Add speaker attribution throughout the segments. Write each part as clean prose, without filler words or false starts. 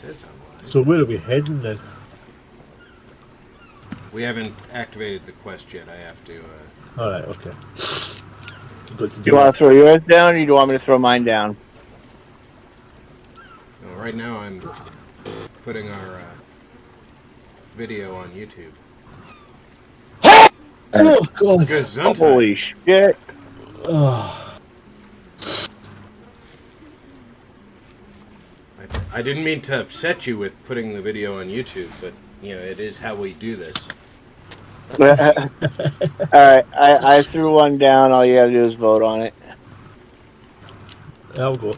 Speaker 1: says online.
Speaker 2: So where are we heading then?
Speaker 1: We haven't activated the quest yet. I have to.
Speaker 2: Alright, okay. Got to
Speaker 3: Do
Speaker 2: do
Speaker 3: you want
Speaker 2: that.
Speaker 3: to throw yours down, or do you want me to throw mine down?
Speaker 1: No, right now I'm putting our video on YouTube.
Speaker 2: Oh, God.
Speaker 1: Gesundheit.
Speaker 3: Holy shit!
Speaker 2: Oh.
Speaker 1: I didn't mean to upset you with putting the video on YouTube, but you know it is how we do this.
Speaker 3: Alright, I threw one down. All you gotta do is vote on it.
Speaker 2: I'll go.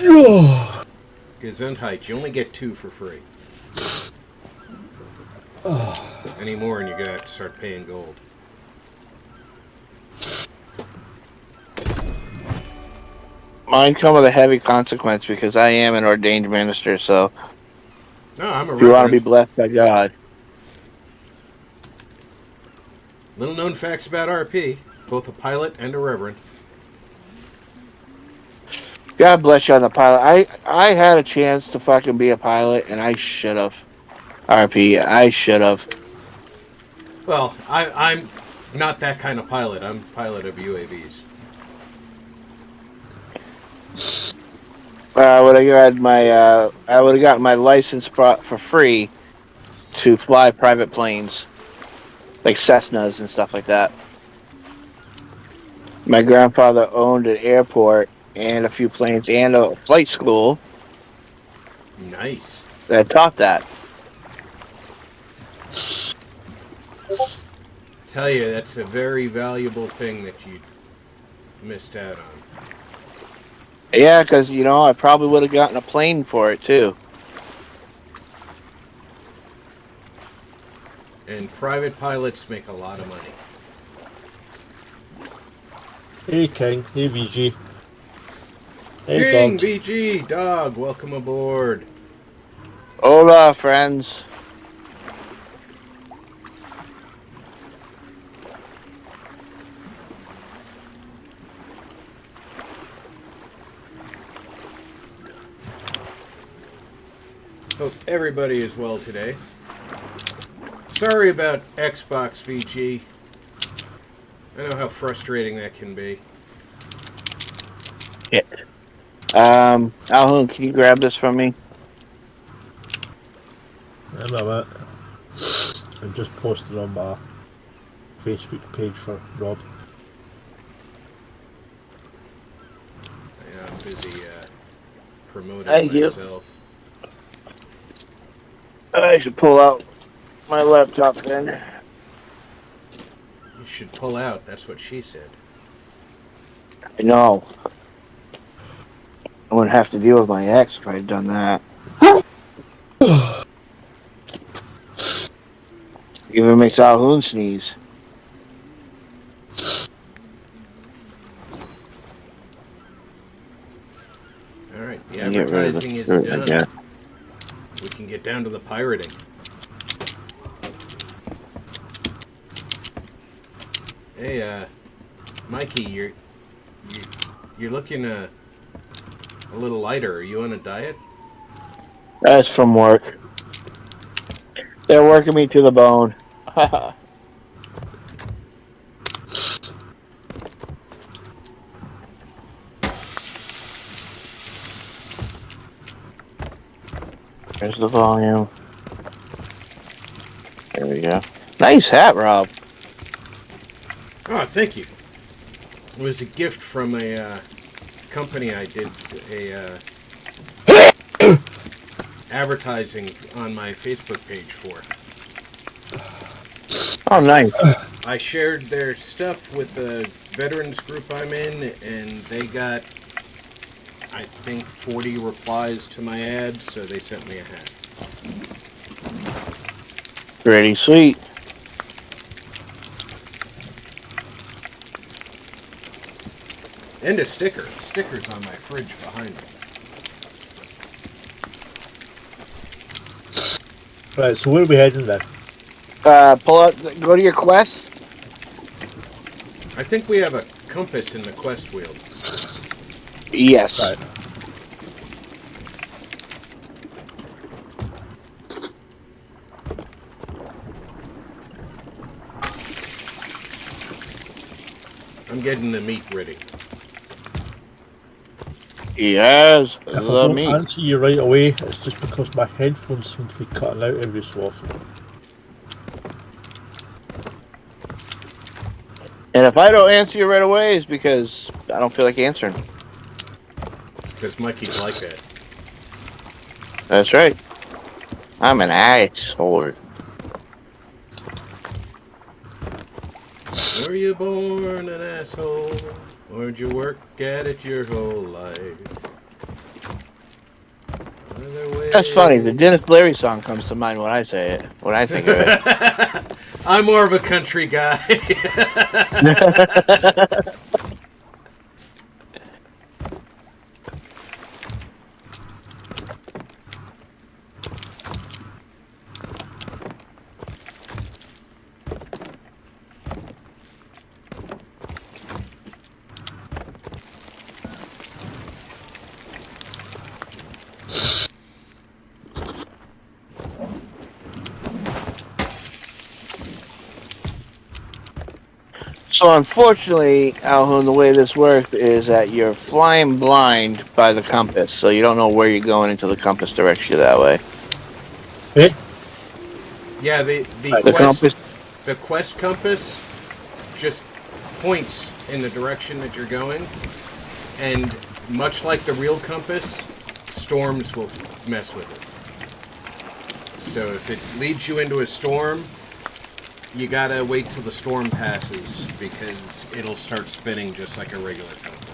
Speaker 2: Oh.
Speaker 1: Gesundheit, you only get 2 for free.
Speaker 2: Oh.
Speaker 1: Any more and you're gonna have to start paying gold.
Speaker 3: Mine come with a heavy consequence because I am an ordained minister. So
Speaker 1: No, I'm a
Speaker 3: if you want to be
Speaker 1: reverend.
Speaker 3: blessed by God,
Speaker 1: Little known facts about RP. Both a pilot and a reverend.
Speaker 3: God bless you on the pilot. I had a chance to fucking be a pilot, and I should have. RP, I should have.
Speaker 1: Well, I'm not that kind of pilot. I'm pilot of UAVs.
Speaker 3: I would have gotten my license for free to fly private planes, like Cessnas and stuff like that. My grandfather owned an airport and a few planes and a flight school
Speaker 1: Nice.
Speaker 3: that taught that.
Speaker 1: Tell you, that's a very valuable thing that you missed out on.
Speaker 3: Yeah, because I probably would have gotten a plane for it too.
Speaker 1: And private pilots make a lot of money.
Speaker 2: Hey, King. Hey, VG. Hey,
Speaker 1: King,
Speaker 2: dog.
Speaker 1: VG, dog, welcome aboard.
Speaker 3: Hola, friends.
Speaker 1: Hope everybody is well today. Sorry about Xbox, VG. I know how frustrating that can be.
Speaker 3: Yeah. Alhoon, can you grab this from me?
Speaker 2: I know that. I'm just posted on my Facebook page for Rob.
Speaker 1: Yeah, I'm busy promoting
Speaker 3: Thank you.
Speaker 1: myself.
Speaker 3: I should pull out my laptop then.
Speaker 1: You should pull out, that's what she said.
Speaker 3: I know. I wouldn't have to deal with my ex if I had done that. Even makes Alhoon sneeze.
Speaker 1: Alright, the
Speaker 3: Get rid of
Speaker 1: advertising is
Speaker 3: this
Speaker 1: done.
Speaker 3: again.
Speaker 1: We can get down to the pirating. Hey, Mikey, you're looking a little lighter. Are you on a diet?
Speaker 3: That's from work. They're working me to the bone. There's the volume. There we go. Nice hat, Rob.
Speaker 1: Oh, thank you. It was a gift from a company I did a advertising on my Facebook page for.
Speaker 3: Oh, nice.
Speaker 1: I shared their stuff with the veterans group I'm in, and they got, I think, 40 replies to my ad, so they sent me a hat.
Speaker 3: Pretty sweet.
Speaker 1: And a sticker. The sticker's on my fridge behind me.
Speaker 2: Right, so where are we heading then?
Speaker 3: Pull out. Go to your quest.
Speaker 1: I think we have a compass in the quest wheel.
Speaker 3: Yes.
Speaker 2: Right.
Speaker 1: I'm getting the meat ready.
Speaker 3: Yes.
Speaker 2: If I
Speaker 3: The
Speaker 2: don't
Speaker 3: meat.
Speaker 2: answer you right away, it's just because my headphones seem to be cutting out every so often.
Speaker 3: And if I don't answer you right away, it's because I don't feel like answering.
Speaker 1: Because Mikey's like that.
Speaker 3: That's right. I'm an asshole.
Speaker 1: Were you born an asshole? Or did you work at it your whole life? Either way...
Speaker 3: That's funny. The Dennis Leary song comes to mind when I say it. When I think of it.
Speaker 1: I'm more of a country guy.
Speaker 3: So unfortunately, Alhoun, the way this works is that you're flying blind by the compass, so you don't know where you're going until the compass directs you that way.
Speaker 2: Eh?
Speaker 1: Yeah, the
Speaker 3: The compass.
Speaker 1: the quest compass just points in the direction that you're going, and much like the real compass, storms will mess with it. So if it leads you into a storm, you gotta wait till the storm passes, because it'll start spinning just like a regular compass.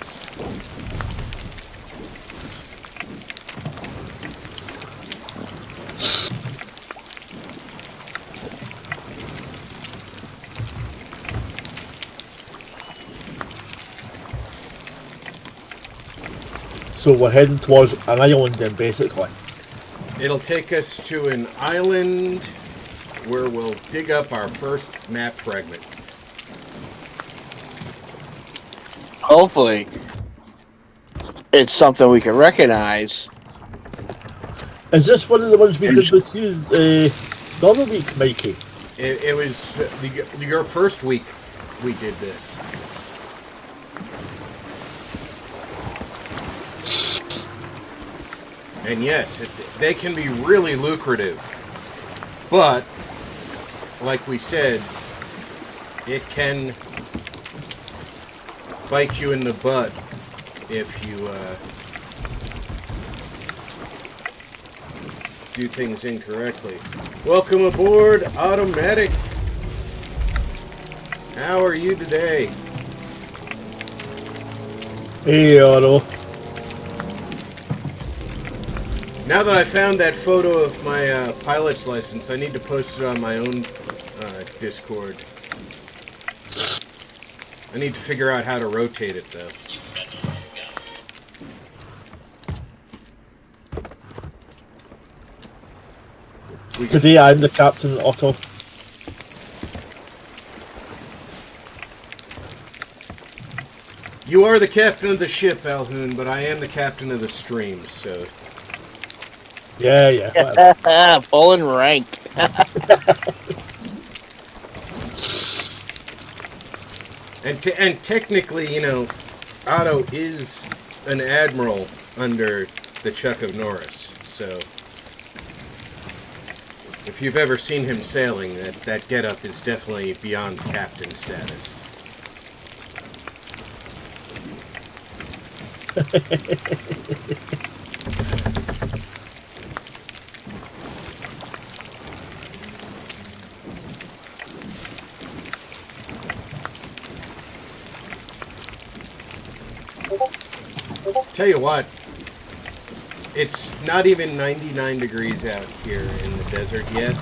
Speaker 2: So we're heading towards an island then, basically.
Speaker 1: It'll take us to an island where we'll dig up our first map fragment.
Speaker 3: Hopefully, it's something we can recognize.
Speaker 2: Is this one of the ones we did with you the other week, Mikey?
Speaker 1: It was your first week we did this. And yes, they can be really lucrative. But, like we said, it can bite you in the butt if you do things incorrectly. Welcome aboard, Automatic. How are you today?
Speaker 2: Hey, Otto.
Speaker 1: Now that I found that photo of my pilot's license, I need to post it on my own Discord. I need to figure out how to rotate it, though.
Speaker 2: Today I'm the captain, Otto.
Speaker 1: You are the captain of the ship, Alhoun, but I am the captain of the stream, so...
Speaker 2: Yeah, whatever.
Speaker 3: Full in rank.
Speaker 1: And technically, you know, Otto is an admiral under the Chuck of Norris, so... If you've ever seen him sailing, that getup is definitely beyond captain status. Tell you what, it's not even 99 degrees out here in the desert yet.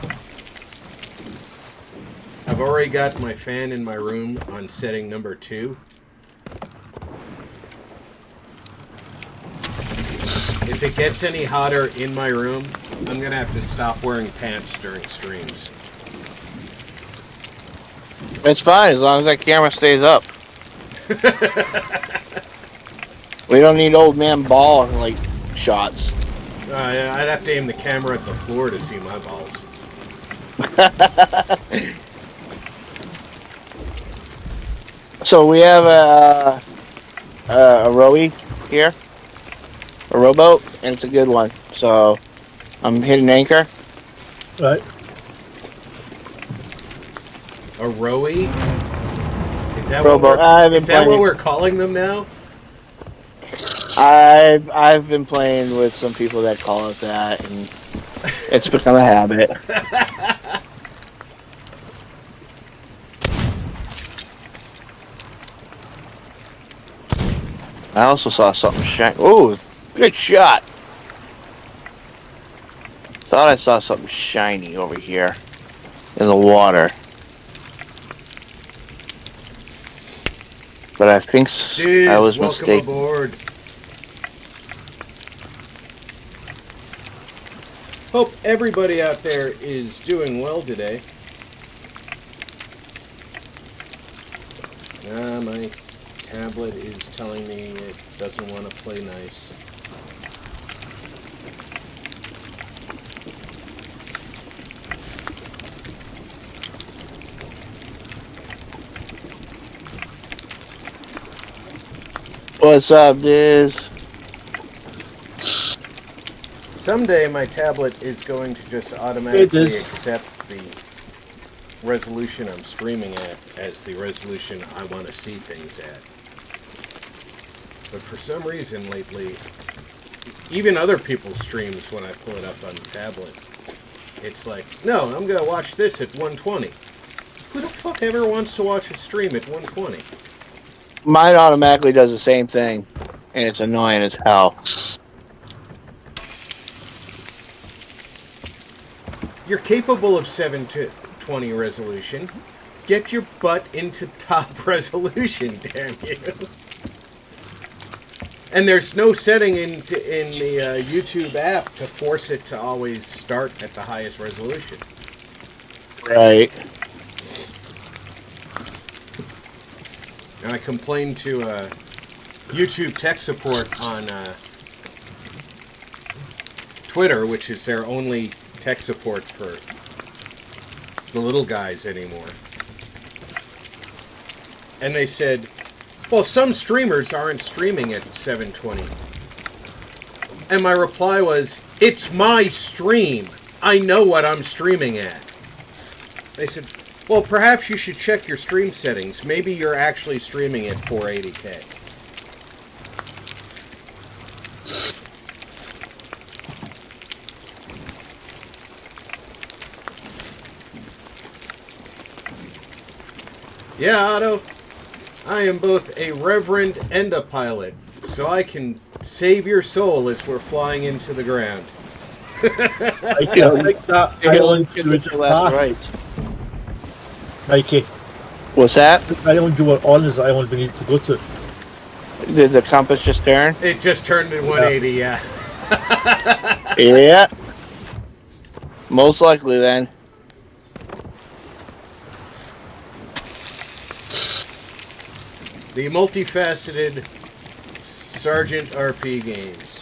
Speaker 1: I've already got my fan in my room on setting number 2. If it gets any hotter in my room, I'm gonna have to stop wearing pants during streams.
Speaker 3: It's fine as long as that camera stays up. We don't need old man ball like shots.
Speaker 1: Yeah, I'd have to aim the camera at the floor to see my balls.
Speaker 3: So we have a rowie here, a rowboat, and it's a good one. So I'm hitting anchor.
Speaker 2: Right.
Speaker 1: A rowie? Is that
Speaker 3: Rowboat.
Speaker 1: is that what we're calling them now?
Speaker 3: I've been playing with some people that call it that, and it's become a habit. I also saw something shiny. Ooh, good shot. Thought I saw something shiny over here in the water. But I think
Speaker 1: Dude,
Speaker 3: I was
Speaker 1: welcome
Speaker 3: mistaken.
Speaker 1: aboard. Hope everybody out there is doing well today. My tablet is telling me it doesn't want to play nice.
Speaker 3: What's up, Diz?
Speaker 1: Someday my tablet is going to just automatically
Speaker 2: Diz.
Speaker 1: accept the resolution I'm streaming at as the resolution I want to see things at. But for some reason lately, even other people's streams, when I pull it up on the tablet, it's like, no, I'm going to watch this at 120. Who the fuck ever wants to watch a stream at 120?
Speaker 3: Mine automatically does the same thing, and it's annoying as hell.
Speaker 1: You're capable of 720 resolution. Get your butt into top resolution, damn you. And there's no setting in the YouTube app to force it to always start at the highest resolution.
Speaker 3: Right.
Speaker 1: And I complained to YouTube tech support on Twitter, which is their only tech support for the little guys anymore. And they said, well, some streamers aren't streaming at 720. And my reply was, it's my stream. I know what I'm streaming at. They said, well, perhaps you should check your stream settings. Maybe you're actually streaming at 480k. Yeah, Otto. I am both a reverend and a pilot, so I can save your soul as we're flying into the ground.
Speaker 2: I think that island you were just past,
Speaker 3: Right.
Speaker 2: Mikey.
Speaker 3: What's that?
Speaker 2: The island you were on is the island we need to go to.
Speaker 3: Did the compass just turn?
Speaker 1: It just turned to 180, yeah.
Speaker 3: Yeah. Most likely then.
Speaker 1: The multifaceted Sergeant RP games.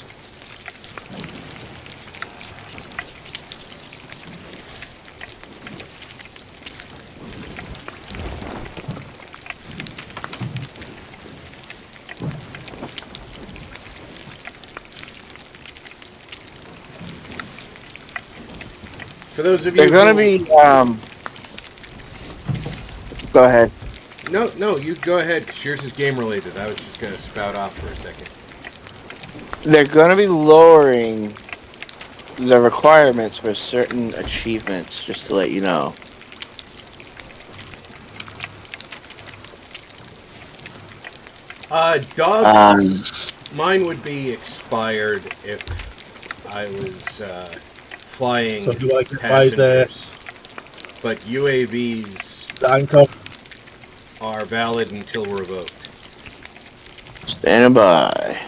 Speaker 1: For those of you
Speaker 3: They're gonna be go ahead.
Speaker 1: No, you go ahead, because yours is game related. I was just going to spout off for a second.
Speaker 3: They're gonna be lowering the requirements for certain achievements, just to let you know.
Speaker 1: Dog, mine would be expired if I was flying
Speaker 2: So do I get by the
Speaker 1: passengers. But UAVs
Speaker 2: anchor?
Speaker 1: are valid until revoked.
Speaker 3: Stand by.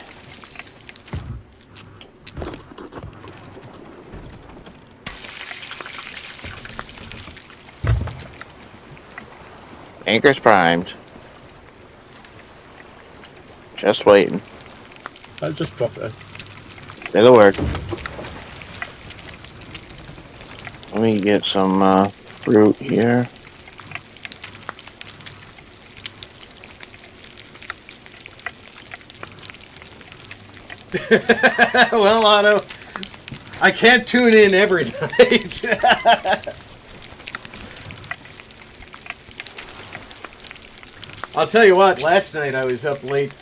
Speaker 3: Anchor's primed. Just waiting.
Speaker 2: I'll just drop it in.
Speaker 3: Say the word. Let me get some fruit here.
Speaker 1: Well, Otto, I can't tune in every night. I'll tell you what, last night I was up late.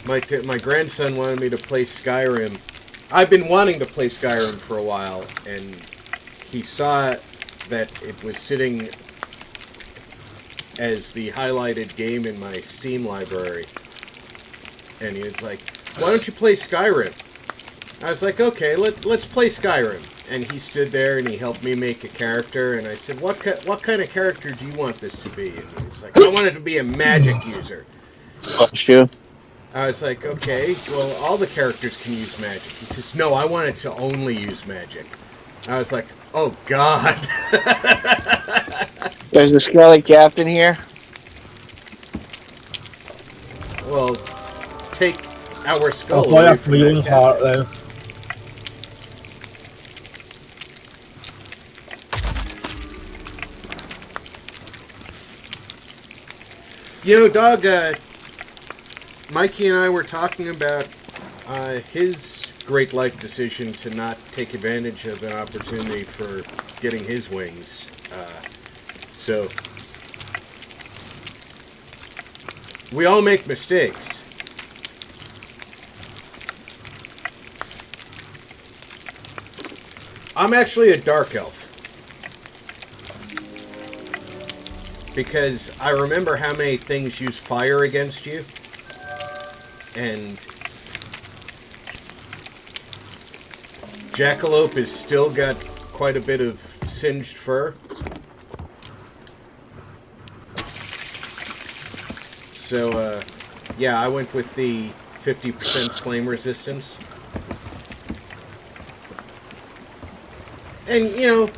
Speaker 1: My grandson wanted me to play Skyrim. I've been wanting to play Skyrim for a while, and he saw that it was sitting as the highlighted game in my Steam library. And he was like, why don't you play Skyrim? I was like, okay, let's play Skyrim. And he stood there and he helped me make a character. And I said, what kind of character do you want this to be? And he was like, I want it to be a magic user.
Speaker 3: Watch you.
Speaker 1: I was like, okay, well, all the characters can use magic. He says, no, I want it to only use magic. I was like, oh, God.
Speaker 3: There's a skelly captain here.
Speaker 1: Well, take our skull
Speaker 2: I'll play
Speaker 1: away
Speaker 2: it
Speaker 1: from
Speaker 2: for your
Speaker 1: that
Speaker 2: own
Speaker 1: cat.
Speaker 2: heart then.
Speaker 1: You know, Doug, Mikey and I were talking about his great life decision to not take advantage of an opportunity for getting his wings. So, we all make mistakes. I'm actually a dark elf. Because I remember how many things use fire against you. And Jackalope has still got quite a bit of singed fur. So, yeah, I went with the 50% flame resistance. And, you know,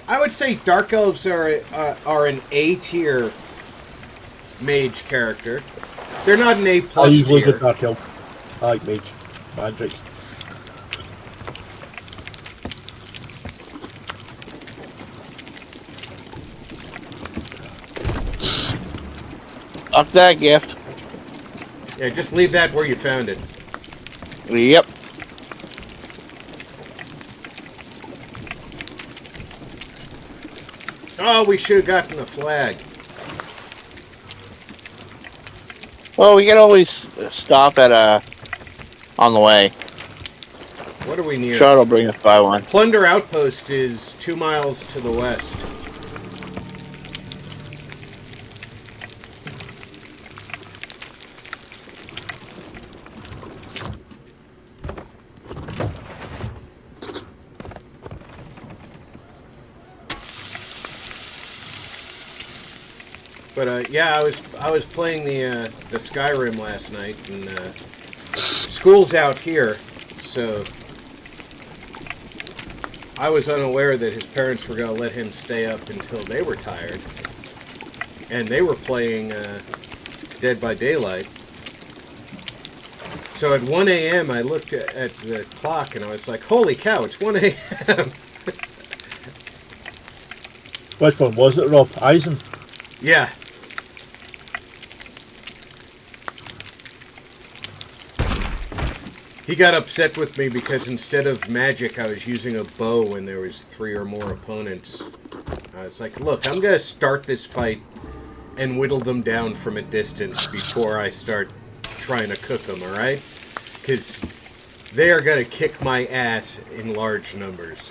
Speaker 1: I would say Dark Elves are an A-tier mage character. They're not an A+
Speaker 2: I usually
Speaker 1: tier.
Speaker 2: get Dark Elf. I like mage. Magic.
Speaker 3: Up that gift.
Speaker 1: Yeah, just leave that where you found it.
Speaker 3: Yep.
Speaker 1: Oh, we should have gotten the flag.
Speaker 3: Well, we can always stop at on the way.
Speaker 1: What are we near?
Speaker 3: Sure, it'll bring us by one.
Speaker 1: Plunder Outpost is 2 miles to the west. But yeah, I was playing the Skyrim last night, and school's out here, so I was unaware that his parents were going to let him stay up until they were tired, and they were playing Dead by Daylight. So at 1 a.m. I looked at the clock and I was like, "Holy cow! It's 1 a.m."
Speaker 2: Which one was it, Rob? Eisen?
Speaker 1: Yeah. He got upset with me because instead of magic, I was using a bow when there was 3 or more opponents. I was like, look, I'm going to start this fight and whittle them down from a distance before I start trying to cook them, alright? Because they are going to kick my ass in large numbers.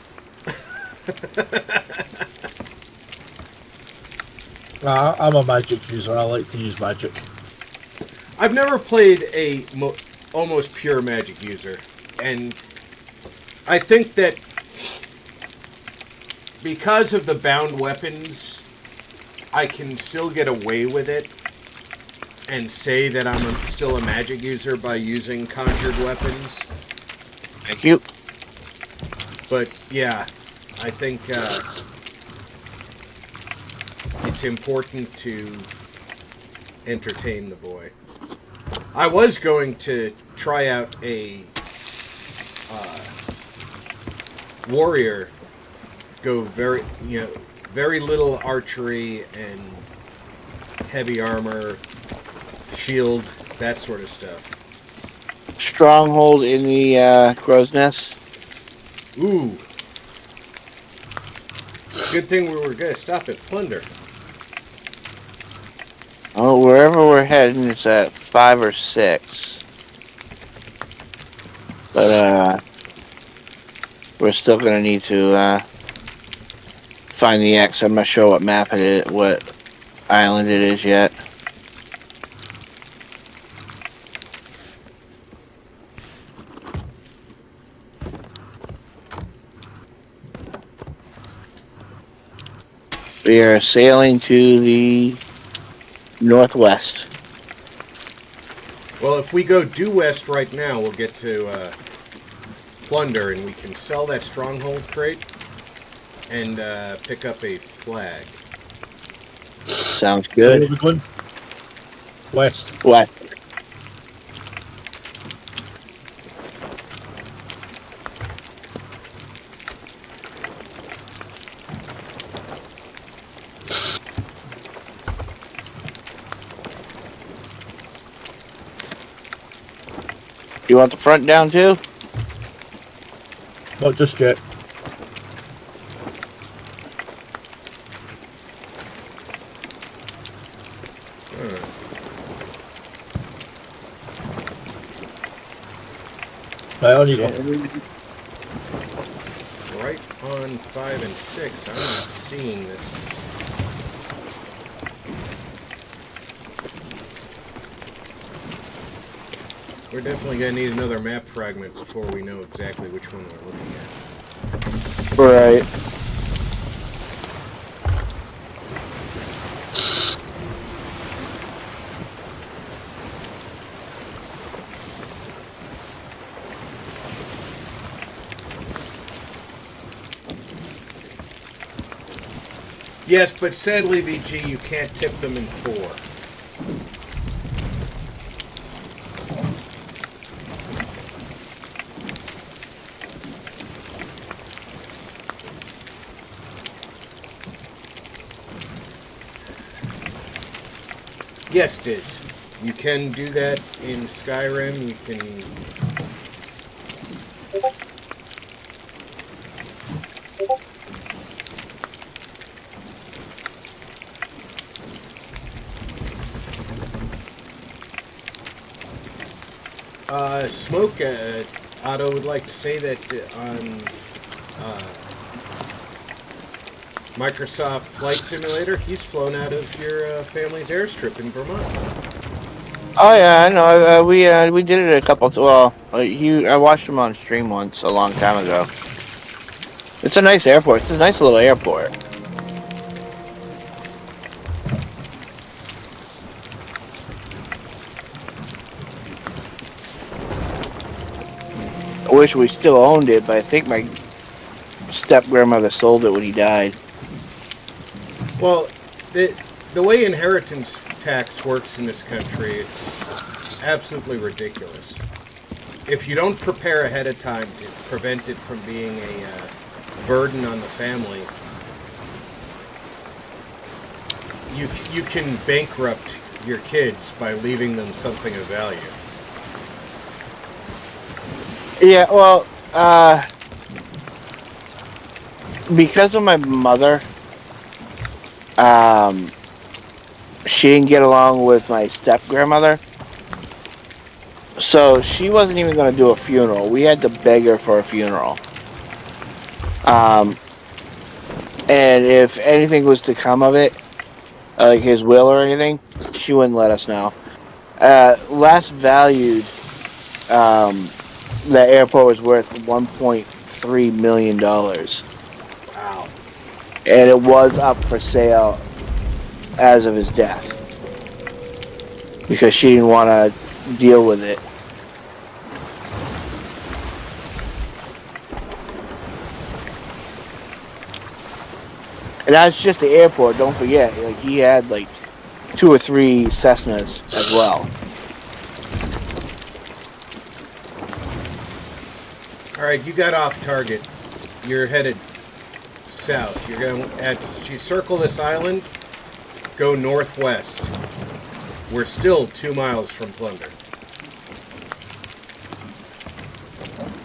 Speaker 2: I'm a magic user. I like to use magic.
Speaker 1: I've never played a almost pure magic user, and I think that because of the bound weapons, I can still get away with it and say that I'm still a magic user by using conjured weapons.
Speaker 3: Thank you.
Speaker 1: But yeah, I think it's important to entertain the boy. I was going to try out a warrior, go very little archery and heavy armor, shield, that sort of stuff.
Speaker 3: Stronghold in the crow's nest.
Speaker 1: Ooh. Good thing we were going to stop at plunder.
Speaker 3: Oh, wherever we're heading, it's at 5 or 6. But we're still gonna need to find the X. I'm not sure what map it is, what island it is yet. We are sailing to the northwest.
Speaker 1: Well, if we go due west right now, we'll get to plunder, and we can sell that stronghold crate and pick up a flag.
Speaker 3: Sounds
Speaker 2: Where are
Speaker 3: good.
Speaker 2: we going? West.
Speaker 3: What? You want the front down too?
Speaker 2: Not just yet. Right, on you go.
Speaker 1: Right on 5 and 6. I'm not seeing this. We're definitely going to need another map fragment before we know exactly which one we're looking at.
Speaker 3: Right.
Speaker 1: Yes, but sadly, VG, you can't tip them in 4. Yes, Diz. You can do that in Skyrim. You can... Smoke, Otto would like to say that on Microsoft Flight Simulator, he's flown out of your family's airstrip in Vermont.
Speaker 3: Oh yeah, I know. We did it a couple. I watched him on stream once a long time ago. It's a nice airport. It's a nice little airport. I wish we still owned it, but I think my step-grandmother sold it when he died.
Speaker 1: Well, the way inheritance tax works in this country, it's absolutely ridiculous. If you don't prepare ahead of time to prevent it from being a burden on the family, you can bankrupt your kids by leaving them something of value.
Speaker 3: Yeah, well, because of my mother, she didn't get along with my step-grandmother. So she wasn't even going to do a funeral. We had to beg her for a funeral. And if anything was to come of it, like his will or anything, she wouldn't let us know. Last valued, the airport was worth $1.3 million.
Speaker 1: Wow.
Speaker 3: And it was up for sale as of his death. Because she didn't want to deal with it. And that's just the airport. Don't forget, like he had like 2 or 3 Cessnas as well.
Speaker 1: All right, you got off target. You're headed south. You're going you circle this island, go northwest. We're still 2 miles from Plunder.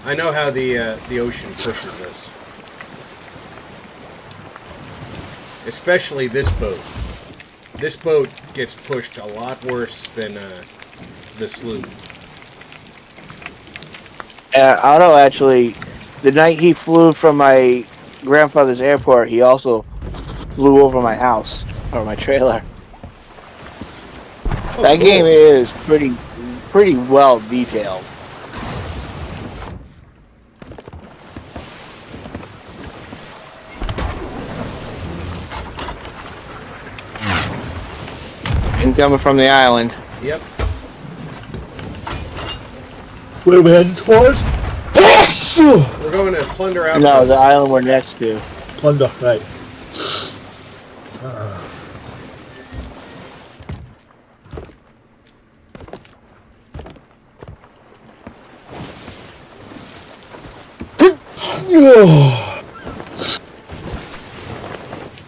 Speaker 1: I know how the ocean pushes us, especially this boat. This boat gets pushed a lot worse than the sloop.
Speaker 3: Otto actually, the night he flew from my grandfather's airport, he also flew over my house or my trailer.
Speaker 1: Oh,
Speaker 3: That
Speaker 1: cool.
Speaker 3: game is pretty well detailed. Incoming from the island.
Speaker 1: Yep.
Speaker 2: Where are we heading towards?
Speaker 1: We're going to Plunder Outpost.
Speaker 3: No, the island we're next to.
Speaker 2: Plunder, right.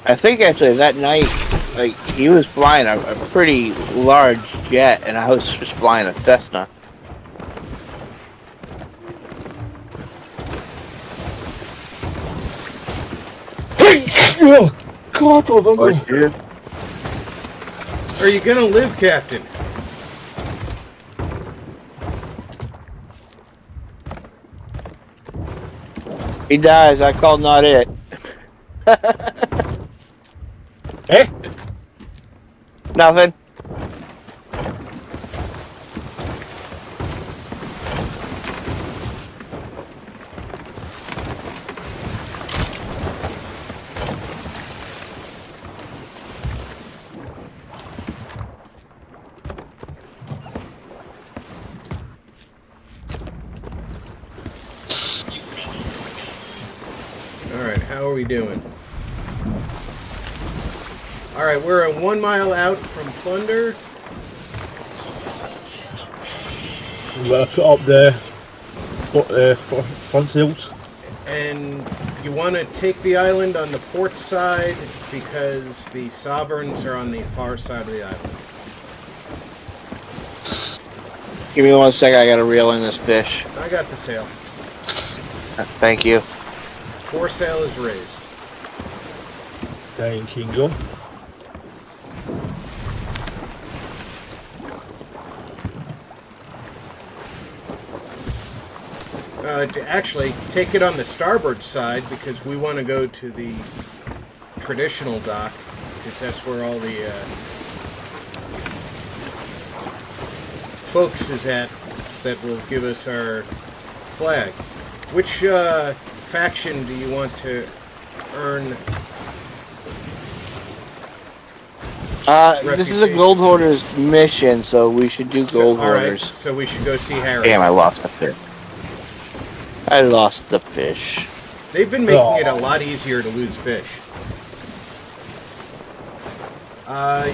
Speaker 3: I think actually that night, like he was flying a pretty large jet, and I was just flying a Cessna.
Speaker 2: Oh, God, oh,
Speaker 3: Dude.
Speaker 1: Are you gonna live, Captain?
Speaker 3: He dies. I called not it.
Speaker 2: Eh?
Speaker 3: Nothing.
Speaker 1: Alright, how are we doing? Alright, we're 1 mile out from Plunder.
Speaker 2: We gotta put up the front sails.
Speaker 1: And you want to take the island on the port side because the Sovereigns are on the far side of the island.
Speaker 3: Give me 1 second. I gotta reel in this fish.
Speaker 1: I got the sail.
Speaker 3: Thank you.
Speaker 1: Foresail is raised.
Speaker 2: Thank you, go.
Speaker 1: Actually, take it on the starboard side because we want to go to the traditional dock because that's where all the folks is at that will give us our flag. Which faction do you want to earn?
Speaker 3: This is a gold hoarders mission, so we should do gold hoarders.
Speaker 1: Alright, so we should go see Harry.
Speaker 3: Damn, I lost the fish. I lost the fish.
Speaker 1: They've been making it a lot easier to lose fish.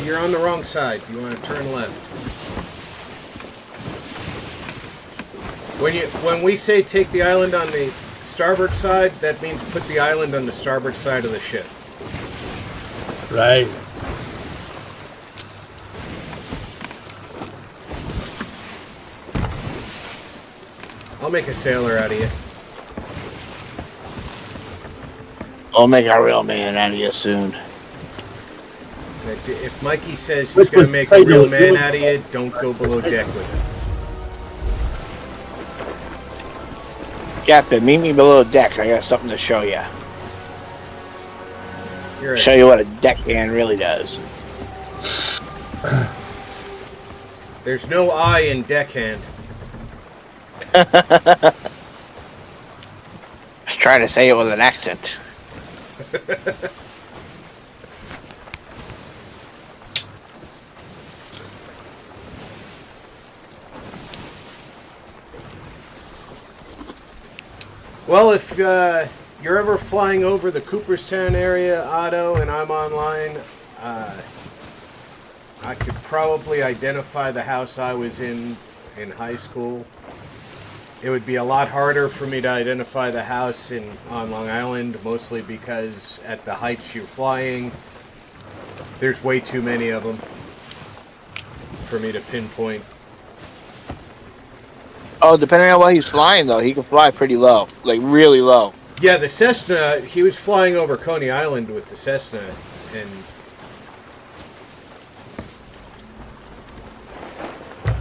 Speaker 1: You're on the wrong side. You want to turn left. When we say take the island on the starboard side, that means put the island on the starboard side of the ship.
Speaker 2: Right.
Speaker 1: I'll make a sailor out of you.
Speaker 3: I'll make a real man out of you soon.
Speaker 1: If Mikey says he's going to make a real man out of you, don't go below deck with him.
Speaker 3: Captain, meet me below deck. I got something to show you.
Speaker 1: You're
Speaker 3: Show you what a deckhand really does.
Speaker 1: There's no I in deckhand.
Speaker 3: I was trying to say it with an accent.
Speaker 1: Well, if you're ever flying over the Cooperstown area, Otto, and I'm online, I could probably identify the house I was in high school. It would be a lot harder for me to identify the house on Long Island, mostly because at the heights you're flying, there's way too many of them for me to pinpoint.
Speaker 3: Oh, depending on what he's flying, though, he can fly pretty low, like really low.
Speaker 1: Yeah, the Cessna, he was flying over Coney Island with the Cessna, and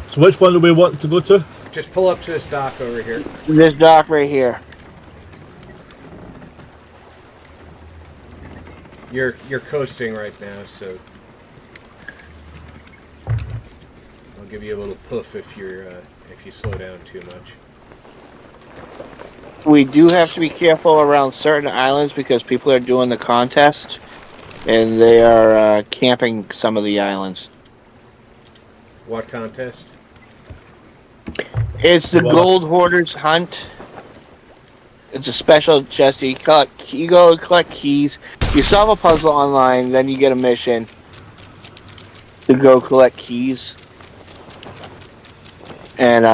Speaker 2: So which one do we want to go to?
Speaker 1: just pull up to this dock over here.
Speaker 3: This dock right here.
Speaker 1: You're coasting right now, so I'll give you a little puff if you slow down too much.
Speaker 3: We do have to be careful around certain islands because people are doing the contest, and they are camping some of the islands.
Speaker 1: What contest?
Speaker 3: It's the Gold Hoarders Hunt. It's a special chest. You go collect keys. You solve a puzzle online, then you get a mission to go collect keys. And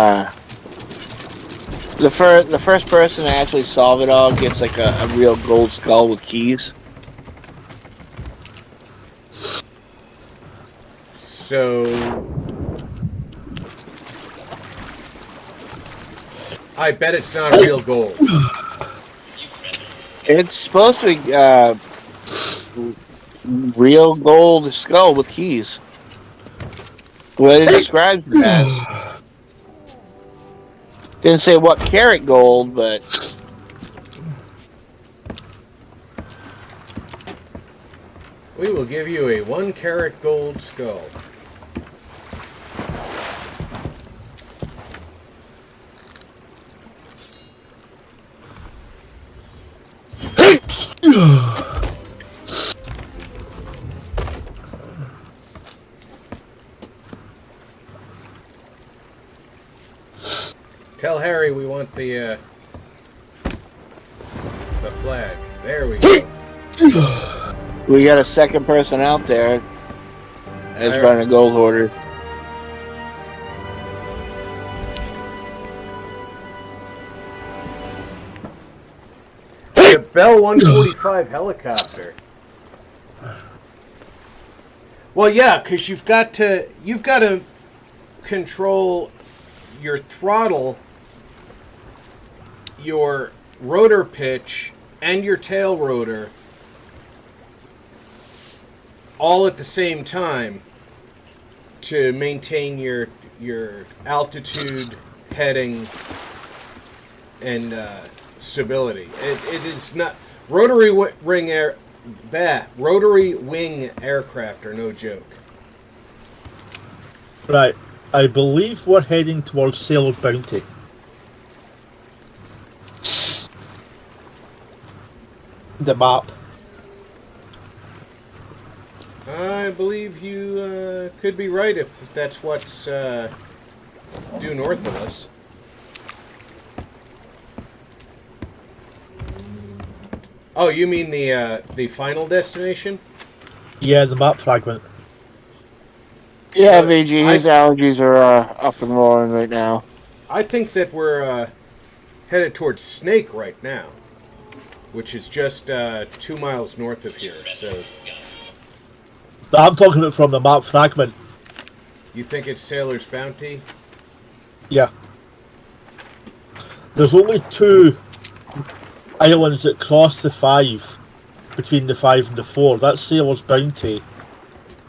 Speaker 3: the first person to actually solve it all gets like a real gold skull with keys.
Speaker 1: So I bet it's not real gold.
Speaker 3: It's supposed to be real gold skull with keys. What it describes it as. Didn't say what carat gold, but
Speaker 1: We will give you a 1 carat gold skull. Tell Harry we want the flag. There we go.
Speaker 3: we got a second person out there that's running gold hoarders.
Speaker 1: The Bell 145 helicopter. Well, yeah, because you've got to control your throttle, your rotor pitch, and your tail rotor all at the same time to maintain your altitude, heading, and stability. It is not rotary wing aircraft are no joke.
Speaker 2: Right. I believe we're heading towards Sailor's Bounty. The map.
Speaker 1: I believe you could be right if that's what's due north of us. Oh, you mean the final destination?
Speaker 2: Yeah, the map fragment.
Speaker 3: Yeah, VG, his allergies are up and rolling right now.
Speaker 1: I think that we're headed towards Snake right now, which is just 2 miles north of here. So
Speaker 2: I'm talking about from the map fragment.
Speaker 1: you think it's Sailor's Bounty?
Speaker 2: Yeah. There's only 2 islands that cross the 5 between the 5 and the 4. That's Sailor's Bounty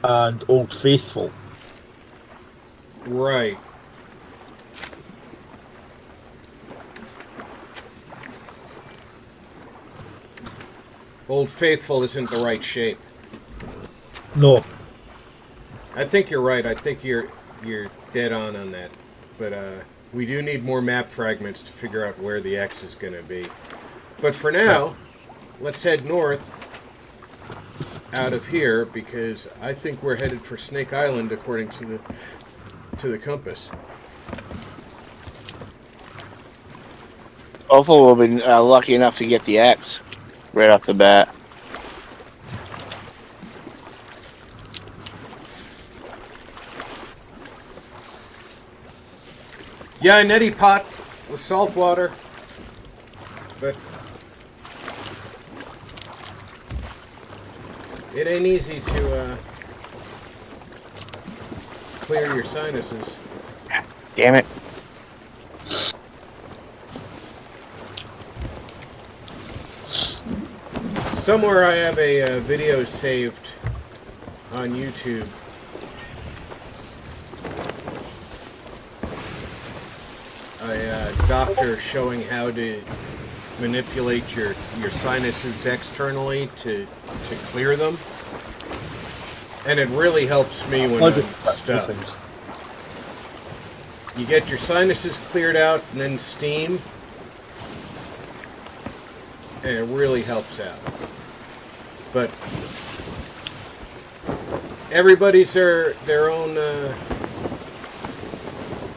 Speaker 2: and Old Faithful.
Speaker 1: Right. Old Faithful isn't the right shape.
Speaker 2: No.
Speaker 1: I think you're right. I think you're dead on that. But we do need more map fragments to figure out where the X is going to be. But for now, let's head north out of here because I think we're headed for Snake Island according to the compass.
Speaker 3: Hopefully we'll be lucky enough to get the X. right off the bat.
Speaker 1: Yeah, a neti pot with salt water, but it ain't easy to clear your sinuses.
Speaker 3: Damn it.
Speaker 1: Somewhere I have a video saved on YouTube. A doctor showing how to manipulate your sinuses externally to clear them. And it really helps me when I'm stuck. You get your sinuses cleared out and then steam. And it really helps out. But everybody's their own.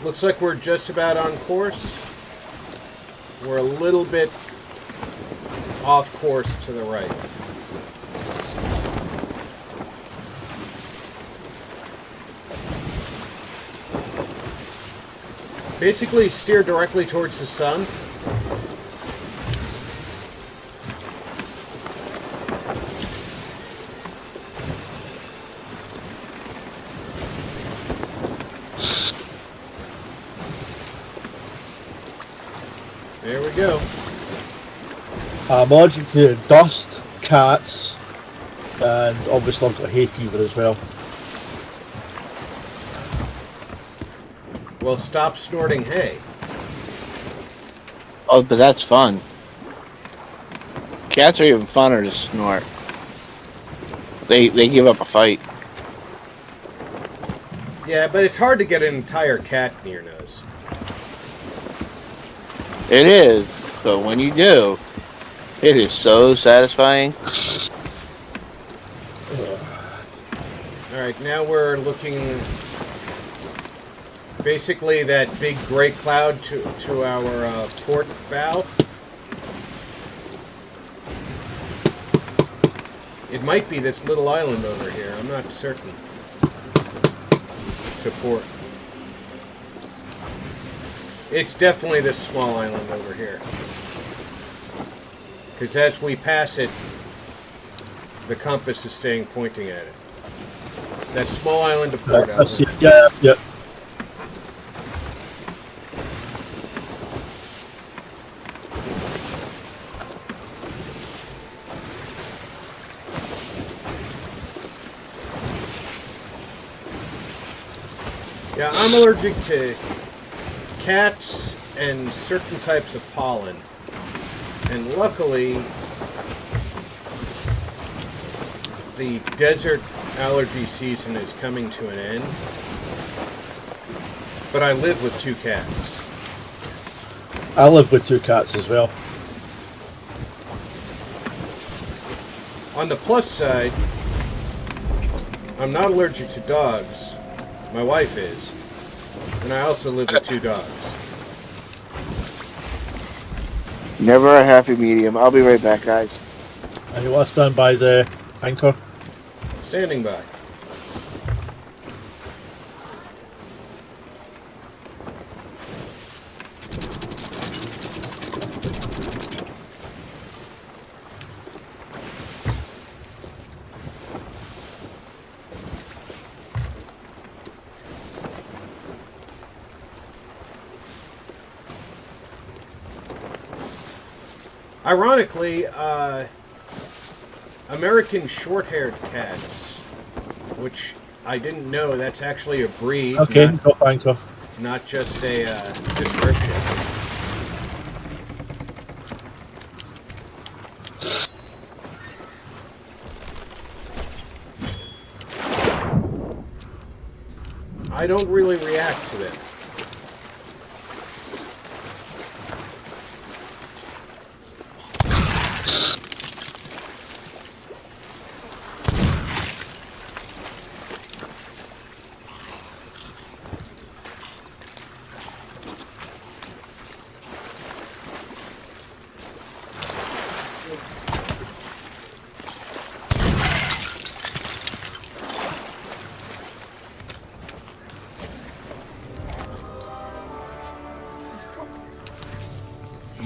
Speaker 1: Looks like we're just about on course. We're a little bit off course to the right. Basically, steer directly towards the sun. There we go.
Speaker 2: I'm allergic to dust, cats, and obviously I've got hay fever as well.
Speaker 1: Well, stop snorting hay.
Speaker 3: Oh, but that's fun. Cats are even funner to snort. They give up a fight.
Speaker 1: Yeah, but it's hard to get an entire cat in your nose.
Speaker 3: It is, but when you do, it is so satisfying.
Speaker 1: Alright, now we're looking... Basically that big gray cloud to our port bow. It might be this little island over here. I'm not certain. To port. It's definitely this small island over here. Because as we pass it, the compass is staying pointing at it. That small island to port out there.
Speaker 2: Yeah, yeah.
Speaker 1: Yeah, I'm allergic to cats and certain types of pollen. And luckily, the desert allergy season is coming to an end. But I live with 2 cats.
Speaker 2: I live with 2 cats as well.
Speaker 1: On the plus side, I'm not allergic to dogs. My wife is. And I also live with 2 dogs.
Speaker 3: Never a happy medium. I'll be right back, guys.
Speaker 2: And you want to stand by the anchor?
Speaker 1: Standing by. Ironically, American short-haired cats, which I didn't know that's actually a breed,
Speaker 2: Okay, drop anchor.
Speaker 1: not just a description. I don't really react to them.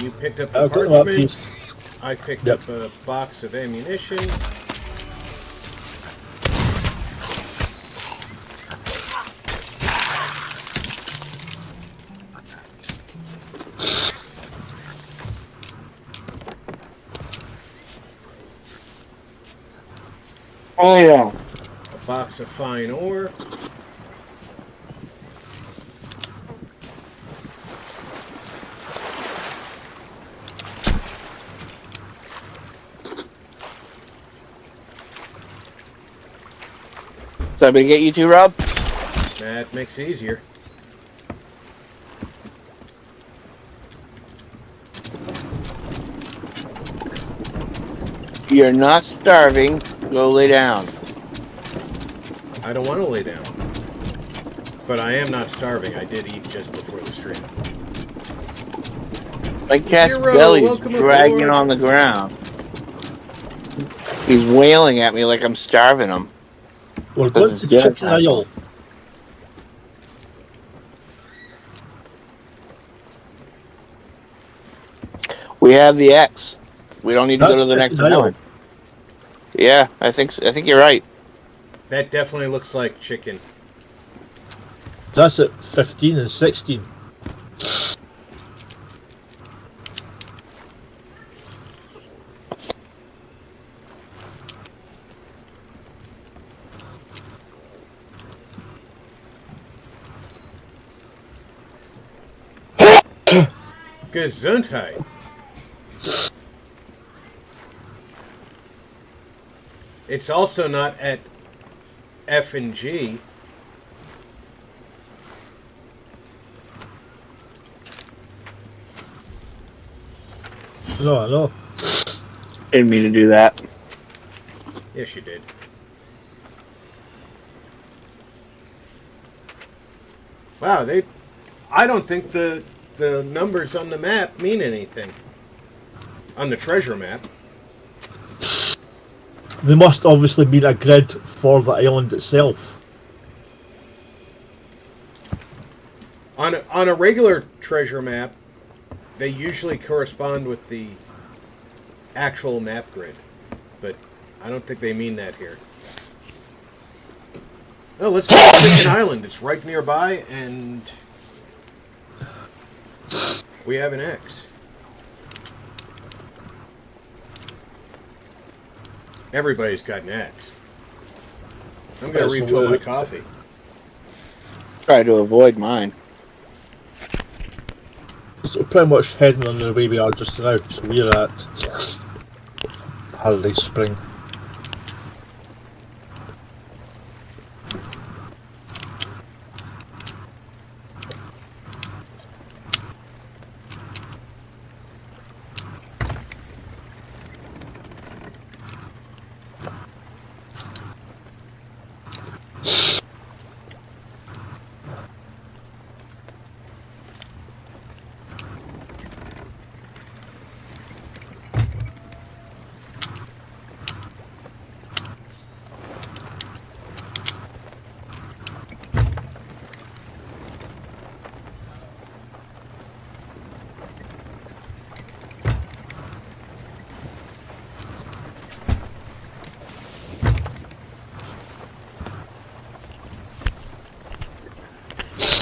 Speaker 1: you picked up the
Speaker 2: I've got them up,
Speaker 1: parchment.
Speaker 2: please.
Speaker 1: I picked
Speaker 2: Yep.
Speaker 1: up a box of ammunition.
Speaker 3: Oh yeah.
Speaker 1: A box of fine ore.
Speaker 3: So I better get you two, Rob?
Speaker 1: That makes it easier.
Speaker 3: You're not starving. Go lay down.
Speaker 1: I don't want to lay down. But I am not starving. I did eat just before the stream.
Speaker 3: My cat's
Speaker 1: Hero,
Speaker 3: belly's
Speaker 1: welcome
Speaker 3: dragging
Speaker 1: aboard.
Speaker 3: on the ground. He's wailing at me like I'm starving him.
Speaker 2: We're
Speaker 3: This
Speaker 2: going
Speaker 3: is
Speaker 2: to
Speaker 3: dinner
Speaker 2: chicken
Speaker 3: time.
Speaker 2: aisle.
Speaker 3: We have the X. We don't need to
Speaker 2: That's
Speaker 3: go to the next
Speaker 2: chicken aisle.
Speaker 3: island. Yeah, I think you're right.
Speaker 1: That definitely looks like chicken.
Speaker 2: That's at 15 and 16.
Speaker 1: Gesundheit. It's also not at F and G.
Speaker 2: No, I know.
Speaker 3: Didn't mean to do that.
Speaker 1: Yes, you did. Wow, I don't think the numbers on the map mean anything. On the treasure map.
Speaker 2: They must obviously mean a grid for the island itself.
Speaker 1: On a regular treasure map, they usually correspond with the actual map grid. But I don't think they mean that here. Oh, let's go to Chicken Island. It's right nearby, and we have an X. Everybody's got an X. I'm going to refill my coffee.
Speaker 3: Try to avoid mine.
Speaker 2: So we're pretty much heading on the way we are just now. So we're at Holiday Spring.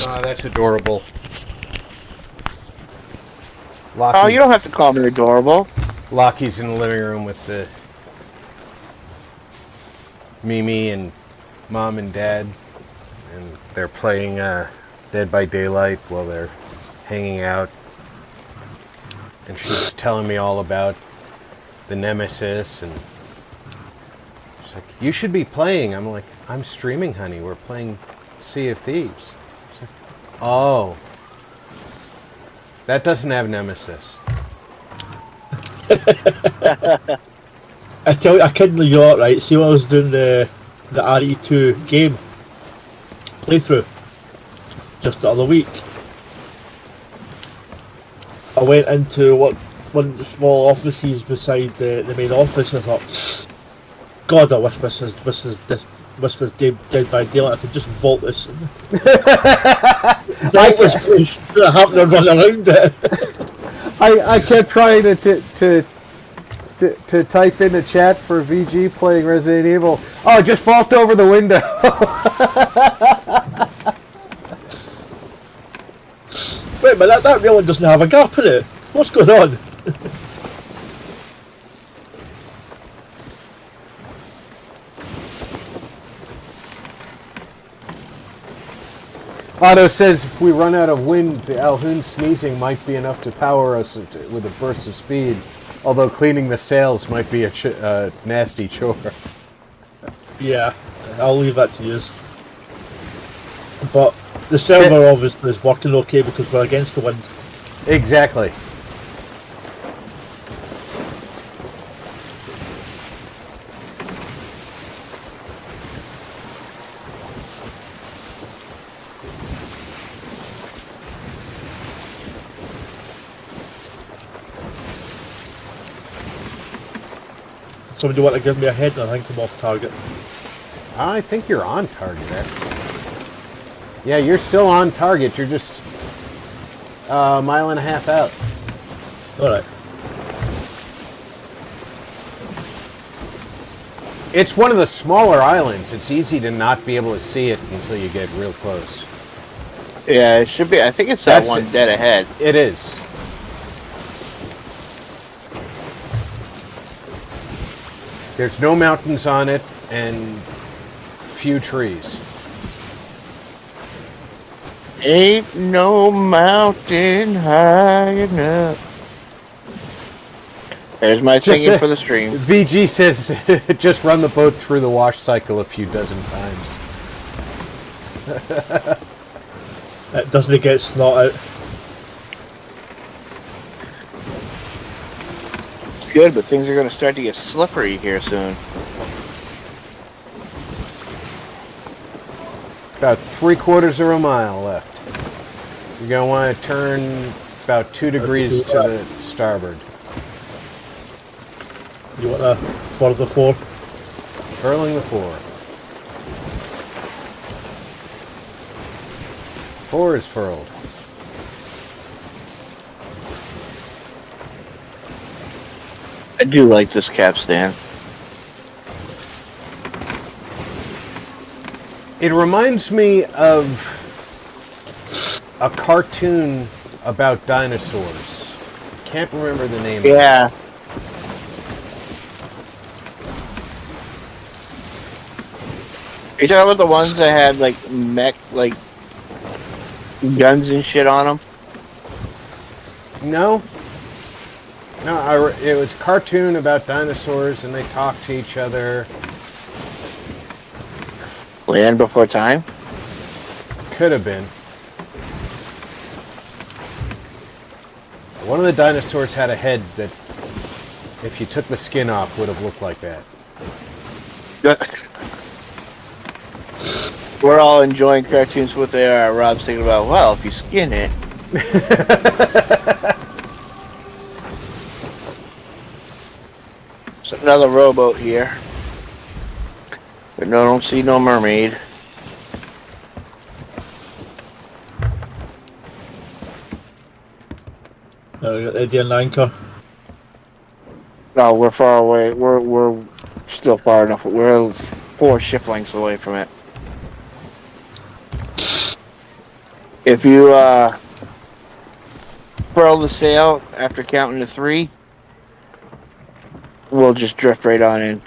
Speaker 1: Ah, that's adorable.
Speaker 3: Oh, you don't have to call me adorable.
Speaker 1: Lockie's in the living room with the Mimi and Mom and Dad, and they're playing Dead by Daylight while they're hanging out. And she's telling me all about the Nemesis, and she's like, "You should be playing." I'm like, "I'm streaming, honey. We're playing Sea of Thieves." She's like, "Oh, that doesn't have Nemesis."
Speaker 2: I tell you, I kid you not, right? See when I was doing the RE2 game playthrough just the other week, I went into one of the small offices beside the main office, and I thought, God, I wish this was Dead by Daylight. I could just vault this. Vault this place. I happen to run around it.
Speaker 4: I kept trying to type in the chat for VG playing Resident Evil. Oh, it just vault over the window.
Speaker 2: Wait, but that really doesn't have a gap in it. What's going on?
Speaker 4: Otto says if we run out of wind, the Alhoon sneezing might be enough to power us with a burst of speed. Although cleaning the sails might be a nasty chore.
Speaker 2: Yeah, I'll leave that to you. But the server obviously is working okay because we're against the wind.
Speaker 4: Exactly.
Speaker 2: Somebody want to give me a head and I think I'm off target.
Speaker 4: I think you're on target there. Yeah, you're still on target. You're just a mile and a half out.
Speaker 2: Alright.
Speaker 4: It's one of the smaller islands. It's easy to not be able to see it until you get real close.
Speaker 3: Yeah, it should be. I think it's that one dead ahead.
Speaker 4: It is. There's no mountains on it and few trees.
Speaker 3: Ain't no mountain high enough. There's my singing for the stream.
Speaker 4: VG says just run the boat through the wash cycle a few dozen times.
Speaker 2: Doesn't it get snot out?
Speaker 3: Good, but things are going to start to get slippery here soon.
Speaker 4: About 3/4 of a mile left. You're going to want to turn about 2 degrees to the starboard.
Speaker 2: You want to further the 4?
Speaker 4: Furling the 4. 4 is furled.
Speaker 3: I do like this capstan.
Speaker 4: It reminds me of a cartoon about dinosaurs. Can't remember the name of it.
Speaker 3: Yeah. Are you talking about the ones that had like mech, like guns and shit on them?
Speaker 4: No. No, it was a cartoon about dinosaurs and they talked to each other.
Speaker 3: Land Before Time?
Speaker 4: Could have been. One of the dinosaurs had a head that, if you took the skin off, would have looked like that.
Speaker 3: We're all enjoying cartoons what they are. Rob's thinking about, well, if you skin it. There's another rowboat here. But no, I don't see no mermaid.
Speaker 2: We got Eddie and anchor.
Speaker 3: No, we're far away. We're still far enough. We're 4 ship lengths away from it. If you furl the sail after counting to 3, we'll just drift right on in.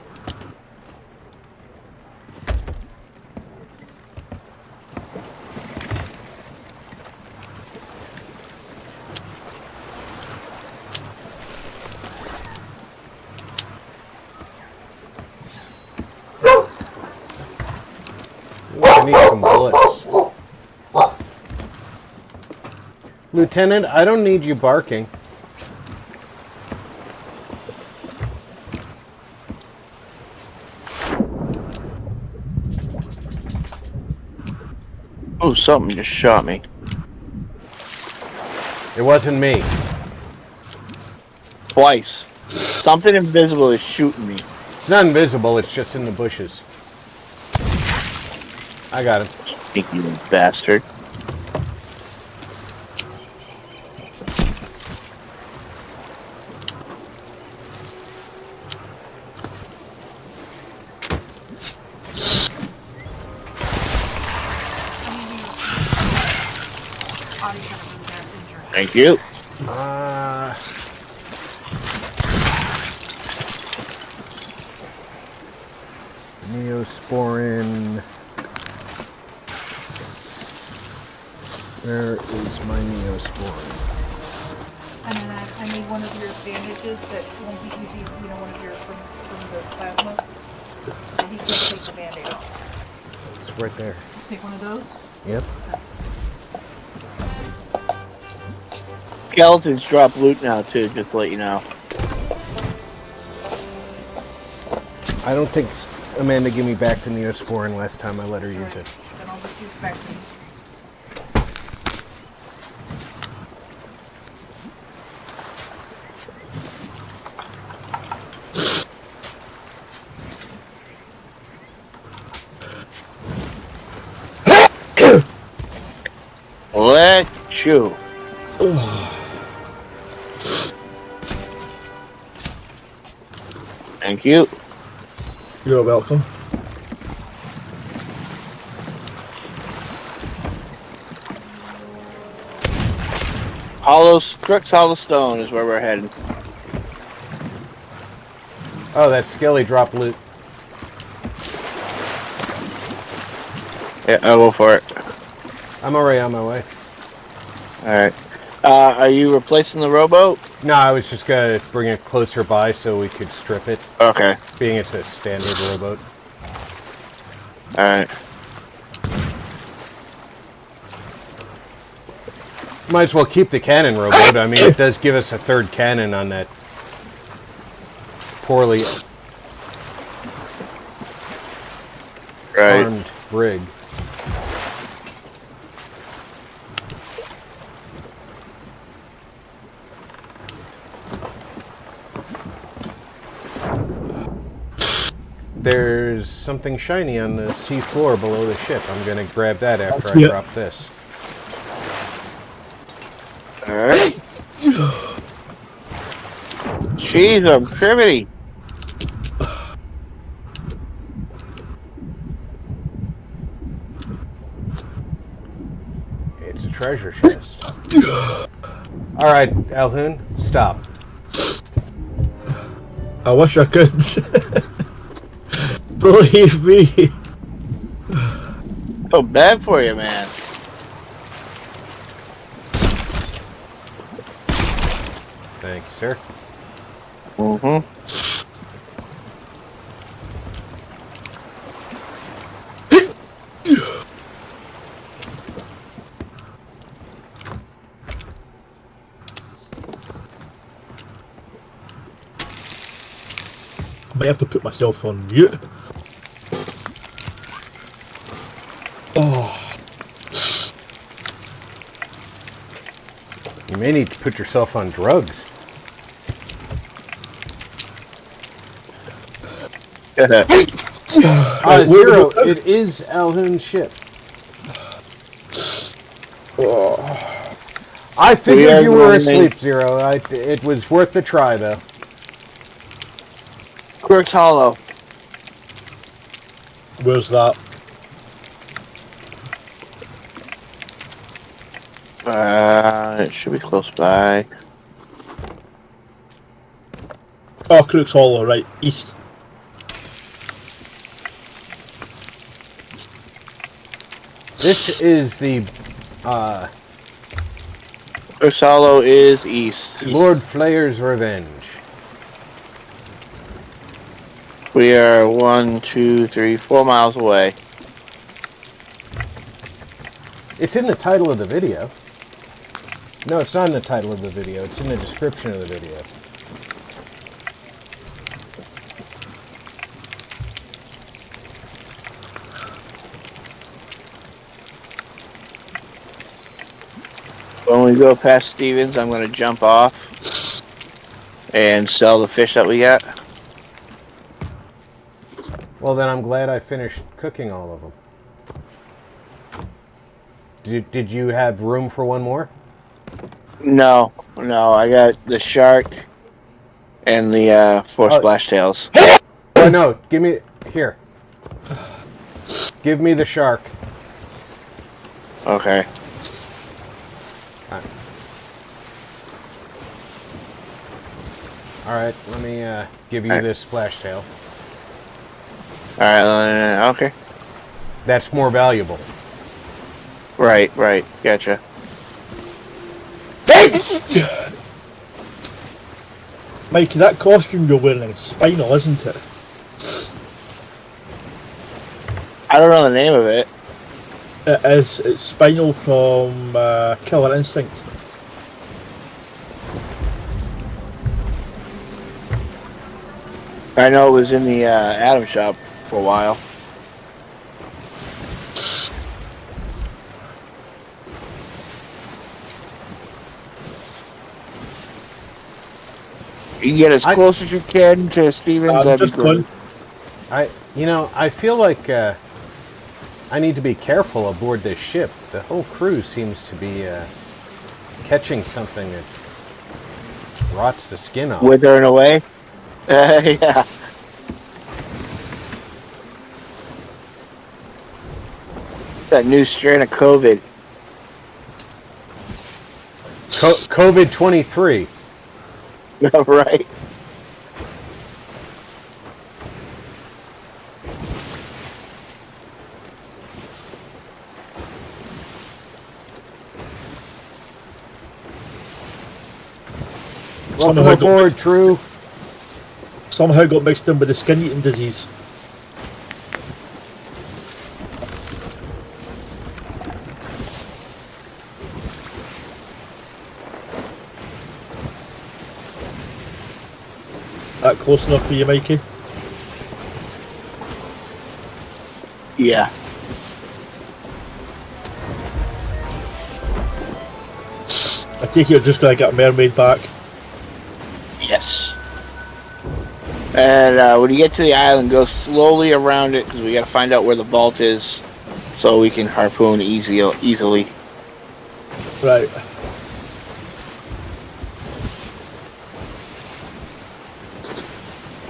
Speaker 4: I need some bullets. Lieutenant, I don't need you barking.
Speaker 3: Oh, something just shot me.
Speaker 4: It wasn't me.
Speaker 3: Twice. Something invisible is shooting me.
Speaker 4: It's not invisible, it's just in the bushes. I got him.
Speaker 3: Sneaky bastard.
Speaker 5: potty had a really bad injury.
Speaker 3: Thank you.
Speaker 4: Neosporin. Where is my Neosporin?
Speaker 5: And then I need one of your bandages that won't be easy, you know, one of your from the plasma. And he can't take the band-aid off.
Speaker 4: It's right there.
Speaker 5: Just take one of those.
Speaker 4: Yep.
Speaker 3: Skeletons drop loot now too, just to let you know.
Speaker 4: I don't think Amanda gave me back the Neosporin last time I let her use it.
Speaker 5: Then I'll just use the vaccine.
Speaker 3: Let you. Thank you.
Speaker 2: You're welcome.
Speaker 3: Crooks Hollow Stone is where we're heading.
Speaker 4: Oh, that Skelly drop loot.
Speaker 3: Yeah, I'll go for it.
Speaker 4: I'm already on my way.
Speaker 3: Alright. Are you replacing the rowboat?
Speaker 4: No, I was just gonna bring it closer by so we could strip it,
Speaker 3: Okay.
Speaker 4: being it's a standard rowboat.
Speaker 3: Alright.
Speaker 4: Might as well keep the cannon rowboat. I mean, it does give us a third cannon on that poorly
Speaker 3: Right.
Speaker 4: armed rig. There's something shiny on the sea floor below the ship. I'm gonna grab that after I drop this.
Speaker 3: Alright. Jeez, I'm cribbity.
Speaker 4: It's a treasure chest. Alright, Alhoon, stop.
Speaker 2: I wish I could. Believe me.
Speaker 3: So bad for you, man.
Speaker 4: Thank you, sir.
Speaker 3: Mm-hmm.
Speaker 2: I might have to put myself on mute. Oh,
Speaker 4: You may need to put yourself on drugs. Zero, it is Alhoon's ship. I figured you were asleep, Zero. It was worth the try, though.
Speaker 3: Crooks Hollow.
Speaker 2: where's that?
Speaker 3: It should be close by.
Speaker 2: Oh, Crook's Hollow, right, east.
Speaker 4: This is the
Speaker 3: Crooks Hollow is east.
Speaker 4: Lord Flayer's Revenge.
Speaker 3: We are 1, 2, 3, 4 miles away.
Speaker 4: It's in the title of the video. No, it's not in the title of the video. It's in the description of the video.
Speaker 3: When we go past Stevens, I'm going to jump off and sell the fish that we got.
Speaker 4: Well, then I'm glad I finished cooking all of them. Did you have room for one more?
Speaker 3: No, I got the shark and the 4 splash tails.
Speaker 4: Oh, no, give me... Here. Give me the shark.
Speaker 3: Okay.
Speaker 4: All right, let me give you
Speaker 3: Alright.
Speaker 4: this splash tail.
Speaker 3: Alright, okay.
Speaker 4: That's more valuable.
Speaker 3: Right, gotcha.
Speaker 2: Mikey, that costume you're wearing is spinal, isn't it?
Speaker 3: I don't know the name of it.
Speaker 2: It is. It's spinal from Killer Instinct.
Speaker 3: I know it was in the Atom shop for a while. You can get as close as you can to Stevens.
Speaker 2: I'm
Speaker 3: That'd be
Speaker 2: just
Speaker 3: great.
Speaker 2: going.
Speaker 4: I feel like I need to be careful aboard this ship. The whole crew seems to be catching something that rots the skin off.
Speaker 3: Withering away. Yeah. That new strain of COVID.
Speaker 4: COVID 23.
Speaker 3: Right.
Speaker 4: Welcome
Speaker 2: Somehow
Speaker 4: aboard, True.
Speaker 2: Somehow got mixed in with the skin eating disease. That close enough for you, Mikey?
Speaker 3: Yeah.
Speaker 2: I take it you're just going to get a mermaid back.
Speaker 3: Yes. And when you get to the island, go slowly around it because we got to find out where the vault is, so we can harpoon easily.
Speaker 2: Right.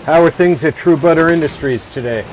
Speaker 4: How are things at True Butter Industries today?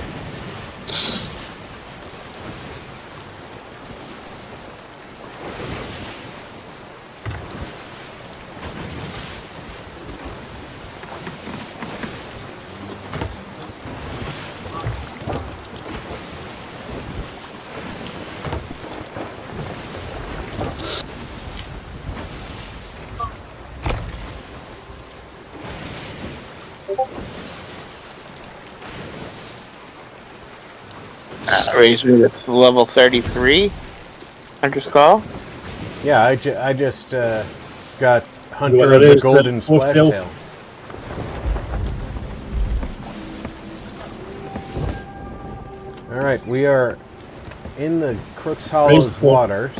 Speaker 3: Raise me to level 33. Hunter's Call.
Speaker 4: Yeah, I just got
Speaker 2: You
Speaker 4: Hunter
Speaker 2: wanna
Speaker 4: of the
Speaker 2: raise
Speaker 4: Golden
Speaker 2: the fourth
Speaker 4: Splash
Speaker 2: tail?
Speaker 4: Tail. Alright, we are in the Crooks Hollow's
Speaker 2: the fourth.
Speaker 4: waters.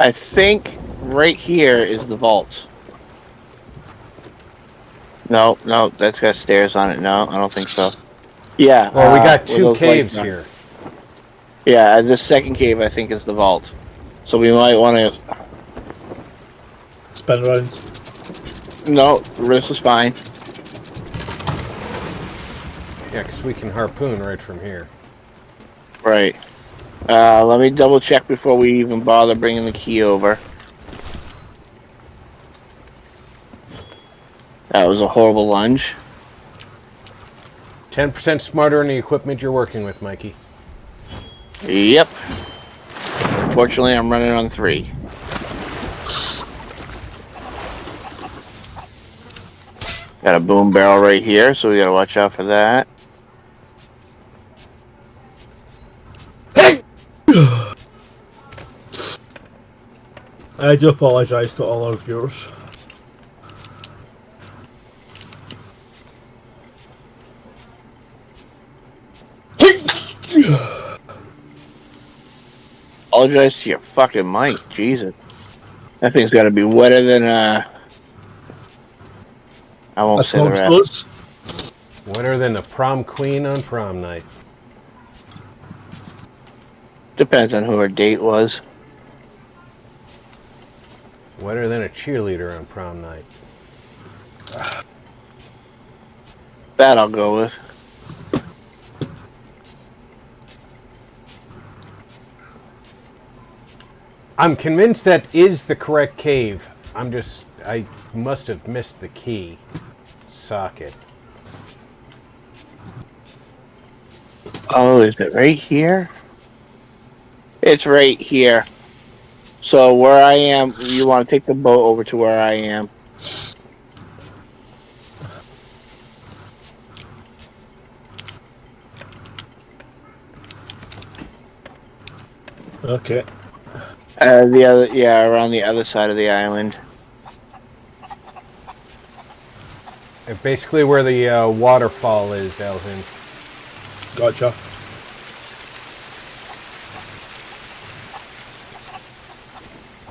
Speaker 3: I think right here is the vault. No, that's got stairs on it. No, I don't think so. Yeah.
Speaker 4: Well, we got
Speaker 3: where
Speaker 4: two
Speaker 3: those
Speaker 4: caves
Speaker 3: lights are.
Speaker 4: here.
Speaker 3: Yeah, this second cave I think is the vault. So we might want to.
Speaker 2: Spin around.
Speaker 3: No, this is fine.
Speaker 4: Yeah, because we can harpoon right from here.
Speaker 3: Right. Let me double check before we even bother bringing the key over. That was a horrible lunge.
Speaker 4: 10% smarter in the equipment you're working with, Mikey.
Speaker 3: Yep. Unfortunately, I'm running on 3. Got a boom barrel right here, so we gotta watch out for that.
Speaker 2: I do apologise to all our viewers.
Speaker 3: Apologize to your fucking mic, Jesus. That thing's gotta be wetter than I won't say the rest.
Speaker 2: Close.
Speaker 4: Wetter than the prom queen on prom night.
Speaker 3: Depends on who her date was.
Speaker 4: Wetter than a cheerleader on prom night.
Speaker 3: That I'll go with.
Speaker 4: I'm convinced that is the correct cave. I must have missed the key socket.
Speaker 3: Oh, is it right here? It's right here. So where I am, you want to take the boat over to where I am.
Speaker 2: Okay.
Speaker 3: The other, yeah, around the other side of the island.
Speaker 4: Basically where the waterfall is, Elvin.
Speaker 2: Gotcha.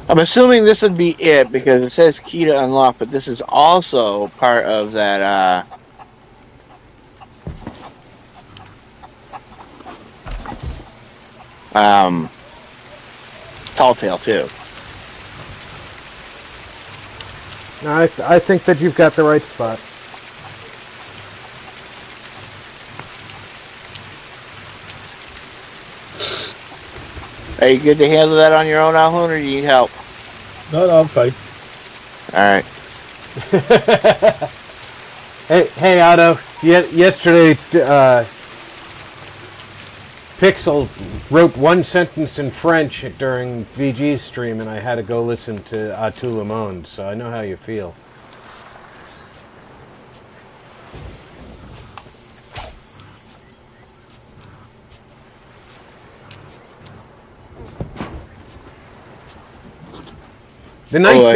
Speaker 3: I'm assuming this would be it because it says key to unlock, but this is also part of that, Tall Tale too.
Speaker 4: No, I think that you've got the right spot.
Speaker 3: Are you good to handle that on your own, Alhoun, or do you need help?
Speaker 2: No, I'm fine.
Speaker 3: Alright.
Speaker 4: Hey, Otto. Yesterday, Pixel wrote one sentence in French during VG's stream, and I had to go listen to À tout le monde, so I know how you feel. The nice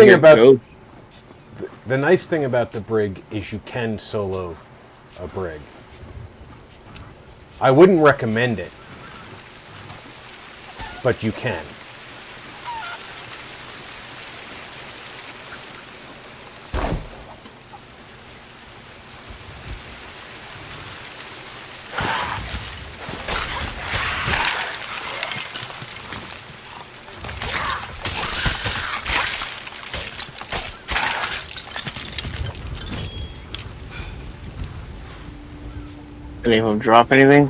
Speaker 4: thing about the brig is you can solo a brig. I wouldn't recommend it, but you can.
Speaker 3: Any of them drop anything?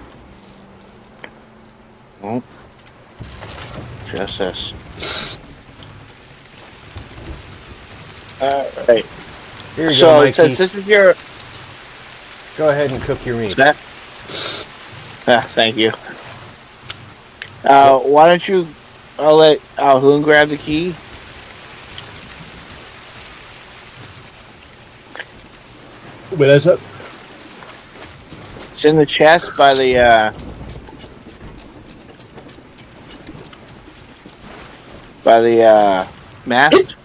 Speaker 3: Nope. Just this. Alright.
Speaker 4: Here you go,
Speaker 3: So,
Speaker 4: Mikey.
Speaker 3: since this is your...
Speaker 4: Go ahead and cook your meat.
Speaker 3: That? Thank you. Why don't you... I'll let Alhoun grab the key.
Speaker 2: Where is it?
Speaker 3: It's in the chest by the, mast.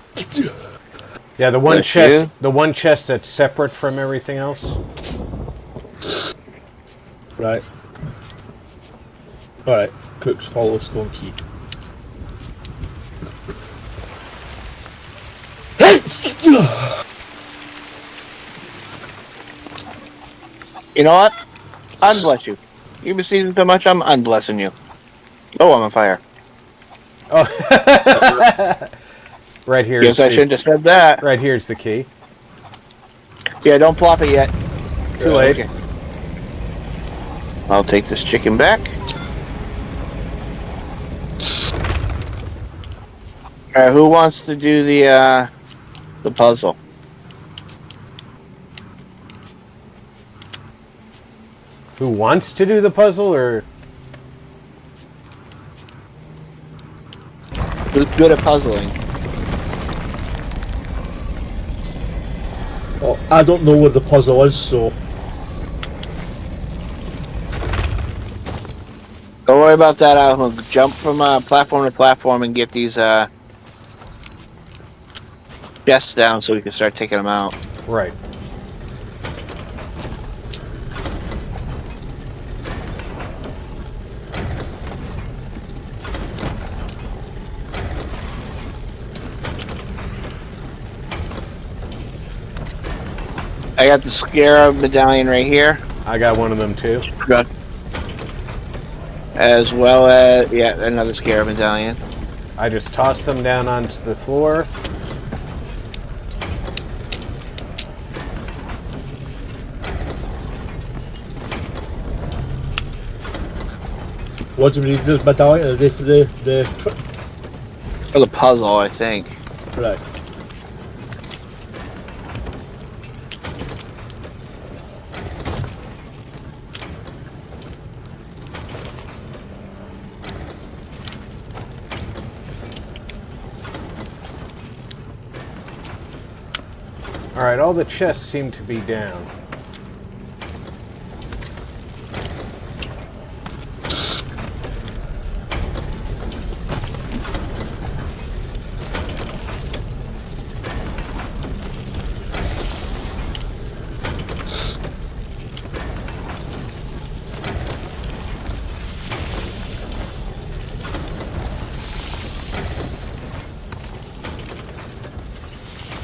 Speaker 4: Yeah, the one
Speaker 3: That's
Speaker 4: chest.
Speaker 3: you?
Speaker 4: The one chest that's separate from everything else.
Speaker 2: Right. Alright. Cook's Hollow Stone Key.
Speaker 3: You know what? Unbless you. You've been seasoned so much, I'm unblessing you. Oh, I'm on fire.
Speaker 4: Oh, right here.
Speaker 3: Guess I shouldn't have said that.
Speaker 4: Right here's the key.
Speaker 3: Yeah, don't plop it yet.
Speaker 4: Too late.
Speaker 3: Okay. I'll take this chicken back. Alright, who wants to do the puzzle?
Speaker 4: Who wants to do the puzzle, or
Speaker 3: Who's good at puzzling?
Speaker 2: Well, I don't know where the puzzle is, so...
Speaker 3: Don't worry about that. I'll jump from platform to platform and get these chests down so we can start taking them out.
Speaker 4: right?
Speaker 3: I got the Scarab medallion right here.
Speaker 4: I got one of them too.
Speaker 3: Good. As well as, yeah, another Scarab medallion.
Speaker 4: I just tossed them down onto the floor.
Speaker 2: What do we need this medallion? Are they for the
Speaker 3: For the puzzle, I think.
Speaker 2: right?
Speaker 4: Alright, all the chests seem to be down.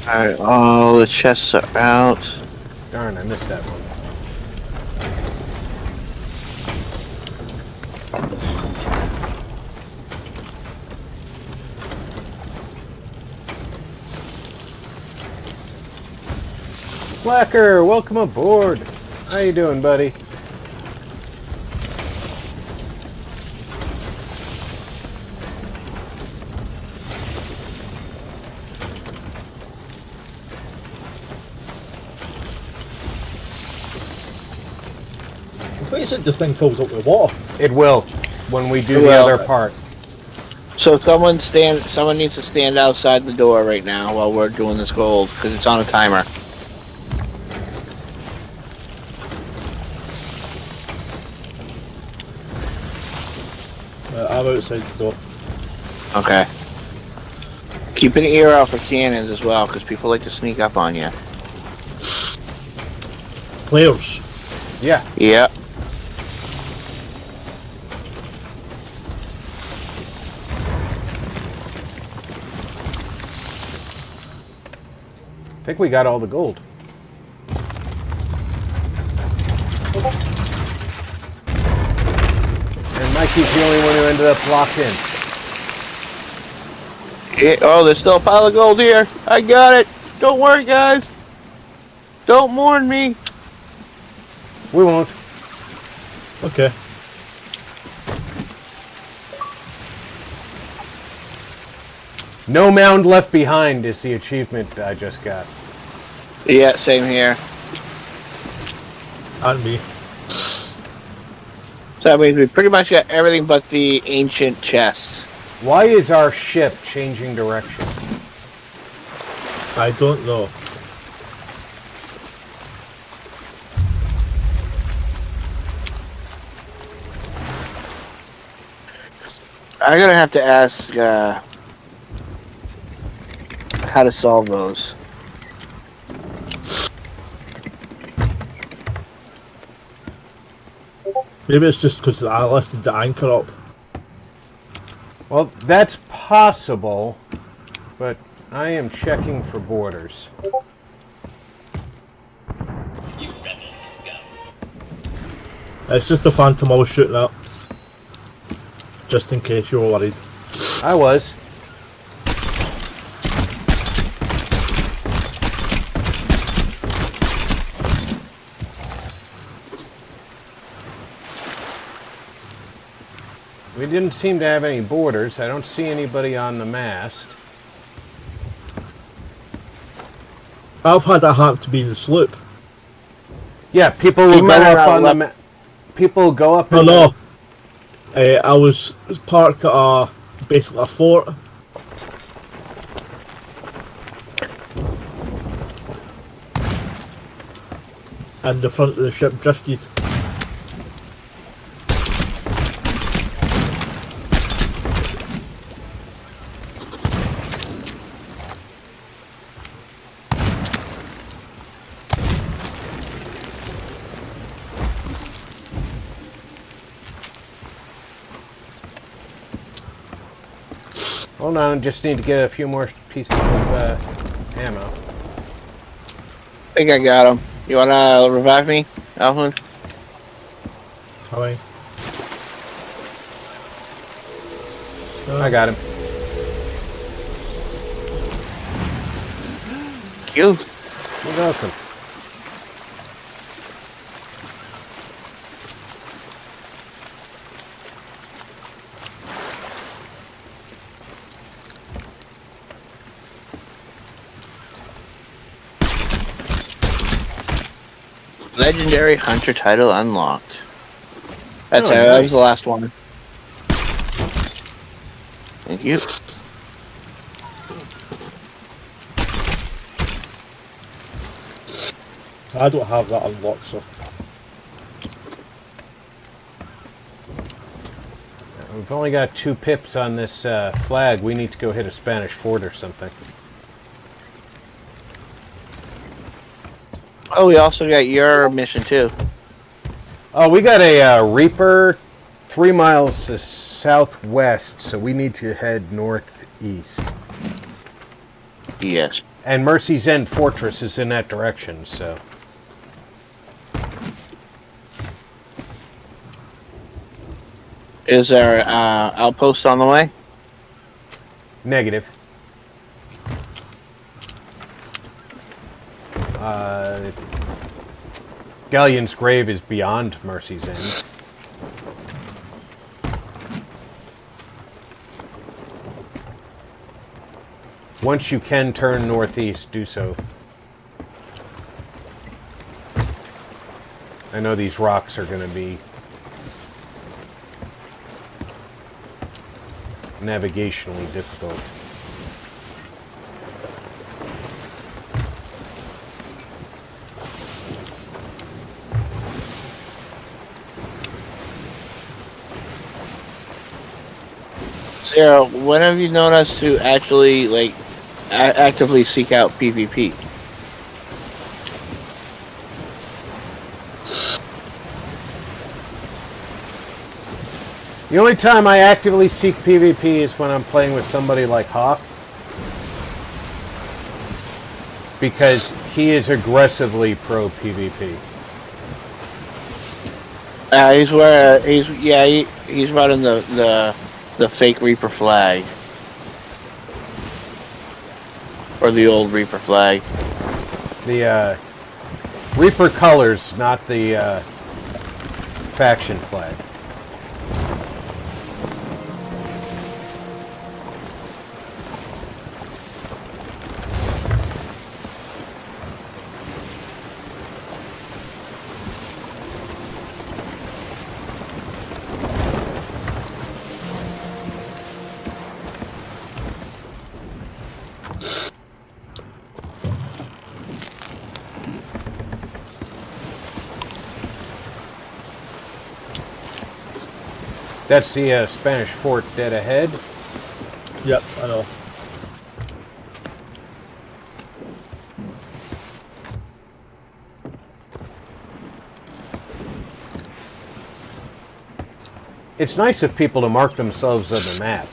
Speaker 3: Alright, all the chests are out.
Speaker 4: Darn, I missed that one. Slacker, welcome aboard. How you doing, buddy?
Speaker 2: I think you said the thing fills up with water.
Speaker 4: It will when we do
Speaker 3: It
Speaker 4: the
Speaker 3: will.
Speaker 4: other part.
Speaker 3: So someone needs to stand outside the door right now while we're doing this gold, because it's on a timer.
Speaker 2: I'm outside the door.
Speaker 3: Okay. Keep an ear out for cannons as well, because people like to sneak up on you.
Speaker 2: Players.
Speaker 4: Yeah.
Speaker 3: Yep.
Speaker 4: I think we got all the gold. And Mikey's the only one who ended up locked in.
Speaker 3: Oh, there's still a pile of gold here. I got it. Don't worry, guys. Don't mourn me.
Speaker 4: We won't.
Speaker 2: Okay.
Speaker 4: No mound left behind is the achievement I just got.
Speaker 3: Yeah, same here.
Speaker 2: And me.
Speaker 3: So that means we pretty much got everything but the ancient chests.
Speaker 4: Why is our ship changing direction?
Speaker 2: I don't know.
Speaker 3: I'm gonna have to ask how to solve those.
Speaker 2: Maybe it's just because I lifted the anchor up.
Speaker 4: Well, that's possible, but I am checking for borders.
Speaker 2: It's just the phantom I was shooting at. Just in case you were worried.
Speaker 4: I was. We didn't seem to have any borders. I don't see anybody on the mast.
Speaker 2: I've had that happen to me in the sloop.
Speaker 4: Yeah, people will
Speaker 3: You
Speaker 4: go
Speaker 3: might have
Speaker 4: up on the
Speaker 3: left-
Speaker 4: people go up.
Speaker 2: No,
Speaker 4: in
Speaker 2: no. I was parked at basically a fort. And the front of the ship drifted.
Speaker 4: Hold on, just need to get a few more pieces of ammo.
Speaker 3: I think I got him. You wanna revive me, Alvin?
Speaker 2: Coming.
Speaker 4: I got him.
Speaker 3: Thank you.
Speaker 4: You're welcome.
Speaker 3: Legendary Hunter title unlocked. That's
Speaker 4: Oh,
Speaker 3: it. That
Speaker 4: nice.
Speaker 3: was the last one. Thank you.
Speaker 2: I don't have that unlocked, so.
Speaker 4: We've only got 2 pips on this flag. We need to go hit a Spanish fort or something.
Speaker 3: Oh, we also got your mission too.
Speaker 4: Oh, we got a Reaper 3 miles to southwest, so we need to head northeast.
Speaker 3: Yes.
Speaker 4: And Mercy's End Fortress is in that direction, so...
Speaker 3: Is there outpost on the way?
Speaker 4: Negative. Galleon's Grave is beyond Mercy's End. Once you can turn northeast, do so. I know these rocks are going to be navigationally difficult.
Speaker 3: Sarah, when have you known us to actually actively seek out PvP?
Speaker 4: The only time I actively seek PvP is when I'm playing with somebody like Hawk. Because he is aggressively pro PvP.
Speaker 3: He's running the fake Reaper flag. Or the old Reaper flag.
Speaker 4: The Reaper colors, not the faction flag. That's the Spanish fort dead ahead.
Speaker 2: Yep, I know.
Speaker 4: It's nice of people to mark themselves on the map.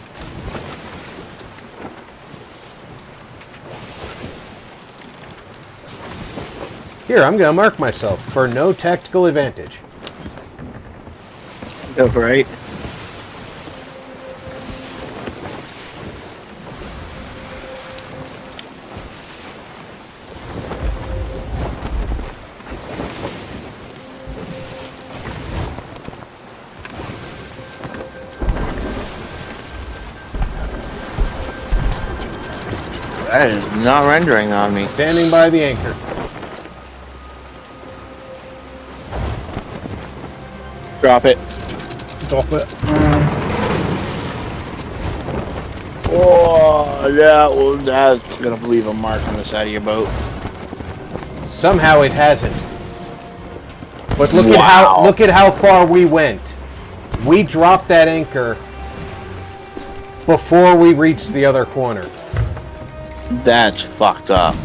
Speaker 4: Here, I'm going to mark myself for no tactical advantage.
Speaker 3: Oh, right. That is not rendering on me.
Speaker 4: Standing by the anchor.
Speaker 3: Drop it.
Speaker 2: Drop it.
Speaker 3: Oh, that's gonna leave a mark on the side of your boat.
Speaker 4: Somehow it hasn't. But
Speaker 3: Wow.
Speaker 4: look at how far we went. We dropped that anchor before we reached the other corner.
Speaker 3: That's fucked up.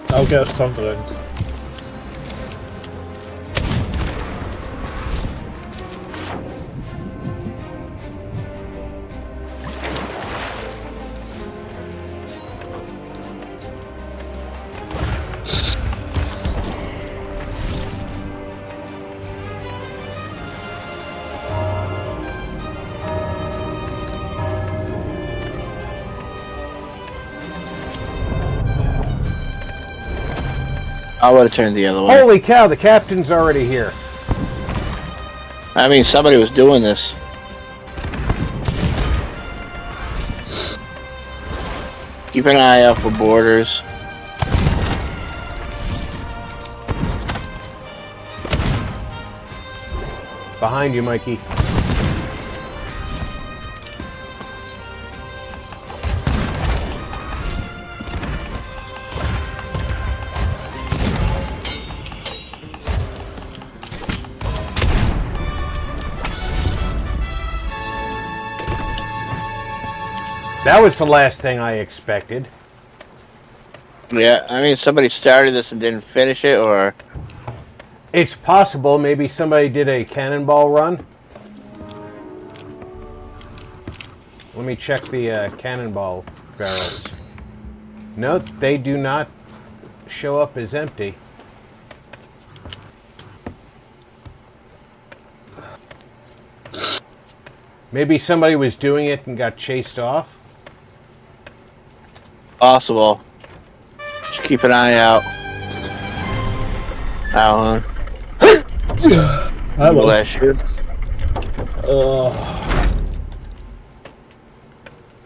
Speaker 2: I'll get us turned around.
Speaker 3: I would have turned the other way.
Speaker 4: Holy cow, the captain's already here.
Speaker 3: I mean, somebody was doing this. Keep an eye out for borders.
Speaker 4: Behind you, Mikey. That was the last thing I expected.
Speaker 3: Yeah, I mean, somebody started this and didn't finish it, or...
Speaker 4: It's possible maybe somebody did a cannonball run. Let me check the cannonball barrels. No, they do not show up as empty. Maybe somebody was doing it and got chased off.
Speaker 3: Possible. Just keep an eye out. Alan.
Speaker 2: I will.
Speaker 3: Bless you.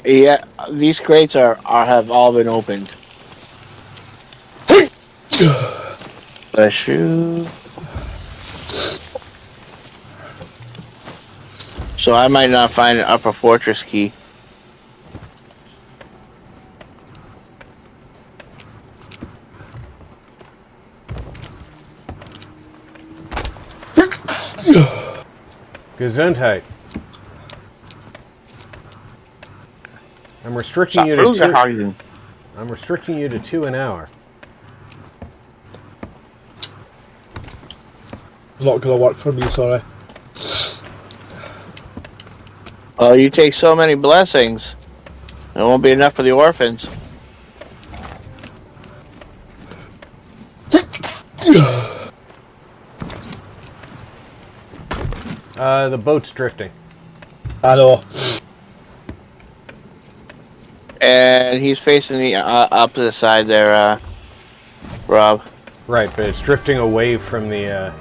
Speaker 3: Yeah, these crates have all been opened. Bless you. So I might not find an upper fortress key.
Speaker 4: Gesundheit. I'm restricting you to two. I'm restricting you to 2 an hour.
Speaker 2: Not gonna work for me, sorry.
Speaker 3: Oh, you take so many blessings. It won't be enough for the orphans.
Speaker 4: The boat's drifting.
Speaker 2: I know.
Speaker 3: And he's facing the opposite side there, Rob.
Speaker 4: Right, but it's drifting away from the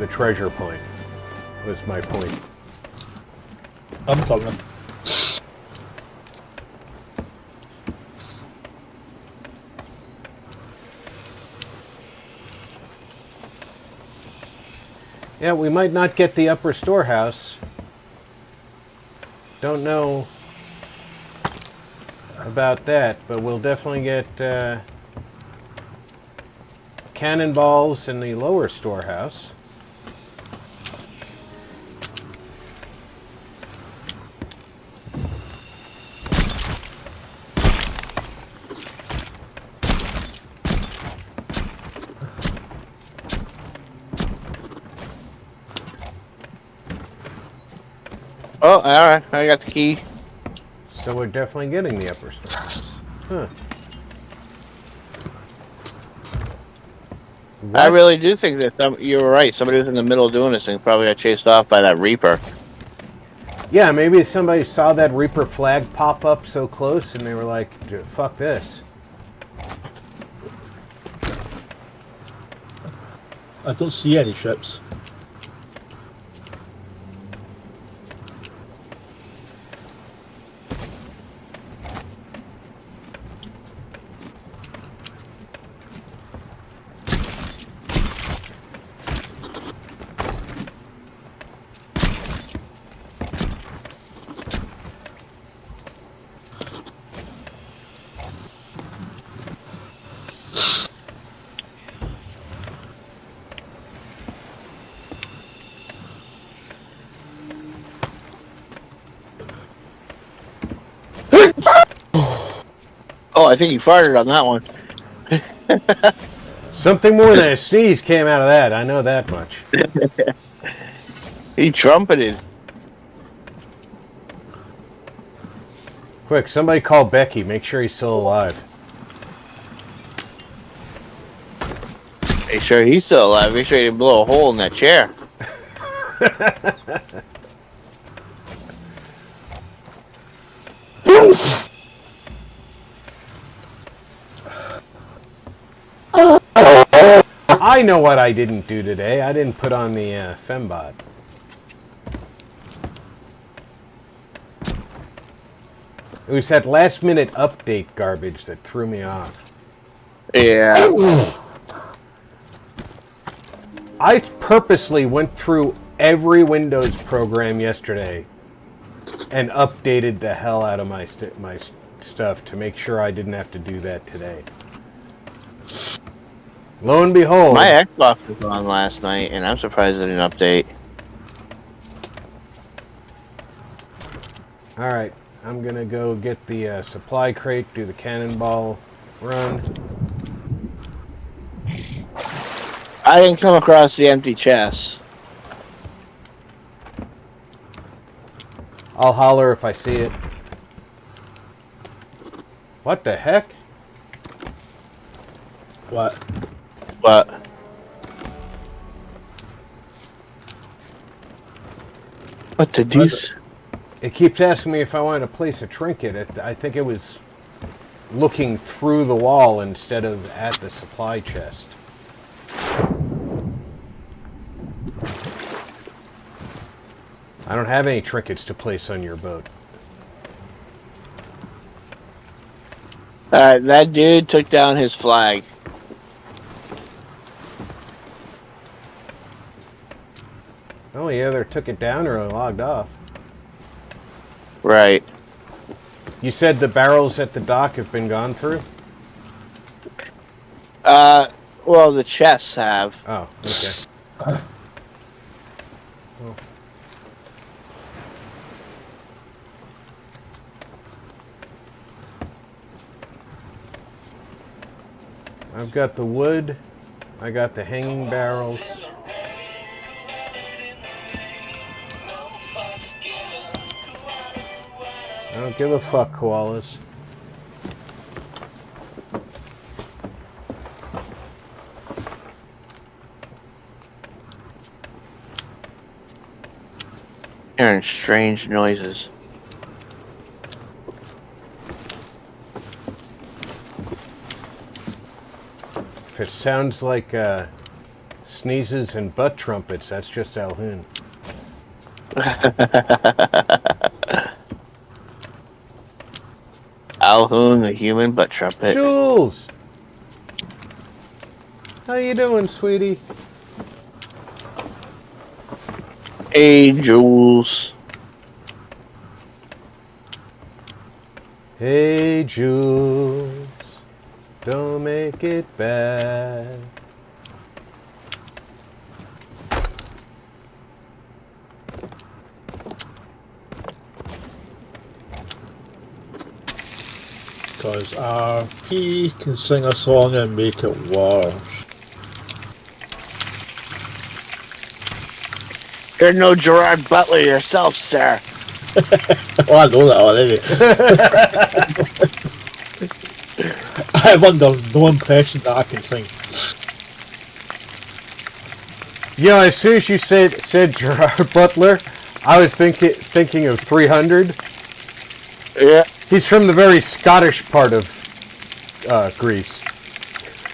Speaker 4: treasure point. Was my point.
Speaker 2: I'm coming.
Speaker 4: Yeah, we might not get the upper storehouse. Don't know about that, but we'll definitely get cannonballs in the lower storehouse.
Speaker 3: Oh, alright, I got the key.
Speaker 4: So we're definitely getting the upper storehouse. Huh.
Speaker 3: I really do think that you were right. Somebody was in the middle doing this thing. Probably got chased off by that Reaper.
Speaker 4: Yeah, maybe somebody saw that Reaper flag pop up so close and they were like, fuck this.
Speaker 2: I don't see any ships.
Speaker 3: Oh, I think he farted on that one.
Speaker 4: Something more than a sneeze came out of that, I know that much.
Speaker 3: He trumpeted.
Speaker 4: Quick, somebody call Becky, make sure he's still alive.
Speaker 3: Make sure he's still alive. Make sure he didn't blow a hole in that chair.
Speaker 4: I know what I didn't do today. I didn't put on the fembot. It was that last-minute update garbage that threw me off.
Speaker 3: Yeah.
Speaker 4: I purposely went through every Windows program yesterday and updated the hell out of my stuff to make sure I didn't have to do that today. Lo and behold,
Speaker 3: My Xbox was on last night, and I'm surprised it didn't update.
Speaker 4: all right, I'm gonna go get the supply crate, do the cannonball run.
Speaker 3: I didn't come across the empty chest.
Speaker 4: I'll holler if I see it. What the heck?
Speaker 2: What?
Speaker 3: But what the deuce?
Speaker 4: It keeps asking me if I wanted to place a trinket. I think it was looking through the wall instead of at the supply chest. I don't have any trinkets to place on your boat.
Speaker 3: That dude took down his flag.
Speaker 4: Oh, he either took it down or logged off.
Speaker 3: Right.
Speaker 4: You said the barrels at the dock have been gone through?
Speaker 3: Well, the chests have.
Speaker 4: Oh, okay. Well. I've got the wood. I got the hanging barrels. I don't give a fuck, koalas.
Speaker 3: Hearing strange noises.
Speaker 4: If it sounds like sneezes and butt trumpets, that's just Alhoon.
Speaker 3: Alhoon, the human butt trumpet.
Speaker 4: Jules! How you doing, sweetie?
Speaker 3: Hey, Jules.
Speaker 4: Hey, Jules, don't make it bad.
Speaker 2: Because RP can sing a song and make it worse.
Speaker 3: You're no Gerard Butler yourself, sir.
Speaker 2: Oh, I know that already. I have under no impression that I can sing.
Speaker 4: Yeah, as soon as you said Gerard Butler, I was thinking of 300.
Speaker 3: Yeah.
Speaker 4: He's from the very Scottish part of Greece.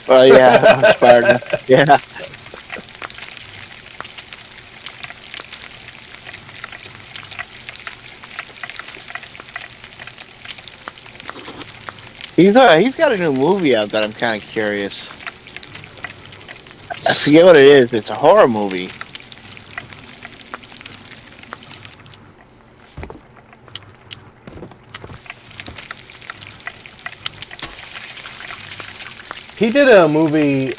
Speaker 3: Well, yeah, Spartan. Yeah. He's got a new movie out that I'm kind of curious. I forget what it is. It's a horror movie.
Speaker 4: He did a movie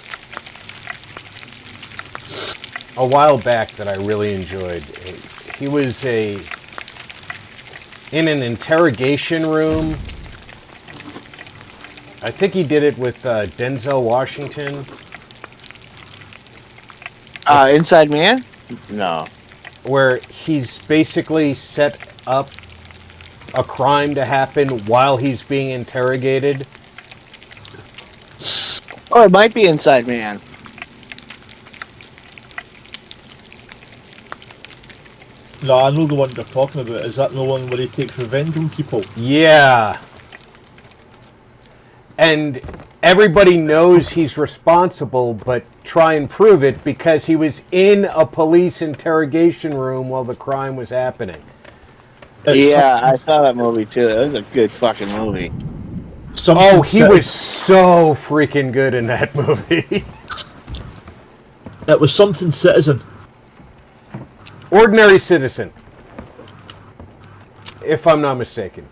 Speaker 4: a while back that I really enjoyed. He was in an interrogation room. I think he did it with Denzel Washington.
Speaker 3: Inside Man? No.
Speaker 4: Where he's basically set up a crime to happen while he's being interrogated.
Speaker 3: Oh, it might be Inside Man.
Speaker 2: No, I know the one you're talking about. Is that the one where he takes revenge on people?
Speaker 4: Yeah. And everybody knows he's responsible, but try and prove it because he was in a police interrogation room while the crime was happening.
Speaker 3: Yeah, I saw that movie too. It was a good fucking movie.
Speaker 4: Oh, he was so freaking good in that movie.
Speaker 2: It was Something Citizen.
Speaker 4: Ordinary Citizen, if I'm not mistaken.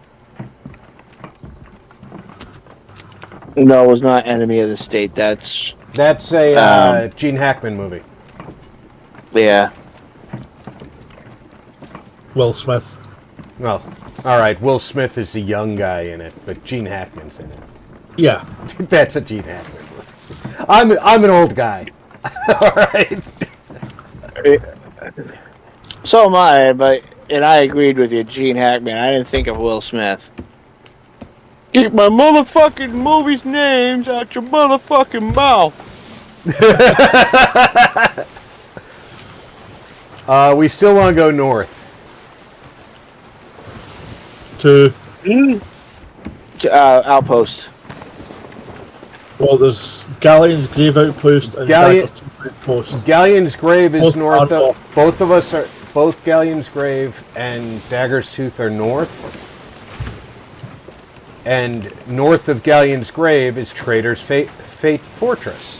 Speaker 3: No, it was not Enemy of the State. That's
Speaker 4: a Gene Hackman movie.
Speaker 3: Yeah.
Speaker 2: Will Smith.
Speaker 4: Well, all right. Will Smith is the young guy in it, but Gene Hackman's in it.
Speaker 2: Yeah.
Speaker 4: That's a Gene Hackman movie. I'm an old guy. All right.
Speaker 3: So am I, and I agreed with you, Gene Hackman. I didn't think of Will Smith. Get my motherfucking movies' names out your motherfucking mouth.
Speaker 4: We still want to go north.
Speaker 2: To
Speaker 3: Outpost.
Speaker 2: well, there's Galleon's Grave Outpost and Dagger's Tooth Outpost.
Speaker 4: Gallion's Grave is
Speaker 2: Both
Speaker 4: north.
Speaker 2: are
Speaker 4: Both Gallion's Grave and Dagger's Tooth are north. And north of Gallion's Grave is Trader's Fate Fortress,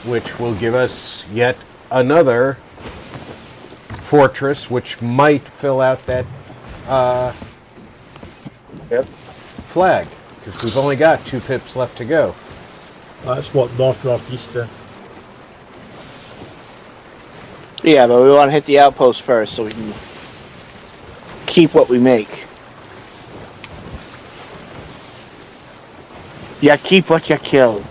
Speaker 4: which will give us yet another fortress, which might fill out that flag, because we've only got 2 pips left to go.
Speaker 2: That's what northeast then.
Speaker 3: Yeah, but we want to hit the outpost first so we can keep what we make. Yeah, keep what you kill.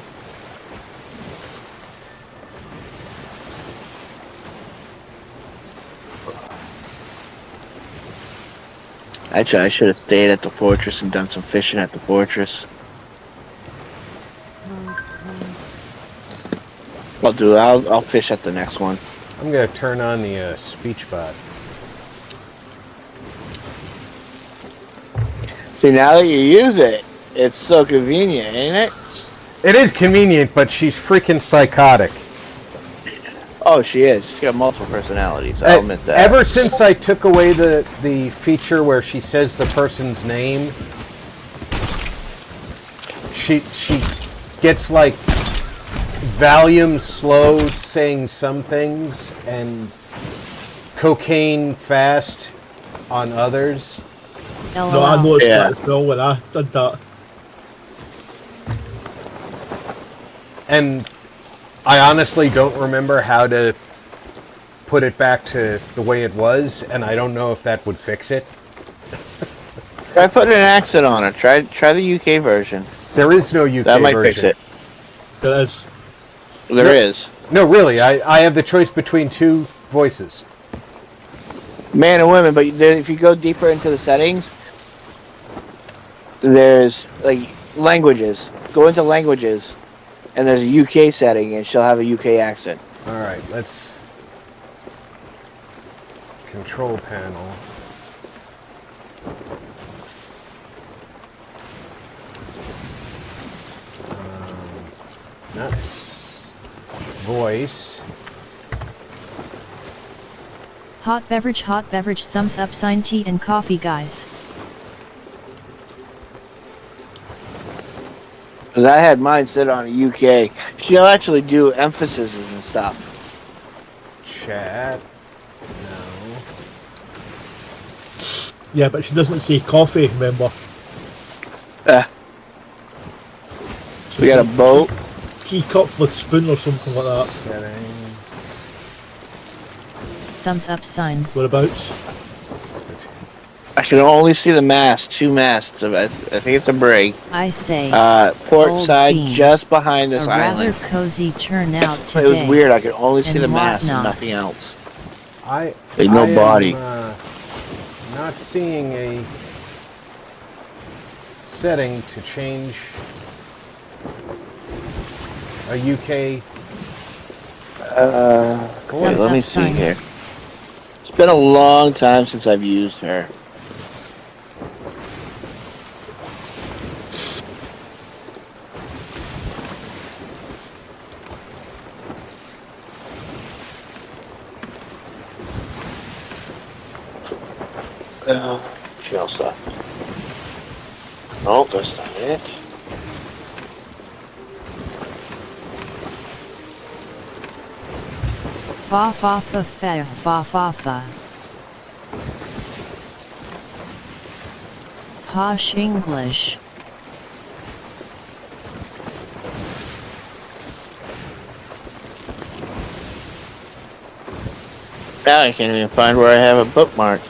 Speaker 3: Actually, I should have stayed at the fortress and done some fishing at the fortress. I'll fish at the next one.
Speaker 4: I'm going to turn on the speech bot.
Speaker 3: See, now that you use it, it's so convenient, ain't it?
Speaker 4: It is convenient, but she's freaking psychotic.
Speaker 3: Oh, she is. She's got multiple personalities. I'll admit that.
Speaker 4: Ever since I took away the feature where she says the person's name, she gets like Valium slow saying some things and cocaine fast on others.
Speaker 2: LOL. No, I noticed that as well when I did that.
Speaker 4: And I honestly don't remember how to put it back to the way it was, and I don't know if that would fix it.
Speaker 3: Try putting an accent on it. Try the UK version.
Speaker 4: There is no UK version.
Speaker 3: That might fix it.
Speaker 2: There is.
Speaker 3: There is.
Speaker 4: No, really. I have the choice between 2 voices.
Speaker 3: Man and women, but if you go deeper into the settings, there's like languages. Go into languages, and there's a UK setting, and she'll have a UK accent.
Speaker 4: All right, let's control panel. Nice. Voice.
Speaker 6: Hot beverage, thumbs up, sign tea and coffee, guys.
Speaker 3: Because I had mine set on a UK. She'll actually do emphases and stuff.
Speaker 4: Chat. No.
Speaker 2: Yeah, but she doesn't say coffee, remember?
Speaker 3: We got a boat.
Speaker 2: Teacup with spoon or something like that.
Speaker 4: Settings.
Speaker 6: Thumbs up sign.
Speaker 2: Whereabouts?
Speaker 3: I can only see the mast. 2 masts. I think it's a brig.
Speaker 6: I say.
Speaker 3: Port
Speaker 6: Old
Speaker 3: side,
Speaker 6: bean.
Speaker 3: just behind this
Speaker 6: A
Speaker 3: island.
Speaker 6: rather cozy turnout
Speaker 3: It
Speaker 6: today.
Speaker 3: was weird. I could only see
Speaker 6: and
Speaker 3: the mast and
Speaker 6: whatnot.
Speaker 3: nothing else.
Speaker 4: Like
Speaker 3: no body.
Speaker 4: Not seeing a setting to change a UK.
Speaker 3: Wait, let me see here. It's been a long time since I've used her. Jail stuff. No, that's not it.
Speaker 6: Fa fa fa fa fa fa fa. Posh English.
Speaker 3: Now I can't even find where I have a bookmark.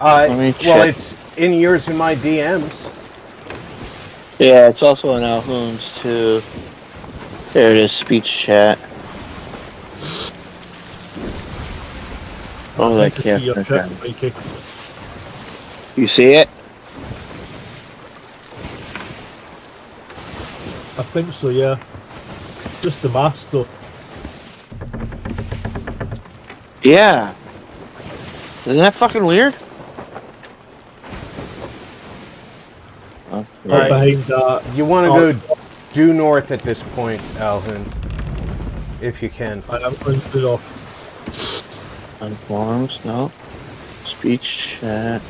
Speaker 3: Let me check.
Speaker 4: Well, it's in yours and my DMs.
Speaker 3: Yeah, it's also in Alhoon's too. There it is, speech chat. Oh,
Speaker 2: I
Speaker 3: that
Speaker 2: think I see your
Speaker 3: can't.
Speaker 2: trip, Mikey.
Speaker 3: You see it?
Speaker 2: I think so, yeah. Just the mask, though.
Speaker 3: Yeah. Isn't that fucking weird? Okay.
Speaker 2: Right behind that.
Speaker 4: You want to go due north at this point, Alvin, if you can.
Speaker 2: I am going to do off.
Speaker 3: Unforms, no. Speech chat.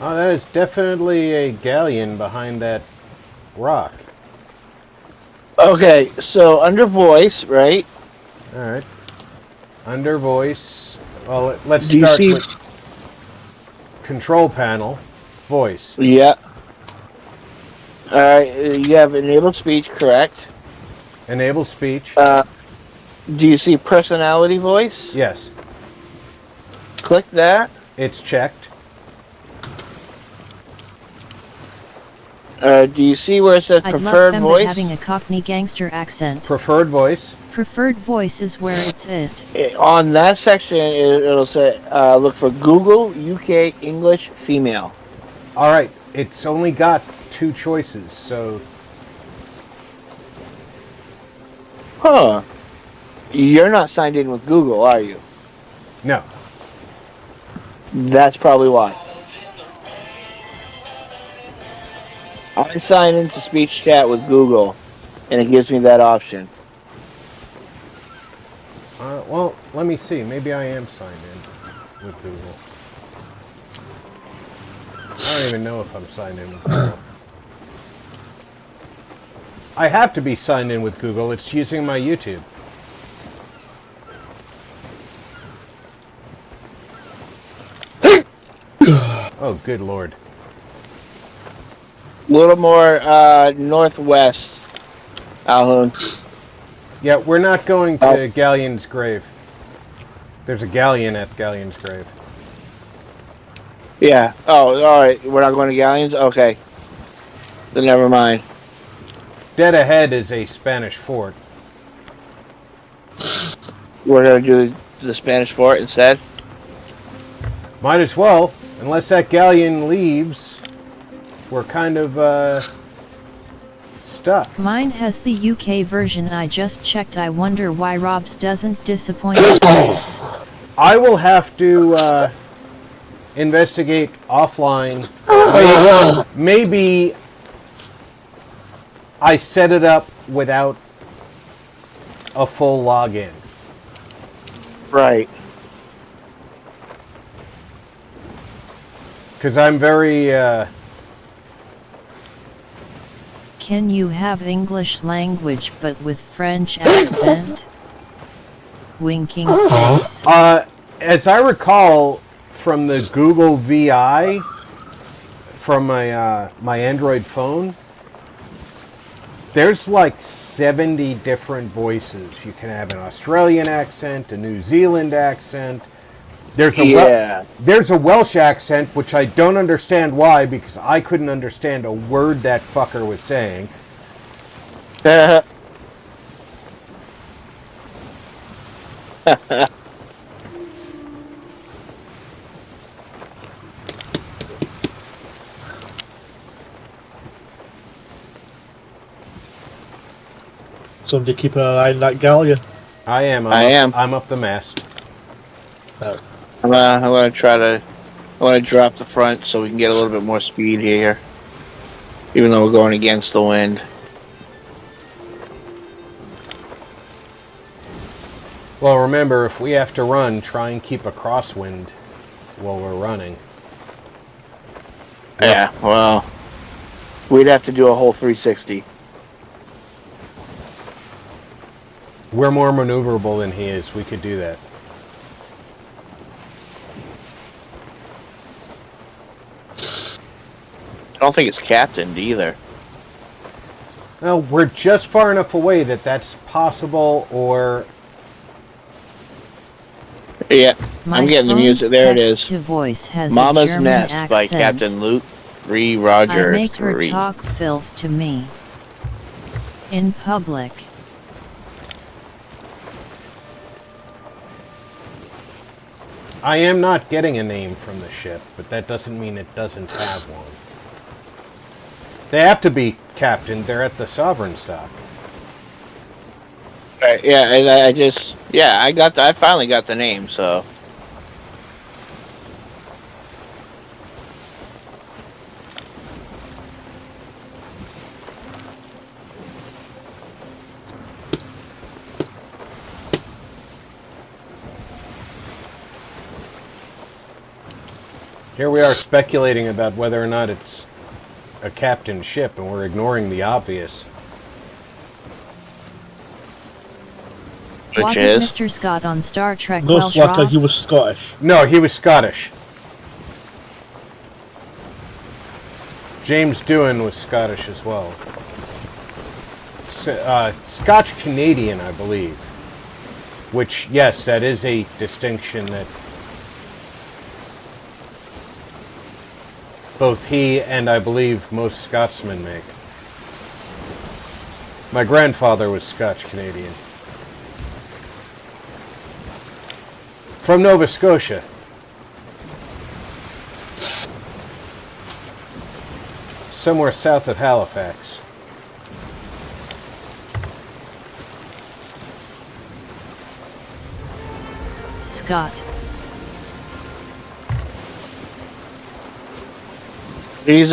Speaker 4: Oh, that is definitely a galleon behind that rock.
Speaker 3: Okay, so under voice, right?
Speaker 4: All right. Under voice. Well, let's
Speaker 3: Do you
Speaker 4: start
Speaker 3: see-
Speaker 4: with control panel, voice.
Speaker 3: Yeah. Alright, you have enabled speech, correct?
Speaker 4: Enable speech.
Speaker 3: Do you see personality voice?
Speaker 4: Yes,
Speaker 3: Click that.
Speaker 4: it's checked.
Speaker 3: Do you see where it says
Speaker 6: I'd love
Speaker 3: preferred
Speaker 6: Femba
Speaker 3: voice?
Speaker 6: having a Cockney gangster accent.
Speaker 4: Preferred voice.
Speaker 6: Preferred voice is where it's it.
Speaker 3: On that section, it'll say, look for Google UK English female.
Speaker 4: All right, it's only got 2 choices, so
Speaker 3: Huh. You're not signed in with Google, are you?
Speaker 4: no.
Speaker 3: That's probably why. I sign into speech chat with Google, and it gives me that option.
Speaker 4: Well, let me see. Maybe I am signed in with Google. I don't even know if I'm signed in with Google. I have to be signed in with Google. It's using my YouTube. Oh, good lord.
Speaker 3: A little more northwest, Alhoon.
Speaker 4: Yeah, we're not going to Galleon's grave. There's a galleon at Galleon's grave.
Speaker 3: Yeah. Oh, alright. We're not going to Galleons? Okay. Then never mind.
Speaker 4: Dead ahead is a Spanish fort.
Speaker 3: We're going to do the Spanish fort instead?
Speaker 4: Might as well. Unless that galleon leaves, we're kind of, stuck.
Speaker 6: Mine has the UK version. I just checked. I wonder why Rob's doesn't disappoint twice.
Speaker 4: I will have to investigate offline. Maybe I set it up without a full login.
Speaker 3: Right.
Speaker 4: Because I'm very...
Speaker 6: Can you have English language but with French accent? Winking face.
Speaker 4: as I recall from the Google VI, from my my Android phone, there's like 70 different voices. You can have an Australian accent, a New Zealand accent. There's a there's a Welsh accent, which I don't understand why, because I couldn't understand a word that fucker was saying.
Speaker 2: Somebody keeping an eye on that galleon.
Speaker 4: I am.
Speaker 3: I am.
Speaker 4: I'm up the mast.
Speaker 2: Oh.
Speaker 3: I'm going to try to I want to drop the front so we can get a little bit more speed here. Even though we're going against the wind.
Speaker 4: Well, remember, if we have to run, try and keep a crosswind while we're running.
Speaker 3: Yeah, well, we'd have to do a whole 360.
Speaker 4: We're more maneuverable than he is. We could do that.
Speaker 3: I don't think it's captained either.
Speaker 4: Well, we're just far enough away that that's possible, or...
Speaker 3: Yeah,
Speaker 6: My
Speaker 3: I'm getting the
Speaker 6: phone's
Speaker 3: music. There it
Speaker 6: text
Speaker 3: is.
Speaker 6: to voice has
Speaker 3: Mama's
Speaker 6: a German
Speaker 3: Nest
Speaker 6: accent.
Speaker 3: by Captain Luke 3
Speaker 6: I
Speaker 3: Roger
Speaker 6: make her
Speaker 3: 3.
Speaker 6: talk filth to me. In public.
Speaker 4: I am not getting a name from the ship, but that doesn't mean it doesn't have one. They have to be captained. They're at the Sovereign stock.
Speaker 3: Right, yeah, and I finally got the name, so.
Speaker 4: Here we are speculating about whether or not it's a captained ship, and we're ignoring the obvious.
Speaker 3: Which
Speaker 6: Wasn't
Speaker 3: is?
Speaker 6: Mr. Scott on Star Trek
Speaker 2: No,
Speaker 6: Welsh
Speaker 2: Slacker,
Speaker 6: Rob?
Speaker 2: he was Scottish.
Speaker 4: No, he was Scottish. James Doohan was Scottish as well. Scotch-Canadian, I believe. Which, yes, that is a distinction that both he and I believe most Scotsmen make. My grandfather was Scotch-Canadian. From Nova Scotia. Somewhere south of Halifax.
Speaker 6: Scott.
Speaker 3: He's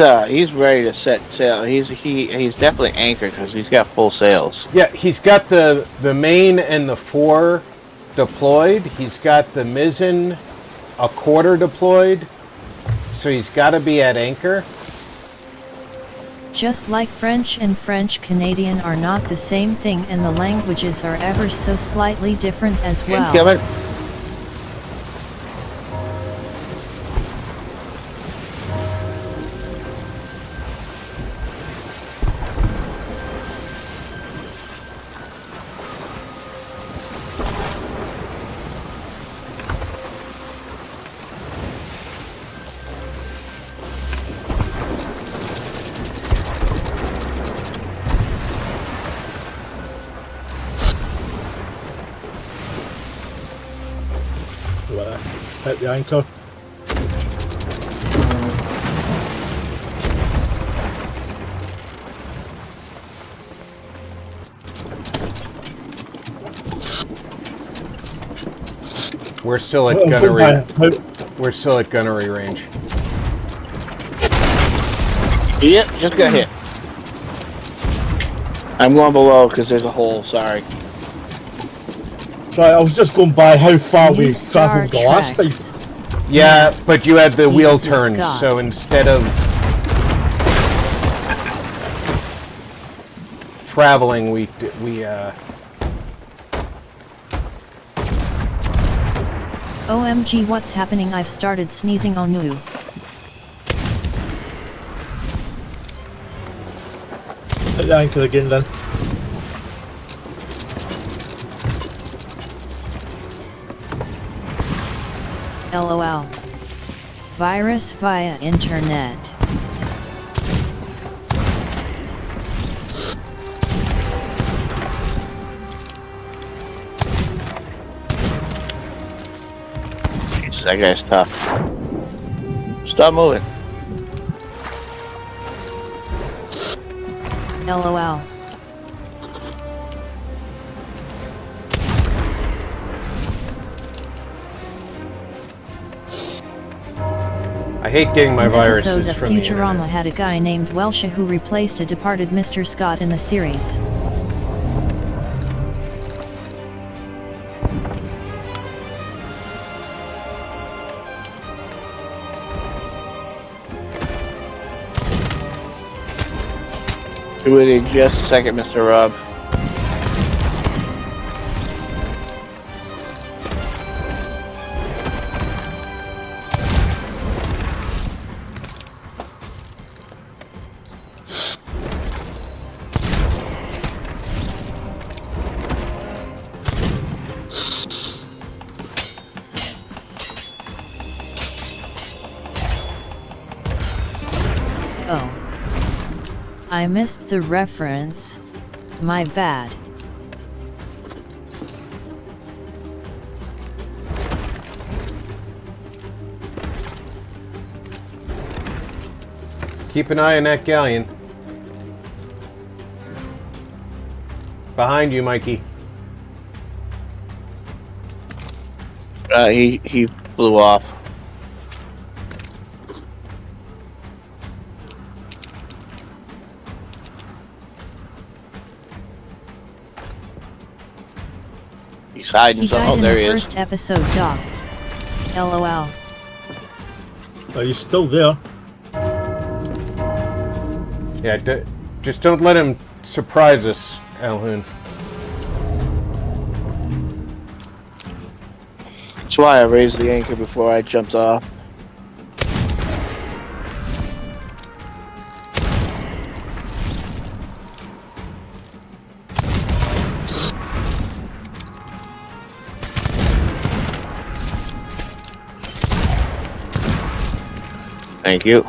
Speaker 3: ready to set sail. He's definitely anchored because he's got full sails.
Speaker 4: Yeah, he's got the main and the fore deployed. He's got the mizzen a quarter deployed. So he's got to be at anchor.
Speaker 6: Just like French and French Canadian are not the same thing, and the languages are ever so slightly different as well.
Speaker 3: Incoming.
Speaker 2: Hit the anchor.
Speaker 4: We're still at
Speaker 2: Oh,
Speaker 4: gunnery.
Speaker 2: goodbye.
Speaker 4: We're still at gunnery range.
Speaker 3: Yep, just got hit. I'm going below because there's a hole. Sorry.
Speaker 2: Sorry, I was just going by how far
Speaker 6: New
Speaker 2: we
Speaker 6: Star
Speaker 2: travelled the last time.
Speaker 6: Treks.
Speaker 4: Yeah, but you had the wheel
Speaker 6: He's a
Speaker 4: turn,
Speaker 6: Scot.
Speaker 4: so instead of traveling, we
Speaker 6: OMG, what's happening? I've started sneezing on you.
Speaker 2: Hit the anchor again then.
Speaker 6: LOL. Virus via internet.
Speaker 3: Jesus, that guy's tough. Stop moving.
Speaker 6: LOL.
Speaker 4: I hate getting my
Speaker 6: An
Speaker 4: viruses
Speaker 6: episode of
Speaker 4: from the
Speaker 6: Futurama
Speaker 4: internet.
Speaker 6: had a guy named Welsh who replaced a departed Mr. Scott in the series.
Speaker 3: Do it in just a second, Mr. Rob.
Speaker 6: Oh. I missed the reference. My bad.
Speaker 4: Keep an eye on that galleon. Behind you, Mikey.
Speaker 3: He blew off. He's hiding.
Speaker 6: He
Speaker 3: So,
Speaker 6: died
Speaker 3: oh,
Speaker 6: in
Speaker 3: there
Speaker 6: the
Speaker 3: he is.
Speaker 6: first episode, Doc. LOL.
Speaker 2: Are you still there?
Speaker 4: Yeah, just don't let him surprise us, Alhoon.
Speaker 3: That's why I raised the anchor before I jumped off. Thank you.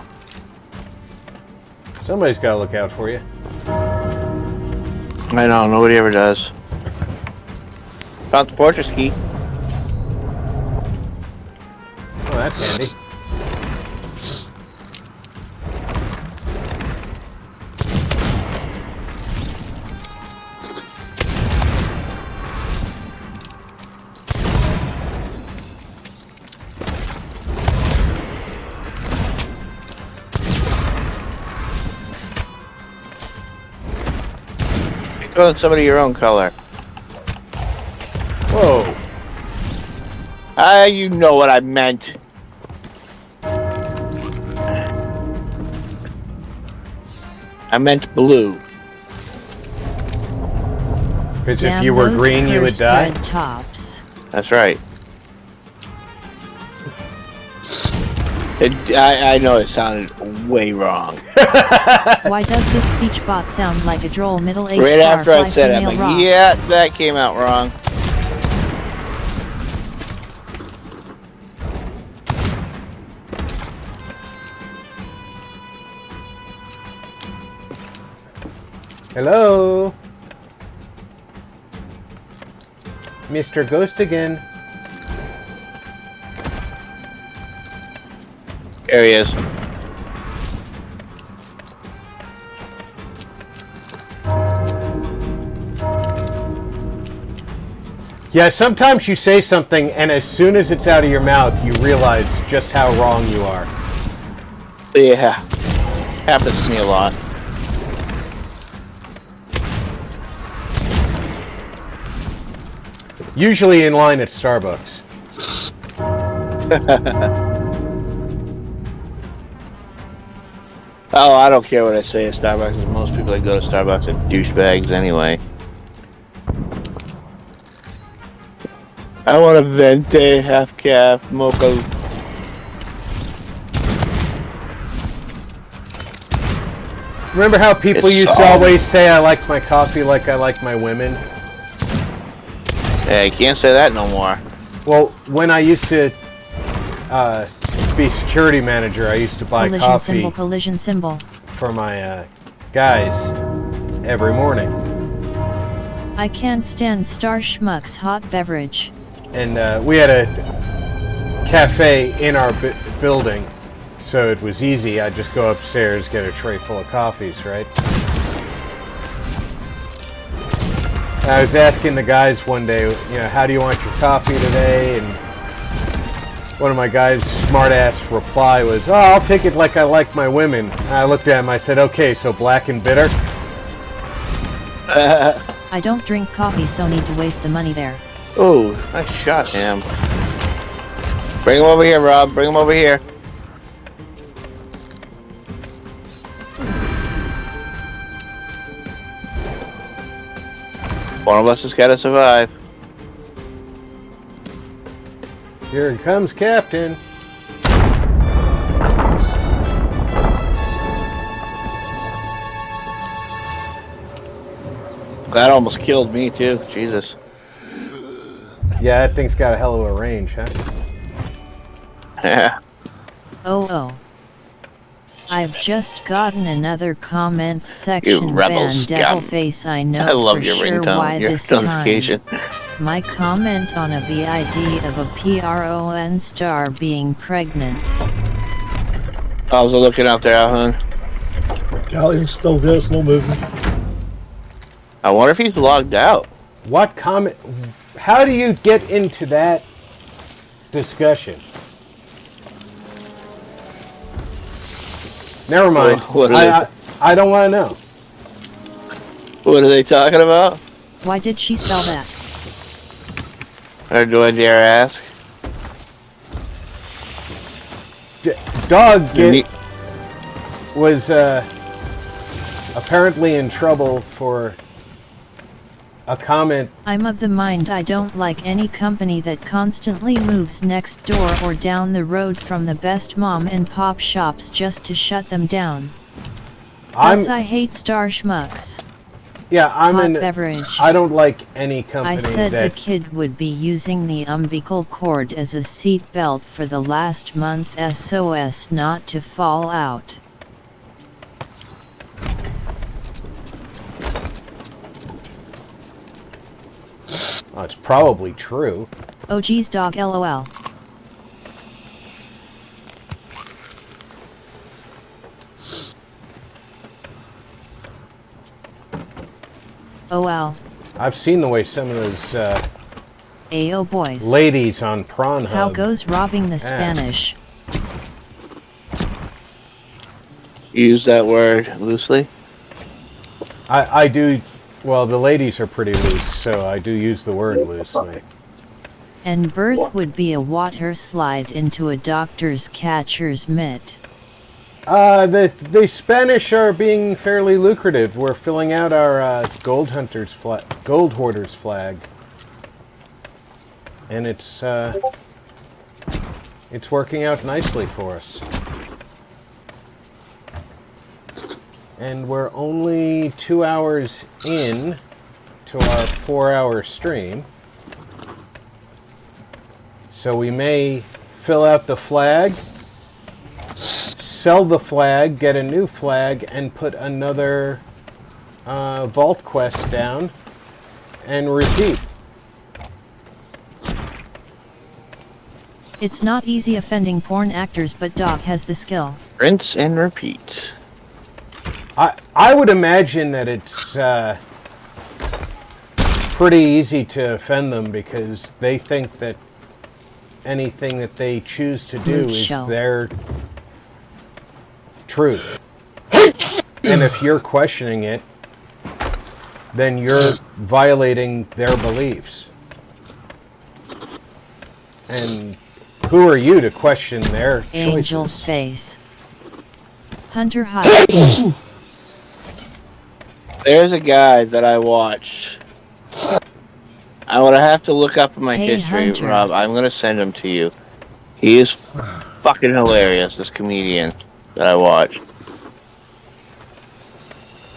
Speaker 4: Somebody's got to look out for you.
Speaker 3: I know, nobody ever does. Found the fortress key.
Speaker 4: Oh, that's handy.
Speaker 3: Go in somebody your own color.
Speaker 4: Whoa.
Speaker 3: You know what I meant. I meant blue.
Speaker 4: Because if
Speaker 6: Damn
Speaker 4: you were
Speaker 6: those
Speaker 4: green, you would
Speaker 6: cursed
Speaker 4: die.
Speaker 6: red tops.
Speaker 3: That's right. I know it sounded way wrong.
Speaker 6: Why does this speech bot sound like a droll middle-aged
Speaker 3: Right after I
Speaker 6: firefly
Speaker 3: said it, I'm
Speaker 6: female
Speaker 3: like,
Speaker 6: rock?
Speaker 3: yeah, that came out wrong.
Speaker 4: Hello? Mr. Ghost again.
Speaker 3: There he is.
Speaker 4: Yeah, sometimes you say something and as soon as it's out of your mouth, you realize just how wrong you are.
Speaker 3: Yeah. Happens to me a lot.
Speaker 4: Usually in line at Starbucks.
Speaker 3: Oh, I don't care what I say at Starbucks, 'cause most people that go to Starbucks are douchebags anyway. I want a venti, half calf, mocha.
Speaker 4: Remember how people
Speaker 3: It's
Speaker 4: used to
Speaker 3: solid.
Speaker 4: always say, I like my coffee like I like my women?
Speaker 3: Yeah, you can't say that no more.
Speaker 4: Well, when I used to be security manager, I used to buy
Speaker 6: Collision
Speaker 4: coffee
Speaker 6: symbol, collision symbol.
Speaker 4: for my guys every morning.
Speaker 6: I can't stand Star Schmuck's hot beverage.
Speaker 4: And we had a cafe in our building, so it was easy. I'd just go upstairs, get a tray full of coffees, right? I was asking the guys one day, you know, how do you want your coffee today? And one of my guys' smart-ass reply was, "Oh, I'll take it like I like my women." And I looked at him. I said, "Okay, so black and bitter."
Speaker 6: I don't drink coffee, so need to waste the money there.
Speaker 3: Oh, nice shot, him. Bring him over here, Rob. Bring him over here. One of us has got to survive.
Speaker 4: Here comes Captain.
Speaker 3: That almost killed me too. Jesus.
Speaker 4: Yeah, that thing's got a hell of a range, huh?
Speaker 3: Yeah.
Speaker 6: Oh. I've just gotten another comments section
Speaker 3: rebel
Speaker 6: ban
Speaker 3: scum.
Speaker 6: Devilface. I know
Speaker 3: I love
Speaker 6: for
Speaker 3: your
Speaker 6: sure
Speaker 3: ringtone,
Speaker 6: why
Speaker 3: your
Speaker 6: this time.
Speaker 3: notification.
Speaker 6: My comment on a VID of a PRON star being pregnant.
Speaker 3: I was looking out there, hon.
Speaker 2: Galleon's still there, it's no moving.
Speaker 3: I wonder if he's logged out.
Speaker 4: What comment? How do you get into that discussion? Never mind.
Speaker 3: What
Speaker 4: I don't want to know.
Speaker 3: What are they talking about?
Speaker 6: Why did she spell that?
Speaker 3: Or do I dare ask?
Speaker 4: Dog was apparently in trouble for a comment.
Speaker 6: I'm of the mind I don't like any company that constantly moves next door or down the road from the best mom and pop shops just to shut them down. Plus I hate star schmucks.
Speaker 4: Yeah,
Speaker 6: Hot beverage.
Speaker 4: I don't like any company
Speaker 6: I said
Speaker 4: that...
Speaker 6: the kid would be using the umbilical cord as a seat belt for the last month. SOS not to fall out.
Speaker 4: Oh, it's probably true.
Speaker 6: Oh geez dog lol. Oh wow.
Speaker 4: I've seen the way some of those
Speaker 6: Ayo boys.
Speaker 4: ladies on Prawn Hub.
Speaker 6: How goes robbing the Spanish?
Speaker 3: Use that word loosely.
Speaker 4: I do. Well, the ladies are pretty loose, so I do use the word loosely.
Speaker 6: And birth would be a water slide into a doctor's catcher's mitt.
Speaker 4: The Spanish are being fairly lucrative. We're filling out our gold hoarders flag, and it's working out nicely for us. And we're only 2 hours in to our 4-hour stream, so we may fill out the flag, sell the flag, get a new flag, and put another vault quest down, and repeat.
Speaker 6: It's not easy offending porn actors, but Doc has the skill.
Speaker 3: Rinse and repeat.
Speaker 4: I would imagine that it's pretty easy to offend them because they think that anything that they choose to do is their truth. And if you're questioning it, then you're violating their beliefs. And who are you to question their
Speaker 6: Angel
Speaker 4: choices?
Speaker 6: face. Hunter High.
Speaker 3: There's a guy that I watched. I would have to look up in my history,
Speaker 6: Hunter.
Speaker 3: Rob. I'm gonna send him to you. He is fucking hilarious, this comedian that I watch.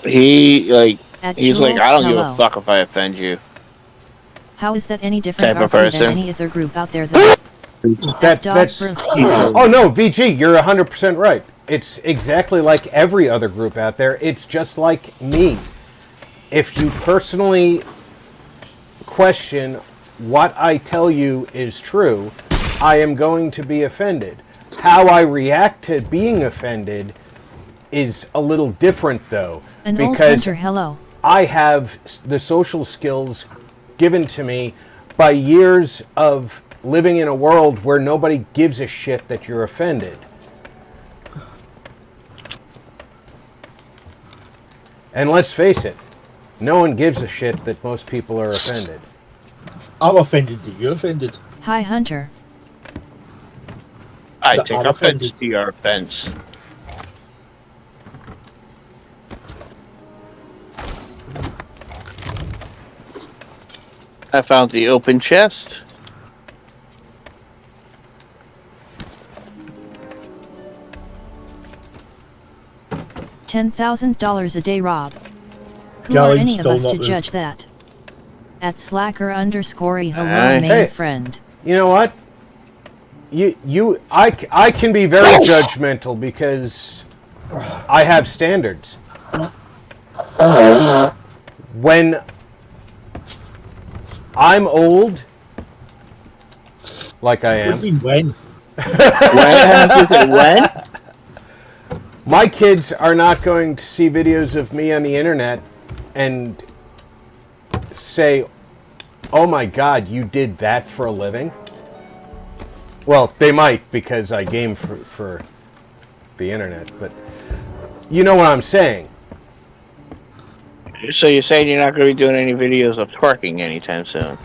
Speaker 3: He's like, I don't give a fuck if I offend you.
Speaker 6: How is that any different
Speaker 3: Type of
Speaker 6: RP than
Speaker 3: person.
Speaker 6: any other group out there that
Speaker 4: That's oh no, VG, you're 100% right. It's exactly like every other group out there. It's just like me. If you personally question what I tell you is true, I am going to be offended. How I react to being offended is a little different though,
Speaker 6: An old
Speaker 4: because
Speaker 6: hunter, hello.
Speaker 4: I have the social skills given to me by years of living in a world where nobody gives a shit that you're offended. And let's face it, no one gives a shit that most people are offended.
Speaker 2: I'm offended that you're offended.
Speaker 6: Hi, Hunter.
Speaker 3: I
Speaker 2: That
Speaker 3: take
Speaker 2: I'm
Speaker 3: offense
Speaker 2: offended.
Speaker 3: to your offense. I found the open chest.
Speaker 6: $10,000 a day, Rob. Who
Speaker 2: Gallon
Speaker 6: are any of
Speaker 2: still
Speaker 6: us
Speaker 2: not
Speaker 6: to
Speaker 2: moved.
Speaker 6: judge that? At slacker_hello
Speaker 3: Aye.
Speaker 6: main
Speaker 4: Hey.
Speaker 6: friend.
Speaker 4: You know what? I can be very judgmental because I have standards. When I'm old, like I
Speaker 2: What do
Speaker 4: am,
Speaker 2: you mean when?
Speaker 3: When?
Speaker 4: my kids are not going to see videos of me on the internet and say, "Oh my God, you did that for a living." Well, they might because I game for the internet, but you know what I'm saying.
Speaker 3: So you're saying you're not going to be doing any videos of twerking anytime soon?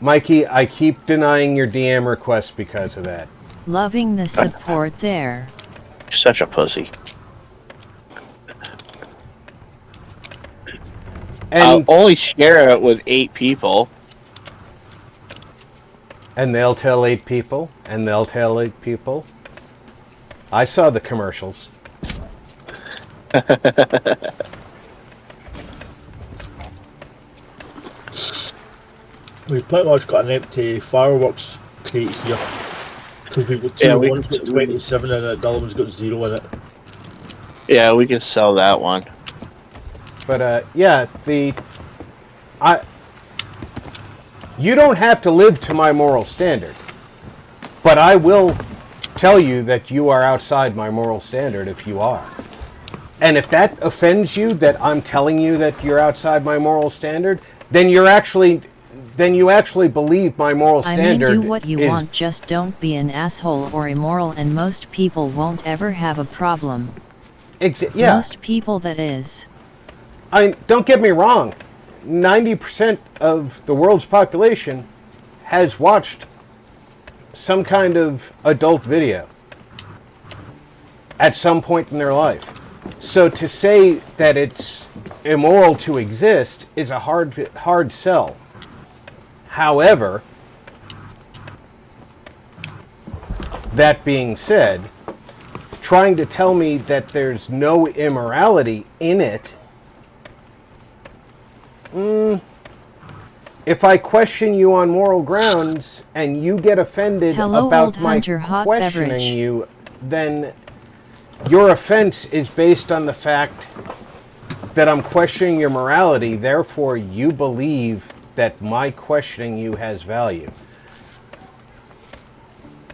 Speaker 4: Mikey, I keep denying your DM requests because of that.
Speaker 6: Loving the support there.
Speaker 3: You're such a pussy. I'll
Speaker 4: And
Speaker 3: only share it with 8 people.
Speaker 4: and they'll tell 8 people, and they'll tell 8 people. I saw the commercials.
Speaker 2: We've pretty much got an empty fireworks crate here. Because we've got two,
Speaker 3: Yeah,
Speaker 2: one's got 27 in it, the other one's got 0 in it.
Speaker 3: Yeah, we can sell that one.
Speaker 4: But yeah, you don't have to live to my moral standard. But I will tell you that you are outside my moral standard if you are. And if that offends you, that I'm telling you that you're outside my moral standard, then you actually believe my moral
Speaker 6: I mean,
Speaker 4: standard.
Speaker 6: do what you
Speaker 4: is,
Speaker 6: want, just don't be an asshole or immoral, and most people won't ever have a problem.
Speaker 4: Yeah.
Speaker 6: Most people, that is.
Speaker 4: Don't get me wrong. 90% of the world's population has watched some kind of adult video at some point in their life. So to say that it's immoral to exist is a hard sell. However, that being said, trying to tell me that there's no immorality in it, if I question you on moral grounds and you get offended
Speaker 6: Hello,
Speaker 4: about
Speaker 6: old
Speaker 4: my
Speaker 6: Hunter, hot
Speaker 4: questioning
Speaker 6: beverage.
Speaker 4: you, then your offense is based on the fact that I'm questioning your morality. Therefore, you believe that my questioning you has value.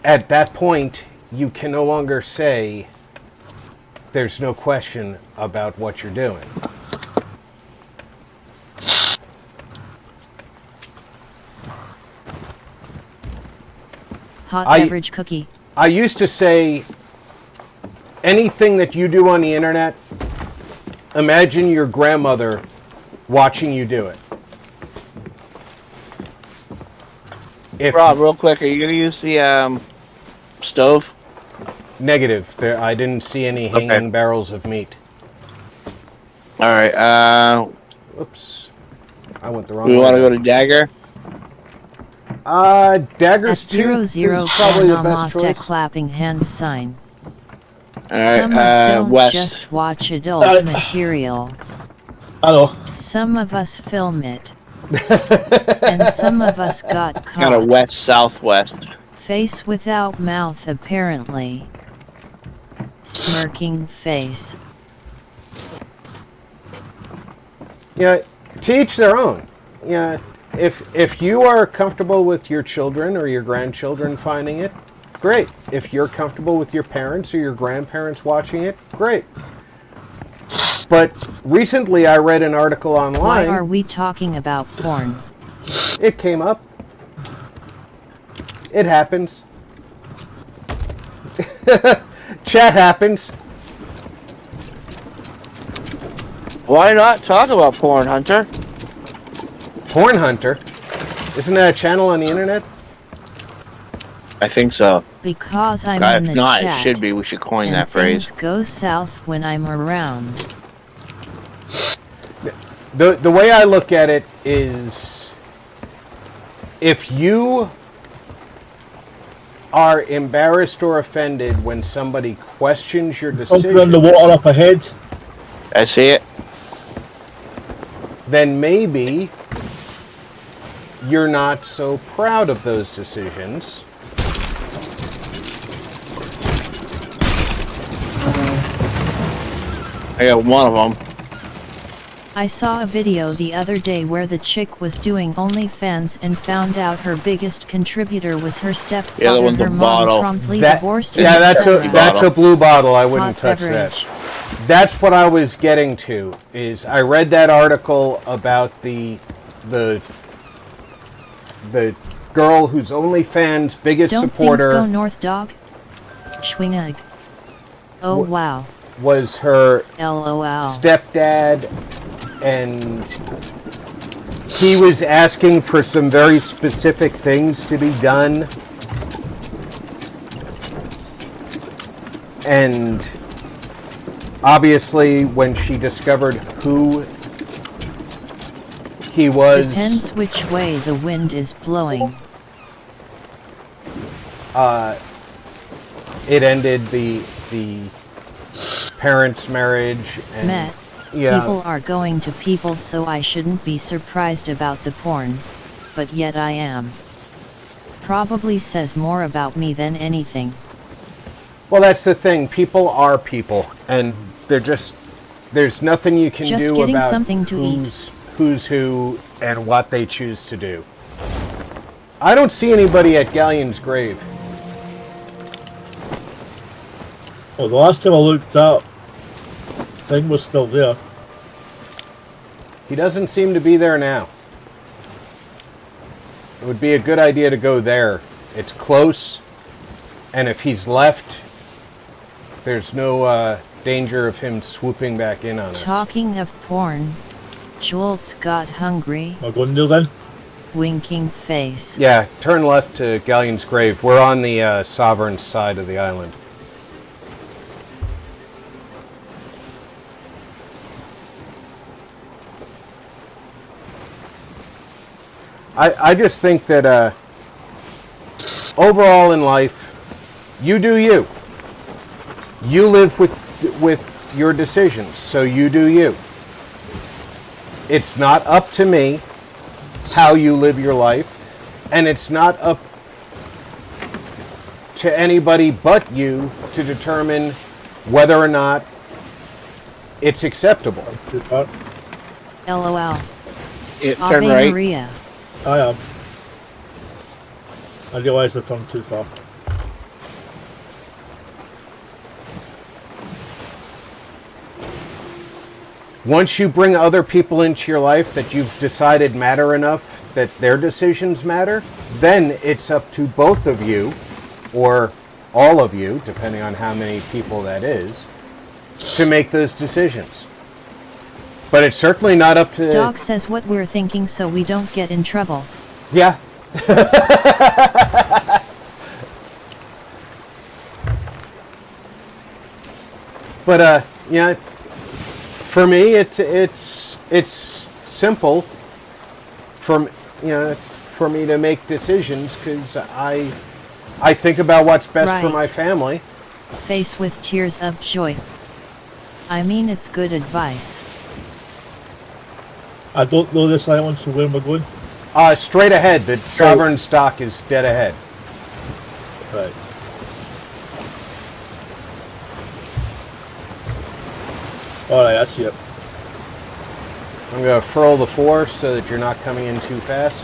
Speaker 4: At that point, you can no longer say there's no question about what you're doing.
Speaker 6: Hot
Speaker 4: I-
Speaker 6: beverage cookie.
Speaker 4: I used to say, anything that you do on the internet, imagine your grandmother watching you do it. If
Speaker 3: Rob, real quick, are you going to use the stove?
Speaker 4: negative, I didn't see any hanging barrels of meat.
Speaker 3: All right.
Speaker 4: Oops, I went the wrong
Speaker 3: We
Speaker 4: way.
Speaker 3: want to go to Dagger?
Speaker 6: At
Speaker 4: Daggers 2 is
Speaker 6: 004
Speaker 4: probably the best
Speaker 6: Namaste
Speaker 4: choice.
Speaker 6: clapping hands sign.
Speaker 3: All right.
Speaker 6: Some don't
Speaker 3: West.
Speaker 6: just watch adult material.
Speaker 2: I know.
Speaker 6: Some of us film it. And some of us got
Speaker 3: Kind of
Speaker 6: caught.
Speaker 3: west southwest.
Speaker 6: Face without mouth, apparently. Smirking face.
Speaker 4: Yeah, to each their own. Yeah, if you are comfortable with your children or your grandchildren finding it, great. If you're comfortable with your parents or your grandparents watching it, great. But recently I read an article
Speaker 6: Why
Speaker 4: online.
Speaker 6: are we talking about porn?
Speaker 4: It came up. It happens. Chat happens.
Speaker 3: Why not talk about Porn Hunter?
Speaker 4: Porn Hunter? Isn't that a channel on the internet?
Speaker 3: I think so.
Speaker 6: Because I'm in
Speaker 3: If
Speaker 6: the
Speaker 3: not,
Speaker 6: chat.
Speaker 3: it should be. We should coin
Speaker 6: and
Speaker 3: that phrase.
Speaker 6: things go south when I'm around.
Speaker 4: The way I look at it is, if you are embarrassed or offended when somebody questions your
Speaker 2: Something in the
Speaker 4: decision,
Speaker 2: water up ahead.
Speaker 3: I see it.
Speaker 4: then maybe you're not so proud of those decisions.
Speaker 3: I got one of them.
Speaker 6: I saw a video the other day where the chick was doing OnlyFans and found out her biggest contributor was her stepfather.
Speaker 3: Yeah, that one's a
Speaker 6: her mom
Speaker 3: bottle.
Speaker 6: promptly
Speaker 4: That-
Speaker 6: divorced
Speaker 4: yeah,
Speaker 6: him,
Speaker 4: that's
Speaker 6: etc.
Speaker 4: that's a blue bottle. I wouldn't
Speaker 6: Hot
Speaker 4: touch
Speaker 6: beverage.
Speaker 4: that. That's what I was getting to. Is I read that article about the girl whose OnlyFans biggest
Speaker 6: Don't
Speaker 4: supporter
Speaker 6: things go north, dog? Schwingug. Oh wow.
Speaker 4: was her
Speaker 6: LOL.
Speaker 4: stepdad, and he was asking for some very specific things to be done. And obviously, when she discovered who he was,
Speaker 6: Depends which way the wind is blowing.
Speaker 4: it ended the parents' marriage. And
Speaker 6: Met.
Speaker 4: yeah,
Speaker 6: People are going to people, so I shouldn't be surprised about the porn, but yet I am. Probably says more about me than anything.
Speaker 4: well, that's the thing. People are people, and there's nothing you can
Speaker 6: Just
Speaker 4: do
Speaker 6: getting
Speaker 4: about
Speaker 6: something to eat.
Speaker 4: who's who and what they choose to do. I don't see anybody at Galleon's grave.
Speaker 2: Well, the last time I looked up, thing was still there.
Speaker 4: He doesn't seem to be there now. It would be a good idea to go there. It's close, and if he's left, there's no danger of him swooping back in on us.
Speaker 6: Talking of porn, Jolt's got hungry.
Speaker 2: Am I going there then?
Speaker 6: Winking face.
Speaker 4: Yeah, turn left to Galleon's grave. We're on the sovereign side of the island. I just think that overall in life, you do you. You live with your decisions, so you do you. It's not up to me how you live your life, and it's not up to anybody but you to determine whether or not it's acceptable.
Speaker 2: Too far.
Speaker 6: LOL.
Speaker 3: Turn
Speaker 6: Ave
Speaker 3: right.
Speaker 6: Maria.
Speaker 2: I am. I realised I turned too far.
Speaker 4: Once you bring other people into your life that you've decided matter enough that their decisions matter, then it's up to both of you, or all of you, depending on how many people that is, to make those decisions. But it's certainly not up to...
Speaker 6: Doc says what we're thinking so we don't get in trouble.
Speaker 4: Yeah. But yeah, for me it's simple for me to make decisions because I think about what's best for
Speaker 6: Right.
Speaker 4: my family.
Speaker 6: Face with tears of joy. I mean, it's good advice.
Speaker 2: I don't know this island, so where am I going?
Speaker 4: Straight ahead, the sovereign stock is dead ahead.
Speaker 2: Right. Alright, I see it.
Speaker 4: I'm going to furl the four so that you're not coming in too fast.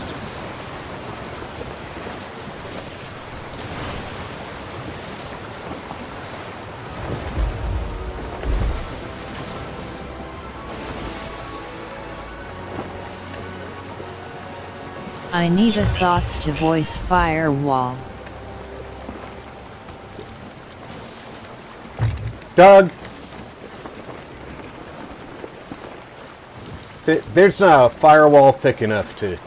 Speaker 6: I need a thoughts to voice firewall.
Speaker 4: Doug, there's not a firewall thick enough to...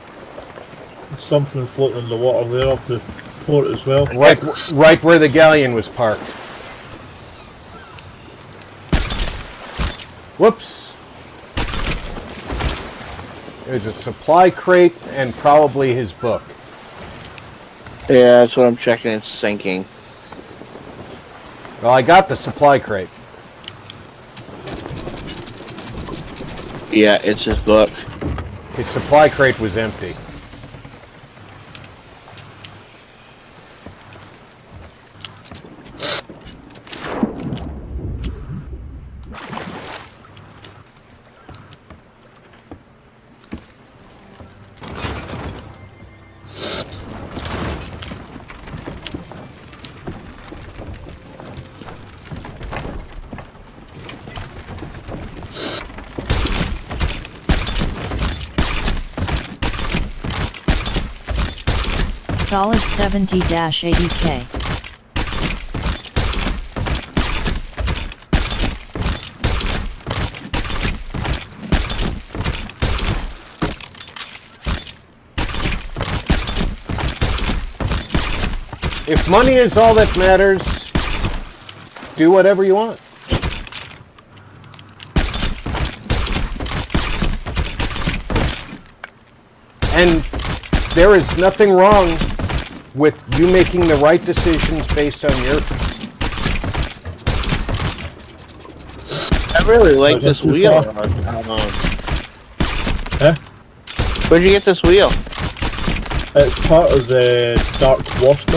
Speaker 2: Something floating in the water there off the port as well.
Speaker 4: Right where the galleon was parked. Whoops. There's a supply crate and probably his book.
Speaker 3: Yeah, that's what I'm checking. It's sinking.
Speaker 4: Well, I got the supply crate.
Speaker 3: Yeah, it's his book.
Speaker 4: His supply crate was empty.
Speaker 6: Solid 70-80K.
Speaker 4: If money is all that matters, do whatever you want. And there is nothing wrong with you making the right decisions based on your...
Speaker 3: I really like this wheel.
Speaker 2: Huh?
Speaker 3: Where'd you get this wheel?
Speaker 2: It's part of the Dark Wasp.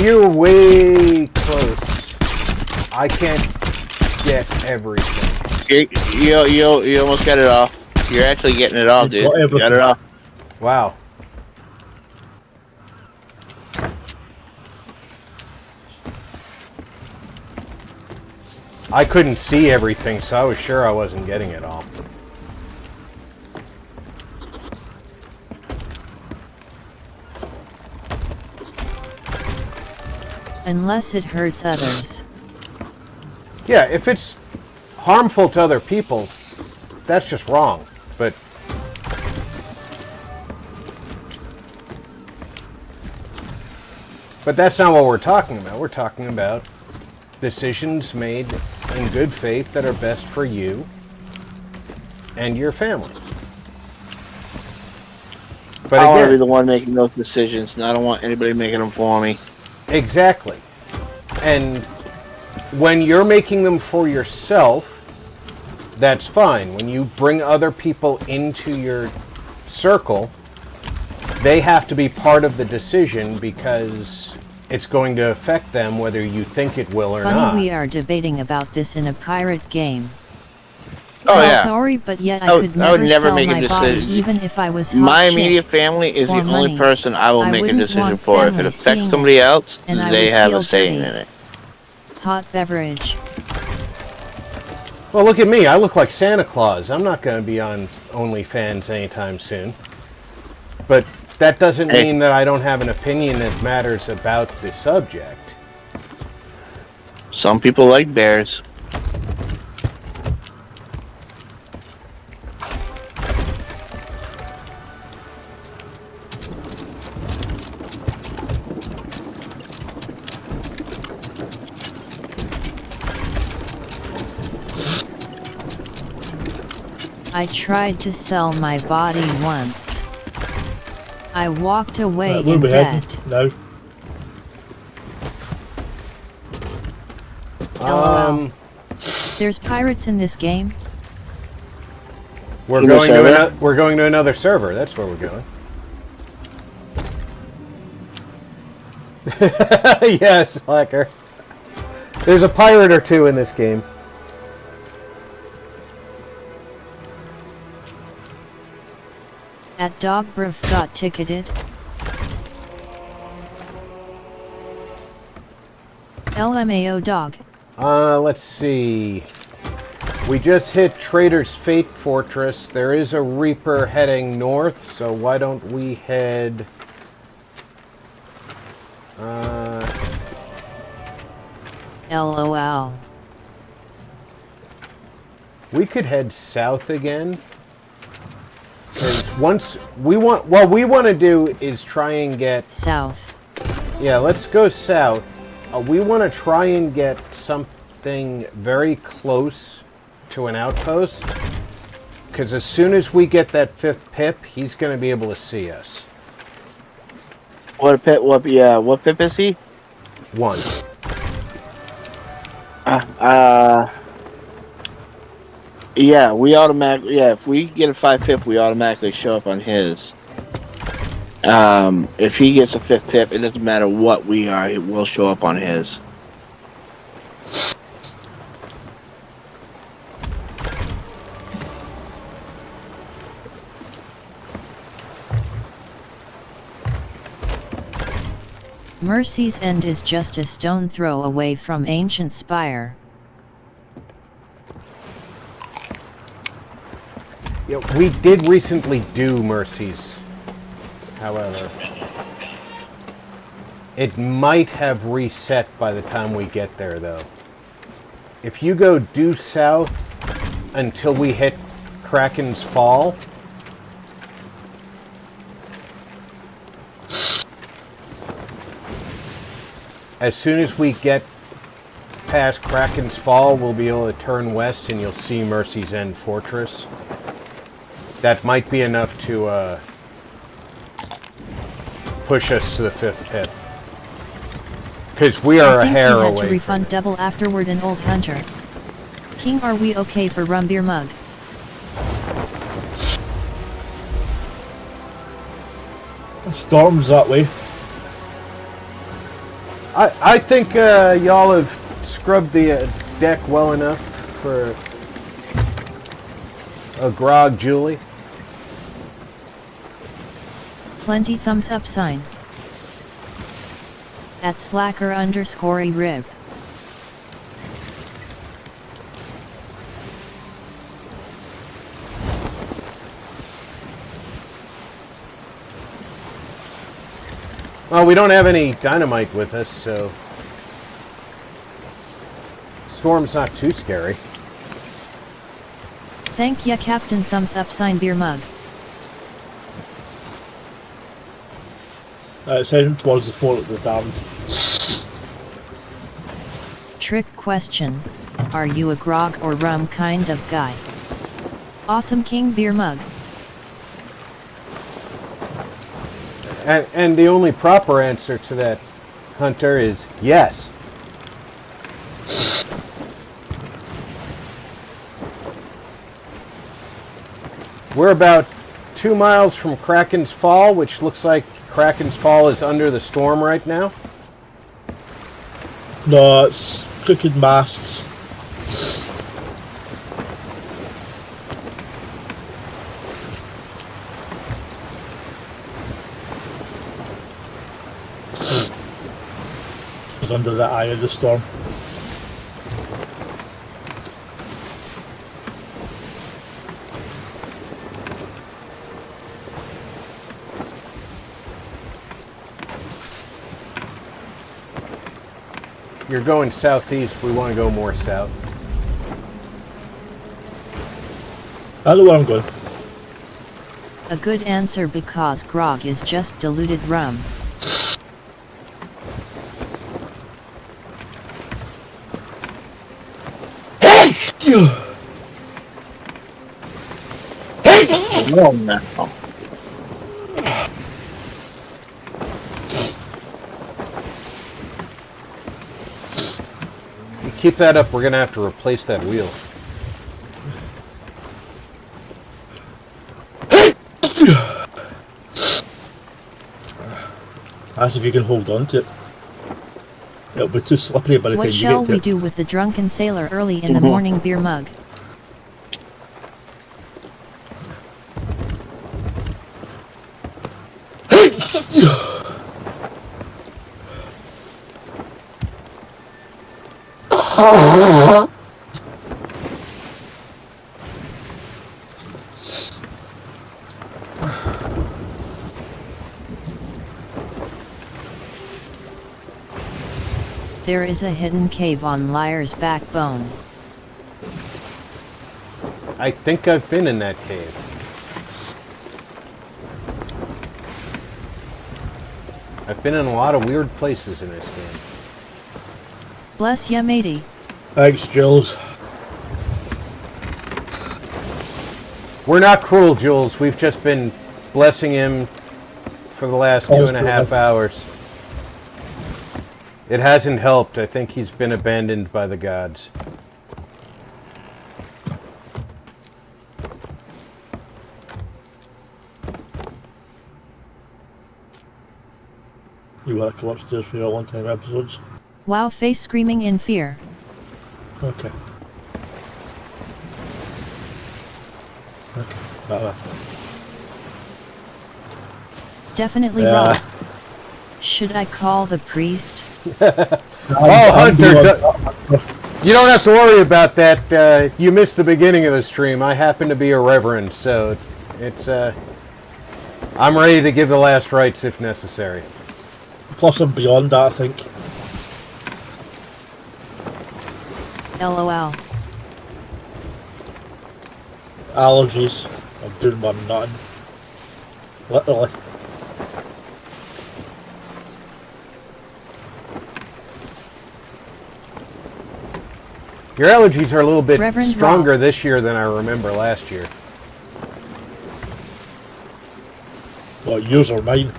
Speaker 4: You're way close. I can't get everything.
Speaker 3: You almost got it off. You're actually getting it off, dude. You got it off.
Speaker 4: Wow. I couldn't see everything, so I was sure I wasn't getting it all.
Speaker 6: Unless it hurts others.
Speaker 4: Yeah, if it's harmful to other people, that's just wrong. But that's not what we're talking about. We're talking about decisions made in good faith that are best for you and your family. But
Speaker 3: I want to
Speaker 4: again,
Speaker 3: be the one making those decisions, and I don't want anybody making them for me.
Speaker 4: exactly. And when you're making them for yourself, that's fine. When you bring other people into your circle, they have to be part of the decision because it's going to affect them whether you think it will or
Speaker 6: Funny
Speaker 4: not.
Speaker 6: we are debating about this in a pirate game.
Speaker 3: Oh, yeah.
Speaker 6: Sorry, but yet
Speaker 3: I
Speaker 6: I
Speaker 3: would
Speaker 6: could never
Speaker 3: never
Speaker 6: sell
Speaker 3: make a
Speaker 6: my body
Speaker 3: decision.
Speaker 6: even if I was hot
Speaker 3: My
Speaker 6: shit.
Speaker 3: immediate family is the
Speaker 6: For
Speaker 3: only
Speaker 6: money.
Speaker 3: person I will
Speaker 6: I
Speaker 3: make a
Speaker 6: wouldn't
Speaker 3: decision
Speaker 6: want
Speaker 3: for. If it
Speaker 6: family
Speaker 3: affects
Speaker 6: seeing
Speaker 3: somebody
Speaker 6: it,
Speaker 3: else,
Speaker 6: and I
Speaker 3: they
Speaker 6: would
Speaker 3: have
Speaker 6: feel
Speaker 3: a say in
Speaker 6: dirty.
Speaker 3: it.
Speaker 6: Hot beverage.
Speaker 4: Well, look at me. I look like Santa Claus. I'm not going to be on OnlyFans anytime soon. But that doesn't
Speaker 3: Hey.
Speaker 4: mean that I don't have an opinion that matters about the subject.
Speaker 3: Some people like bears.
Speaker 6: I tried to sell my body once. I walked away
Speaker 2: Where
Speaker 6: in
Speaker 2: we heading
Speaker 6: debt.
Speaker 2: now?
Speaker 6: LOL. There's pirates in this game?
Speaker 4: We're
Speaker 3: In the
Speaker 4: going to
Speaker 3: server?
Speaker 4: we're going to another server. That's where we're going. Yes, Slacker. There's a pirate or two in this game.
Speaker 6: At Dogbrev got ticketed. LMAO dog.
Speaker 4: Let's see. We just hit Trader's Fate Fortress. There is a Reaper heading north, so why don't we head...
Speaker 6: LOL.
Speaker 4: We could head south again. Because once we want... What we want to do is try and get...
Speaker 6: South.
Speaker 4: Yeah, let's go south. We want to try and get something very close to an outpost. Because as soon as we get that 5th pip, he's going to be able to see us.
Speaker 3: What pip is he?
Speaker 4: 1.
Speaker 3: Yeah, we automatically. Yeah, if we get a 5 pip, we automatically show up on his. If he gets a 5th pip, it doesn't matter what we are; it will show up on his.
Speaker 6: Mercy's End is just a stone throw away from Ancient Spire.
Speaker 4: Yeah, we did recently do Mercies, however. It might have reset by the time we get there, though. If you go due south until we hit Kraken's Fall... As soon as we get past Kraken's Fall, we'll be able to turn west and you'll see Mercy's End Fortress. That might be enough to push us to the 5th pip. Because we are a hair away.
Speaker 6: I think we had to refund double afterward an old hunter. King, are we okay for rum beer mug?
Speaker 2: Storm's that way.
Speaker 4: I think y'all have scrubbed the deck well enough for a grog, Julie.
Speaker 6: Plenty thumbs up sign. At slacker_rib.
Speaker 4: Well, we don't have any dynamite with us, so storm's not too scary.
Speaker 6: Thank ya, Captain thumbs up sign beer mug.
Speaker 2: It's heading towards the fort of the damned.
Speaker 6: Trick question. Are you a grog or rum kind of guy? Awesome King beer mug.
Speaker 4: And the only proper answer to that, Hunter, is yes. We're about 2 miles from Kraken's Fall, which looks like Kraken's Fall is under the storm right now.
Speaker 2: No, it's crooked masts. It's under the eye of the storm.
Speaker 4: You're going southeast. We want to go more south.
Speaker 2: I know where I'm going.
Speaker 6: A good answer because grog is just diluted rum.
Speaker 3: No, no.
Speaker 4: You keep that up, we're going to have to replace that wheel.
Speaker 2: As if you can hold on to it. It'll be too slippery by the time
Speaker 6: What
Speaker 2: you
Speaker 6: shall
Speaker 2: get to
Speaker 6: we
Speaker 2: it.
Speaker 6: do with the drunken sailor early in the morning beer mug? There is a hidden cave on Liar's backbone.
Speaker 4: I think I've been in that cave. I've been in a lot of weird places in this game.
Speaker 6: Bless ya, matey.
Speaker 2: Thanks, Jules.
Speaker 4: We're not cruel, Jules. We've just been blessing him for the last 2.5 hours. It hasn't helped. I think he's been abandoned by the gods.
Speaker 2: You want to come upstairs for your one-time episodes?
Speaker 6: Wow, face screaming in fear.
Speaker 2: Okay. Okay, bye.
Speaker 6: Definitely
Speaker 2: Yeah.
Speaker 6: raw. Should I call the priest?
Speaker 4: Hunter, you don't have to worry about that. You missed the beginning of the stream. I happen to be a reverend, so it's. I'm ready to give the last rites if necessary.
Speaker 2: Plus I'm beyond that, I think.
Speaker 6: LOL.
Speaker 2: Allergies. I'm doing my nothing. Literally.
Speaker 4: Your allergies are a little bit
Speaker 6: Reverend
Speaker 4: stronger
Speaker 6: Rob.
Speaker 4: this year than I remember last year.
Speaker 2: Well, yours or mine.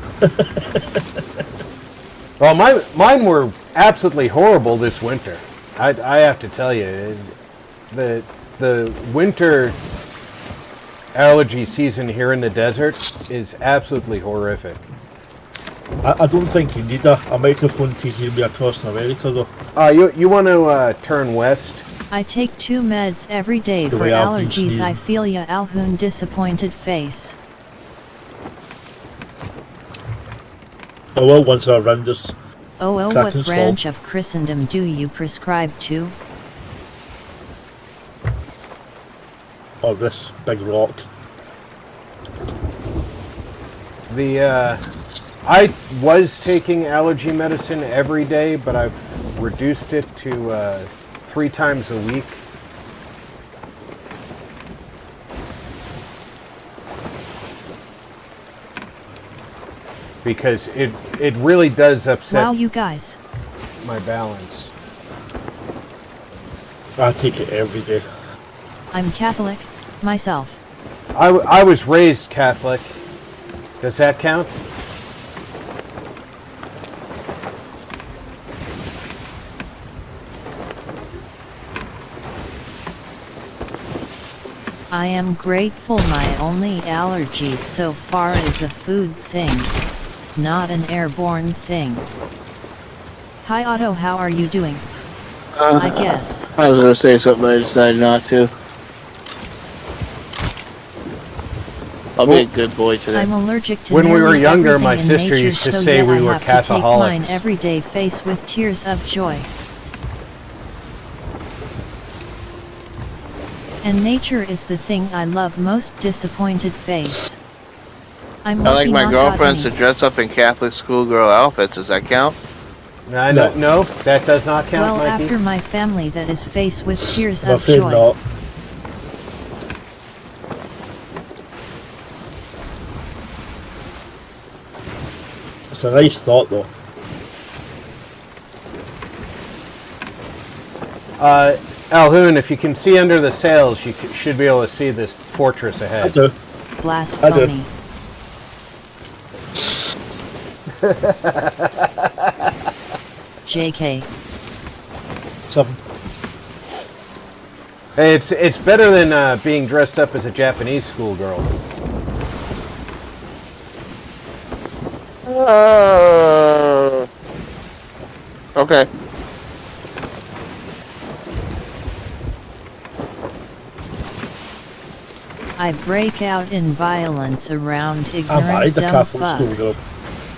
Speaker 4: Well, mine were absolutely horrible this winter. I have to tell you, the winter allergy season here in the desert is absolutely horrific.
Speaker 2: I don't think you need a microphone to hear me across America, though.
Speaker 4: You want to turn west?
Speaker 6: I take 2 meds every day
Speaker 2: The
Speaker 6: for
Speaker 2: way I've been
Speaker 6: allergies. I
Speaker 2: sneezing.
Speaker 6: feel ya, Alhoon disappointed face.
Speaker 2: I will once I'm around this.
Speaker 6: Oh, what
Speaker 2: Cracking
Speaker 6: branch
Speaker 2: soul.
Speaker 6: of Christendom do you prescribe to?
Speaker 2: Or this big rock.
Speaker 4: I was taking allergy medicine every day, but I've reduced it to 3 times a week. Because it really does upset
Speaker 6: Wow, you guys.
Speaker 4: my balance.
Speaker 2: I take it every day.
Speaker 6: I'm Catholic, myself.
Speaker 4: I was raised Catholic. Does that count?
Speaker 6: I am grateful my only allergy so far is a food thing, not an airborne thing. Hi Otto, how are you doing? I guess.
Speaker 3: I was gonna say something, I decided not to. I'll be a good boy today.
Speaker 6: I'm allergic to
Speaker 4: When we were
Speaker 6: nearly
Speaker 4: younger, my
Speaker 6: everything in
Speaker 4: sister
Speaker 6: nature,
Speaker 4: used to
Speaker 6: so
Speaker 4: say
Speaker 6: yet
Speaker 4: we
Speaker 6: I
Speaker 4: were
Speaker 6: have to take
Speaker 4: Catholics.
Speaker 6: mine every day, face with tears of joy. And nature is the thing I love most. Disappointed face. I'm
Speaker 3: I like
Speaker 6: lucky
Speaker 3: my
Speaker 6: not got
Speaker 3: girlfriends to
Speaker 6: any.
Speaker 3: dress up in Catholic schoolgirl outfits. Does that count?
Speaker 4: No, that does not count,
Speaker 6: Well,
Speaker 4: Mikey.
Speaker 6: after my family that is faced with tears
Speaker 2: I'm
Speaker 6: of
Speaker 2: afraid
Speaker 6: joy.
Speaker 2: not. It's a nice thought, though.
Speaker 4: Alhoon, if you can see under the sails, you should be able to see this fortress
Speaker 2: I
Speaker 4: ahead.
Speaker 2: do.
Speaker 6: Blasphemy. JK.
Speaker 2: 7.
Speaker 4: Hey, it's better than being dressed up as a Japanese schoolgirl.
Speaker 3: Okay.
Speaker 6: I break out in violence around
Speaker 2: I
Speaker 6: ignorant
Speaker 2: married the
Speaker 6: dumb
Speaker 2: Catholic
Speaker 6: fucks.
Speaker 2: schoolgirl.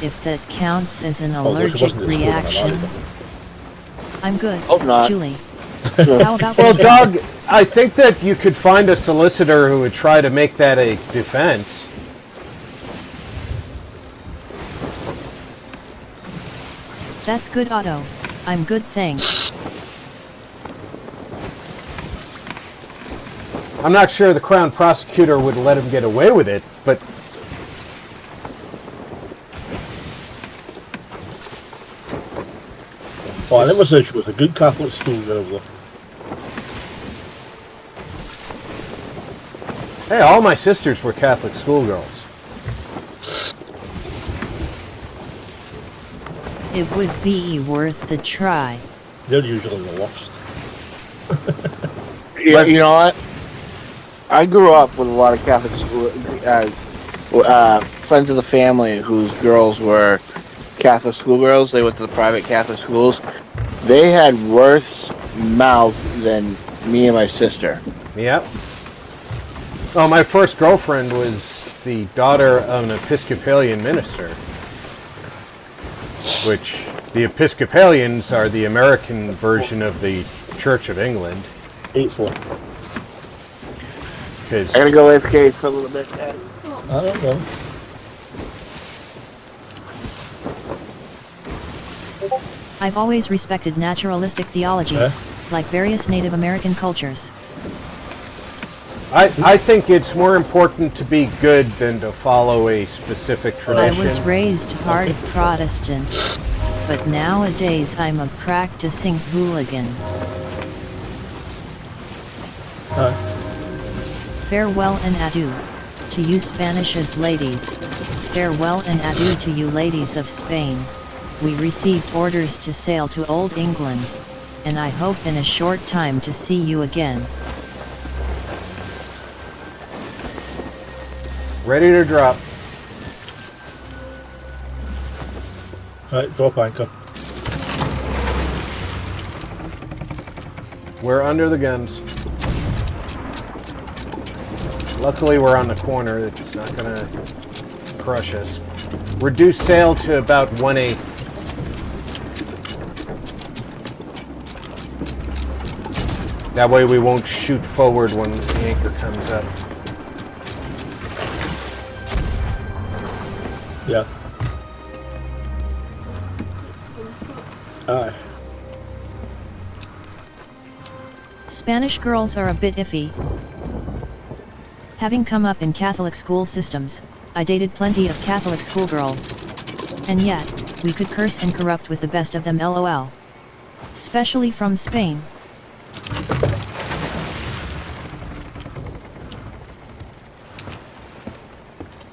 Speaker 6: If that counts as an
Speaker 2: Although she
Speaker 6: allergic
Speaker 2: wasn't at school when I
Speaker 6: reaction.
Speaker 2: married her.
Speaker 6: I'm good,
Speaker 3: Hope not.
Speaker 6: Julie. How about
Speaker 4: Well,
Speaker 6: you?
Speaker 4: Doug, I think that you could find a solicitor who would try to make that a defense.
Speaker 6: That's good, Otto. I'm good, thanks.
Speaker 4: I'm not sure the Crown Prosecutor would let him get away with it, but
Speaker 2: Oh, I never said she was a good Catholic schoolgirl, though.
Speaker 4: hey, all my sisters were Catholic schoolgirls.
Speaker 6: It would be worth the try.
Speaker 2: They're usually the worst.
Speaker 3: Yeah, you know what? I grew up with a lot of Catholic school, friends of the family whose girls were Catholic schoolgirls. They went to the private Catholic schools. They had worse mouths than me and my sister.
Speaker 4: Yep. Oh, my first girlfriend was the daughter of an Episcopalian minister. Which, the Episcopalians are the American version of the Church of England.
Speaker 2: 8-4.
Speaker 3: I gotta go AFK for a little bit.
Speaker 2: I don't know.
Speaker 6: I've always respected naturalistic theologies, like various Native American cultures.
Speaker 4: I think it's more important to be good than to follow a specific
Speaker 6: I
Speaker 4: tradition.
Speaker 6: was raised hard Protestant, but nowadays I'm a practicing hooligan. Farewell and adieu to you Spanishes ladies. Farewell and adieu to you ladies of Spain. We received orders to sail to Old England, and I hope in a short time to see you again.
Speaker 4: Ready to drop.
Speaker 2: Right, drop anchor.
Speaker 4: We're under the guns. Luckily we're on the corner. It's not gonna crush us. Reduce sail to about 1/8. That way we won't shoot forward when the anchor comes up.
Speaker 2: Yeah. Aye.
Speaker 6: Spanish girls are a bit iffy. Having come up in Catholic school systems, I dated plenty of Catholic schoolgirls. And yet, we could curse and corrupt with the best of them, lol. Especially from Spain.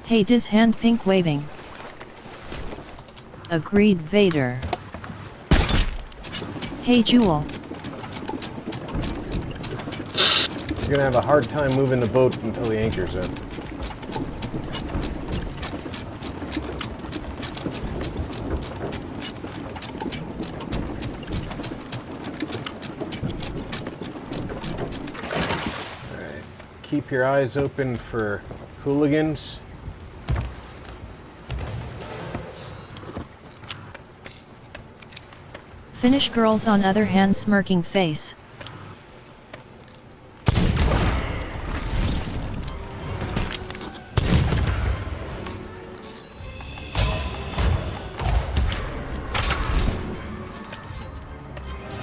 Speaker 6: Hey, dis hand pink waving. Agreed, Vader. Hey, Jewel.
Speaker 4: You're gonna have a hard time moving the boat until the anchor's up. Alright. Keep your eyes open for hooligans.
Speaker 6: Finnish girls on other hand smirking face.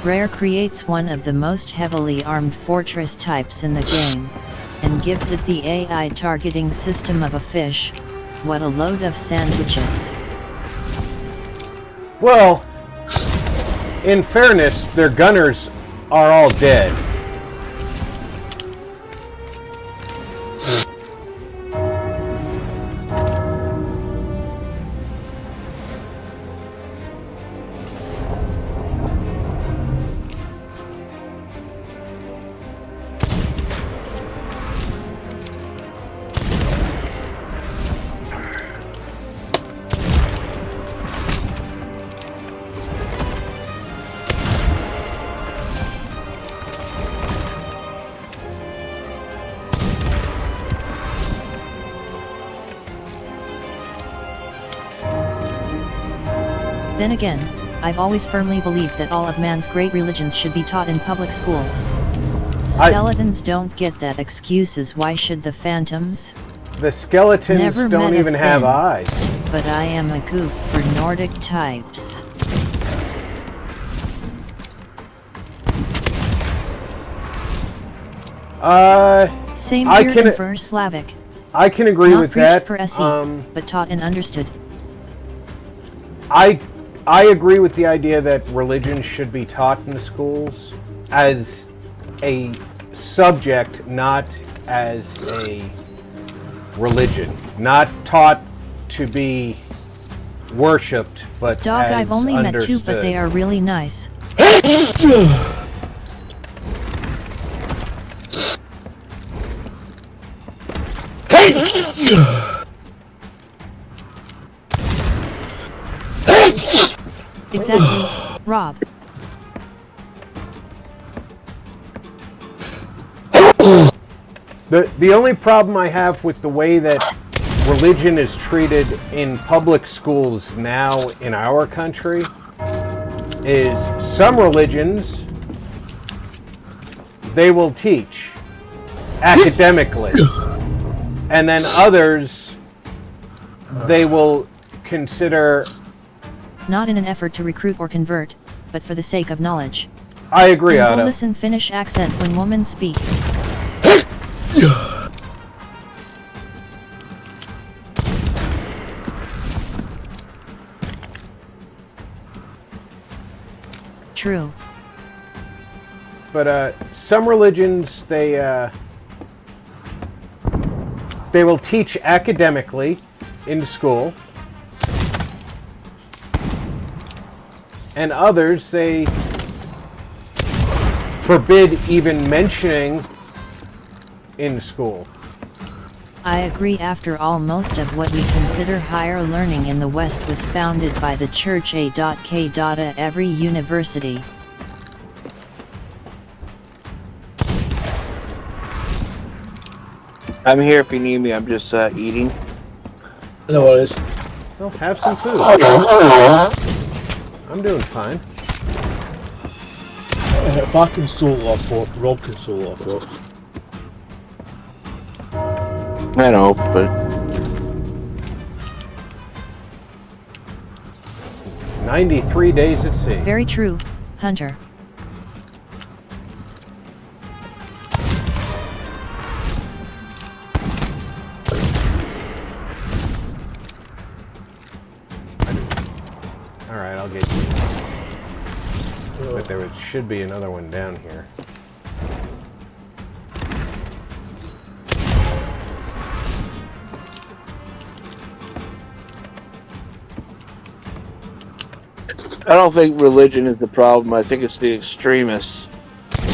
Speaker 6: Rare creates one of the most heavily armed fortress types in the game, and gives it the AI targeting system of a fish. What a load of sandwiches.
Speaker 4: Well, in fairness, their gunners are all dead.
Speaker 6: Then again, I've always firmly believed that all of man's great religions should be taught in public schools. Skeletons don't get that excuses. Why should the phantoms?
Speaker 4: The skeletons
Speaker 6: Never
Speaker 4: don't
Speaker 6: met a
Speaker 4: even have
Speaker 6: Finn,
Speaker 4: eyes.
Speaker 6: But I am a goof for Nordic types. Same
Speaker 4: I
Speaker 6: here
Speaker 4: can-
Speaker 6: in for Slavic.
Speaker 4: I can agree
Speaker 6: Not
Speaker 4: with
Speaker 6: preached
Speaker 4: that.
Speaker 6: per SE, but taught and understood.
Speaker 4: I agree with the idea that religion should be taught in the schools as a subject, not as a religion. Not taught to be worshipped, but
Speaker 6: Dog,
Speaker 4: as
Speaker 6: I've only met two,
Speaker 4: understood.
Speaker 6: but they are really nice. Exactly, Rob.
Speaker 4: The only problem I have with the way that religion is treated in public schools now in our country is some religions, they will teach academically, and then others, they will consider...
Speaker 6: Not in an effort to recruit or convert, but for the sake of knowledge.
Speaker 4: I agree,
Speaker 6: And
Speaker 4: Otto.
Speaker 6: listen Finnish accent when women speak. True.
Speaker 4: But some religions, they will teach academically in school, and others, they forbid even mentioning in school.
Speaker 6: I agree. After all, most of what we consider higher learning in the West was founded by the Church. A.K. Every university.
Speaker 3: I'm here if you need me. I'm just eating.
Speaker 2: No worries.
Speaker 4: Well, have some food. I'm doing fine.
Speaker 2: If I can solo off work, Rob can solo off work.
Speaker 3: I know, but
Speaker 4: 93 days at sea.
Speaker 6: Very true, Hunter.
Speaker 4: Alright, I'll get you. But there should be another one down here.
Speaker 3: I don't think religion is the problem. I think it's the extremists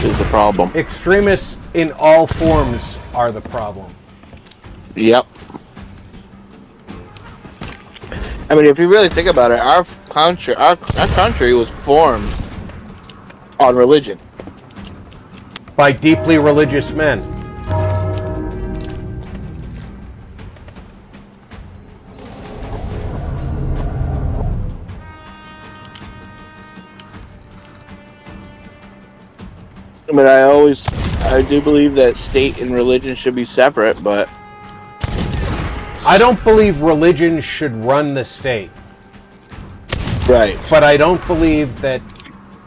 Speaker 3: is the problem.
Speaker 4: Extremists in all forms are the problem.
Speaker 3: Yep. I mean, if you really think about it, our country was formed on religion.
Speaker 4: By deeply religious men.
Speaker 3: I mean, I do believe that state and religion should be separate, but
Speaker 4: I don't believe religion should run the state.
Speaker 3: right.
Speaker 4: But I don't believe that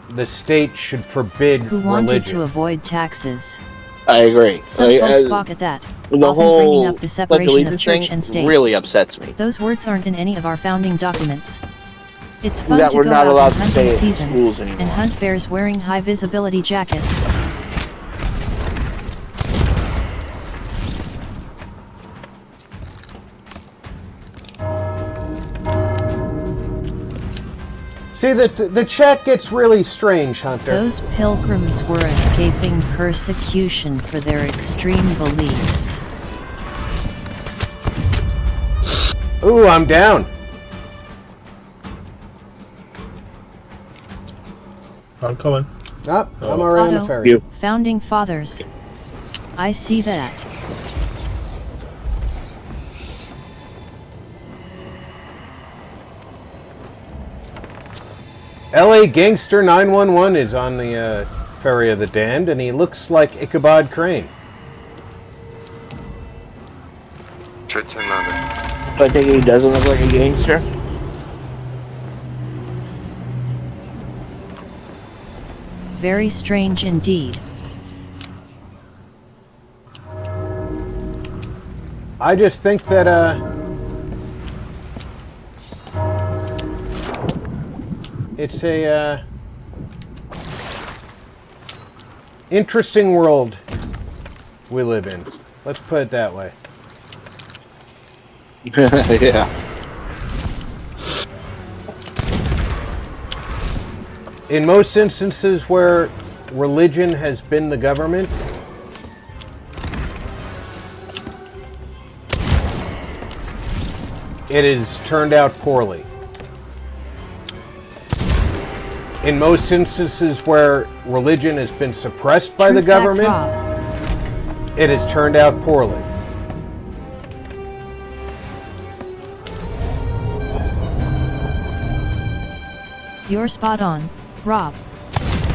Speaker 4: the state should forbid
Speaker 6: Who wanted
Speaker 4: religion.
Speaker 6: to avoid taxes.
Speaker 3: I agree.
Speaker 6: Some
Speaker 3: Like,
Speaker 6: folks balk at that,
Speaker 3: the
Speaker 6: often bringing
Speaker 3: whole
Speaker 6: up the
Speaker 3: Pledge
Speaker 6: separation of
Speaker 3: Allegiance
Speaker 6: church
Speaker 3: thing
Speaker 6: and state.
Speaker 3: really upsets me.
Speaker 6: Those words aren't in any of our founding documents. It's fun
Speaker 3: That
Speaker 6: to
Speaker 3: we're
Speaker 6: go
Speaker 3: not
Speaker 6: out
Speaker 3: allowed
Speaker 6: on
Speaker 3: to
Speaker 6: hunting
Speaker 3: stay at
Speaker 6: season
Speaker 3: schools anymore.
Speaker 6: and hunt bears wearing high visibility jackets.
Speaker 4: See, the chat gets really strange, Hunter.
Speaker 6: Those pilgrims were escaping persecution for their extreme beliefs.
Speaker 4: Ooh, I'm down.
Speaker 2: I'm coming.
Speaker 4: Oh, I'm already on the
Speaker 6: Otto,
Speaker 4: ferry.
Speaker 3: You.
Speaker 6: Founding fathers. I see that.
Speaker 4: LA Gangster 911 is on the Ferry of the Damned, and he looks like Ichabod Crane.
Speaker 3: So I think he doesn't look like a gangster.
Speaker 6: Very strange indeed.
Speaker 4: I just think that it's a interesting world we live in. Let's put it that way.
Speaker 3: Yeah.
Speaker 4: In most instances where religion has been the government, it has turned out poorly. In most instances where religion has been suppressed by the government, it has turned out poorly.
Speaker 6: You're spot on, Rob.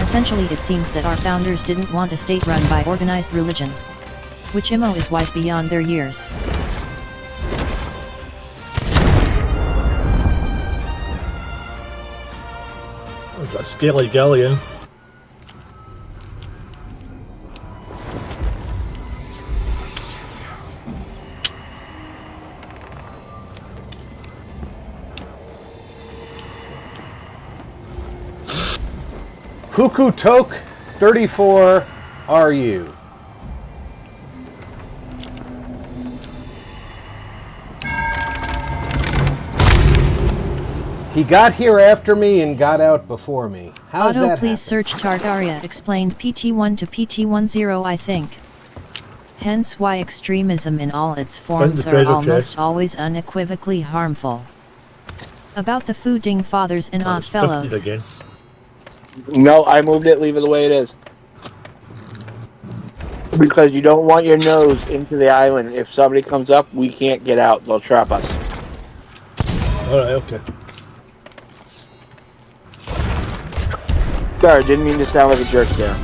Speaker 6: Essentially, it seems that our founders didn't want a state run by organized religion. Which IMO is wise beyond their years.
Speaker 2: We've got Scaly Galleon.
Speaker 4: Cuckoo Toke 34 are you? He got here after me and got out before me. How does
Speaker 6: Auto,
Speaker 4: that
Speaker 6: please
Speaker 4: happen?
Speaker 6: search Tartaria explained PT1 to PT10, I think. Hence why extremism in all its forms are
Speaker 2: treasure
Speaker 6: almost
Speaker 2: chest.
Speaker 6: always unequivocally harmful. About the fooding fathers and odd
Speaker 2: It's drifted
Speaker 6: fellows.
Speaker 2: again.
Speaker 3: No, I moved it. Leave it the way it is. Because you don't want your nose into the island. If somebody comes up, we can't get out. They'll trap us.
Speaker 2: Alright, okay.
Speaker 3: Sorry, didn't mean to sound like a jerk there.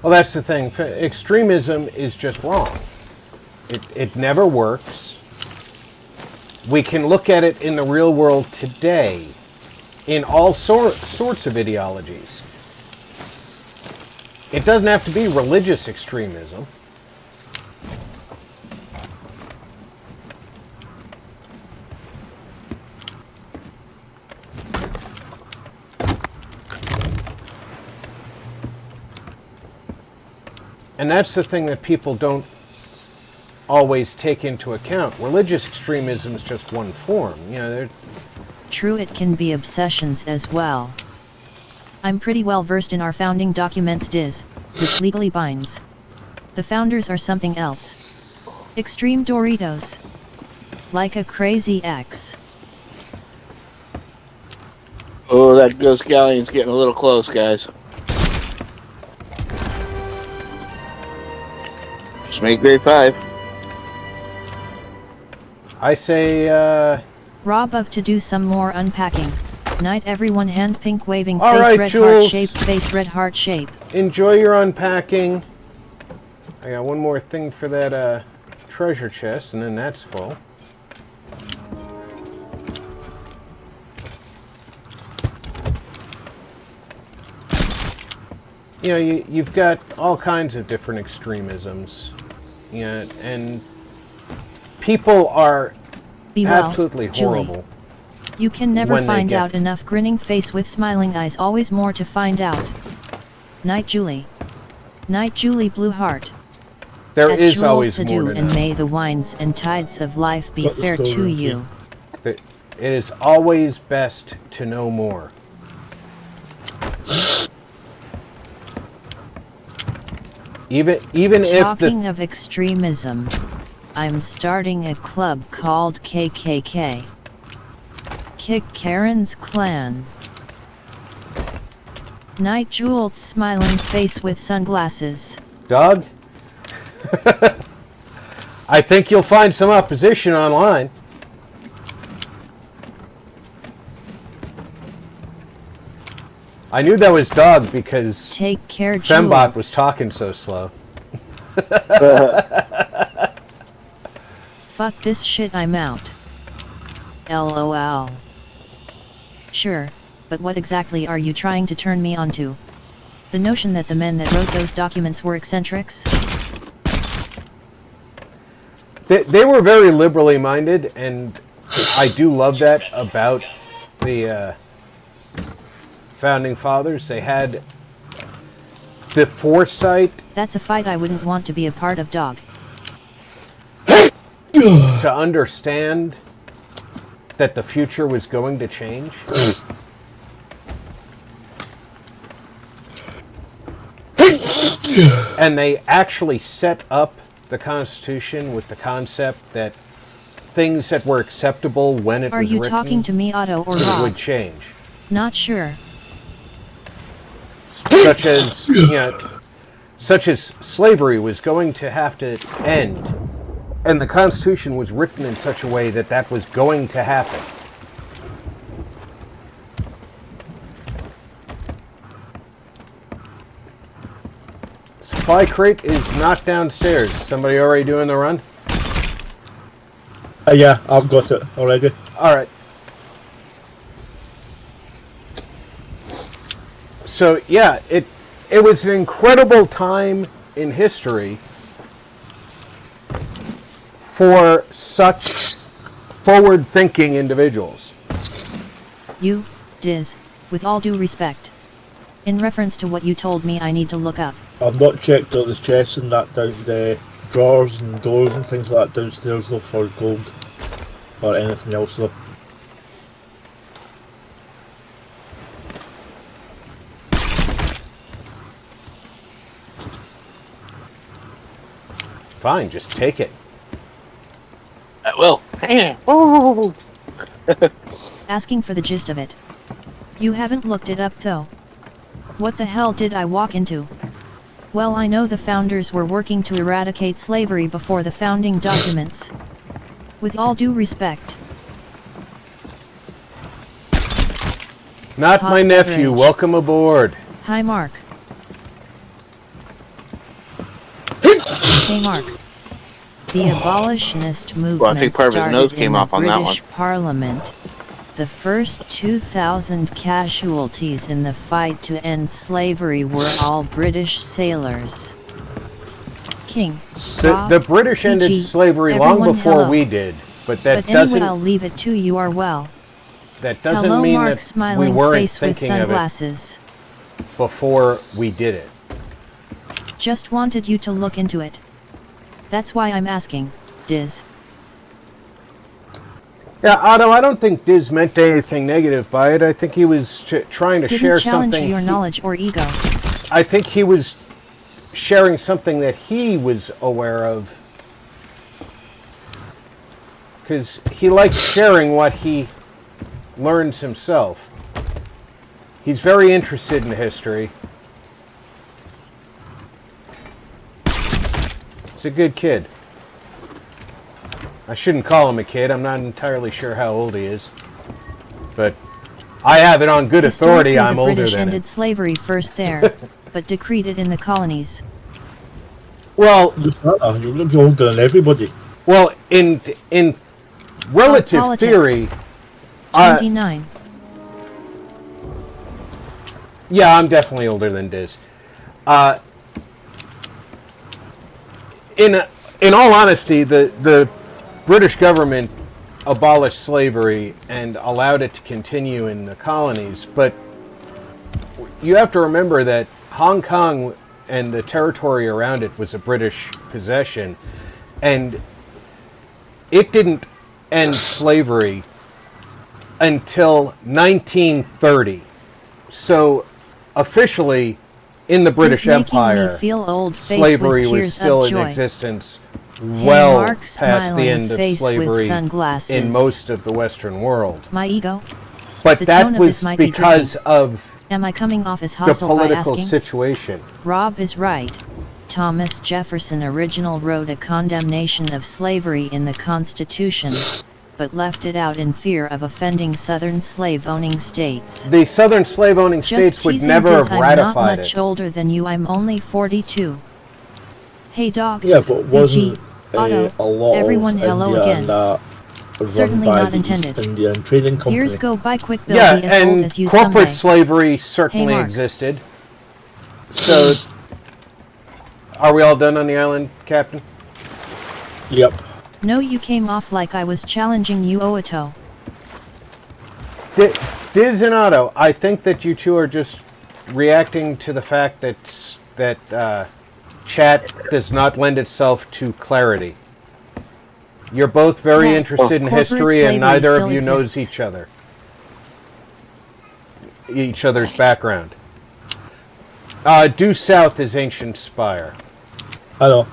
Speaker 4: Well, that's the thing. Extremism is just wrong. It never works. We can look at it in the real world today in all sorts of ideologies. It doesn't have to be religious extremism. And that's the thing that people don't always take into account. Religious extremism is just one form. You know,
Speaker 6: True, it can be obsessions as well. I'm pretty well versed in our founding documents Diz, which legally binds. The founders are something else. Extreme Doritos. Like a crazy X.
Speaker 3: Oh, that ghost galleon's getting a little close, guys. Just make grade 5.
Speaker 4: I say,
Speaker 6: Rob of to do some more unpacking. Night everyone, hand pink waving
Speaker 4: All
Speaker 6: face
Speaker 4: right,
Speaker 6: red
Speaker 4: Jules.
Speaker 6: heart shape face red heart shape.
Speaker 4: enjoy your unpacking. I got one more thing for that treasure chest, and then that's full. You know, you've got all kinds of different extremisms. You know, and people are
Speaker 6: Be well,
Speaker 4: absolutely
Speaker 6: Julie.
Speaker 4: horrible.
Speaker 6: You can never
Speaker 4: when they
Speaker 6: find
Speaker 4: get-
Speaker 6: out enough. Grinning face with smiling eyes, always more to find out. Night Julie. Night Julie Blue Heart.
Speaker 4: There
Speaker 6: At
Speaker 4: is
Speaker 6: Jewel
Speaker 4: always
Speaker 6: to
Speaker 4: more
Speaker 6: do,
Speaker 4: to
Speaker 6: and
Speaker 4: know.
Speaker 6: may the winds and tides of life be
Speaker 2: Got the
Speaker 6: fair to
Speaker 2: story,
Speaker 6: you.
Speaker 4: It is always best to know more. Even if
Speaker 6: Talking
Speaker 4: the
Speaker 6: of extremism, I'm starting a club called KKK. Kick Karen's Clan. Night Jeweled smiling face with sunglasses.
Speaker 4: Doug, I think you'll find some opposition online. I knew that was dog because
Speaker 6: Take care,
Speaker 4: Fembot
Speaker 6: Jules.
Speaker 4: was talking so slow.
Speaker 6: Fuck this shit, I'm out. LOL. Sure, but what exactly are you trying to turn me onto? The notion that the men that wrote those documents were eccentrics?
Speaker 4: They were very liberally minded, and I do love that about the founding fathers. They had the foresight
Speaker 6: That's a fight I wouldn't want to be a part of, dog.
Speaker 4: to understand that the future was going to change. And they actually set up the Constitution with the concept that things that were acceptable when it
Speaker 6: Are
Speaker 4: was
Speaker 6: you
Speaker 4: written
Speaker 6: talking to me, Otto, or Rob?
Speaker 4: would change.
Speaker 6: Not sure.
Speaker 4: Such as slavery was going to have to end, and the Constitution was written in such a way that that was going to happen. Supply crate is not downstairs. Somebody already doing the run?
Speaker 2: Yeah, I've got it already.
Speaker 4: All right. So yeah, it was an incredible time in history for such forward-thinking individuals.
Speaker 6: You, Diz, with all due respect. In reference to what you told me I need to look up.
Speaker 2: I've not checked all the chests and that down the drawers and doors and things like that downstairs though for gold or anything else though.
Speaker 4: Fine, just take it.
Speaker 3: I will.
Speaker 6: Asking for the gist of it. You haven't looked it up though. What the hell did I walk into? Well, I know the founders were working to eradicate slavery before the founding documents. With all due respect.
Speaker 4: Not
Speaker 6: Hot
Speaker 4: my nephew.
Speaker 6: beverage.
Speaker 4: Welcome aboard.
Speaker 6: Hi, Mark. Hey, Mark. The abolitionist movement
Speaker 3: Well, I think part of his
Speaker 6: started
Speaker 3: nose
Speaker 6: in
Speaker 3: came
Speaker 6: the
Speaker 3: off on that
Speaker 6: British
Speaker 3: one.
Speaker 6: Parliament. The first 2,000 casualties in the fight to end slavery were all British sailors. King. Rob,
Speaker 4: The British ended
Speaker 6: PG,
Speaker 4: slavery long
Speaker 6: everyone,
Speaker 4: before
Speaker 6: hello.
Speaker 4: we did, but that
Speaker 6: But anyway,
Speaker 4: doesn't
Speaker 6: I'll leave it to you are well.
Speaker 4: doesn't
Speaker 6: Hello,
Speaker 4: mean
Speaker 6: Mark,
Speaker 4: that we
Speaker 6: smiling
Speaker 4: weren't
Speaker 6: face with
Speaker 4: thinking of it
Speaker 6: sunglasses.
Speaker 4: before we did it.
Speaker 6: Just wanted you to look into it. That's why I'm asking, Diz.
Speaker 4: Yeah, Otto, I don't think Diz meant anything negative by it. I think he was trying to share
Speaker 6: Didn't challenge
Speaker 4: something.
Speaker 6: your knowledge or ego.
Speaker 4: I think he was sharing something that he was aware of. Because he likes sharing what he learns himself. He's very interested in history. He's a good kid. I shouldn't call him a kid. I'm not entirely sure how old he is. But I have it on good authority
Speaker 6: Historically,
Speaker 4: I'm older
Speaker 6: the British
Speaker 4: than him.
Speaker 6: ended slavery first there, but decreed it in the colonies.
Speaker 4: Well,
Speaker 2: You're going to be older than everybody.
Speaker 4: well, in relative
Speaker 6: Politics.
Speaker 4: theory,
Speaker 6: 29.
Speaker 4: yeah, I'm definitely older than Diz. In all honesty, the British government abolished slavery and allowed it to continue in the colonies, but you have to remember that Hong Kong and the territory around it was a British possession, and it didn't end slavery until 1930. So officially, in the British
Speaker 6: Just making
Speaker 4: Empire,
Speaker 6: me feel old face
Speaker 4: slavery
Speaker 6: with
Speaker 4: was
Speaker 6: tears
Speaker 4: still
Speaker 6: of
Speaker 4: in
Speaker 6: joy.
Speaker 4: existence
Speaker 6: Hey,
Speaker 4: well
Speaker 6: Mark,
Speaker 4: past
Speaker 6: smiling
Speaker 4: the end of
Speaker 6: face with
Speaker 4: slavery
Speaker 6: sunglasses.
Speaker 4: in most of the Western world.
Speaker 6: My ego?
Speaker 4: But
Speaker 6: The
Speaker 4: that
Speaker 6: tone of
Speaker 4: was
Speaker 6: this might be
Speaker 4: because of
Speaker 6: Am I coming off as
Speaker 4: the
Speaker 6: hostile by
Speaker 4: political
Speaker 6: asking?
Speaker 4: situation.
Speaker 6: Rob is right. Thomas Jefferson original wrote a condemnation of slavery in the Constitution. but left it out in fear of offending southern slave-owning states.
Speaker 4: The southern slave-owning
Speaker 6: Just
Speaker 4: states would
Speaker 6: teasing,
Speaker 4: never have
Speaker 6: I'm
Speaker 4: ratified
Speaker 6: not much
Speaker 4: it.
Speaker 6: older than you, I'm only 42. Hey dog,
Speaker 2: Yeah, but wasn't
Speaker 6: Otto,
Speaker 2: a lot
Speaker 6: everyone
Speaker 2: of
Speaker 6: hello
Speaker 2: India
Speaker 6: again.
Speaker 2: and that run
Speaker 6: Certainly
Speaker 2: by
Speaker 6: not
Speaker 2: the
Speaker 6: intended.
Speaker 2: East Indian Trading Company?
Speaker 6: Years go by quick, they'll
Speaker 4: Yeah,
Speaker 6: be as old
Speaker 4: and
Speaker 6: as you
Speaker 4: corporate
Speaker 6: someday.
Speaker 4: slavery certainly
Speaker 6: Mark.
Speaker 4: existed. So, are we all done on the island, Captain?
Speaker 2: Yep.
Speaker 6: No, you came off like I was challenging you, Oato.
Speaker 4: Diz and Otto, I think that you two are just reacting to the fact that chat does not lend itself to clarity. You're both very
Speaker 6: Yeah,
Speaker 4: interested in
Speaker 6: corporate
Speaker 4: history, and
Speaker 6: slavery
Speaker 4: neither of
Speaker 6: still
Speaker 4: you knows
Speaker 6: exists.
Speaker 4: each other's background. Due south is Ancient Spire.
Speaker 2: I know.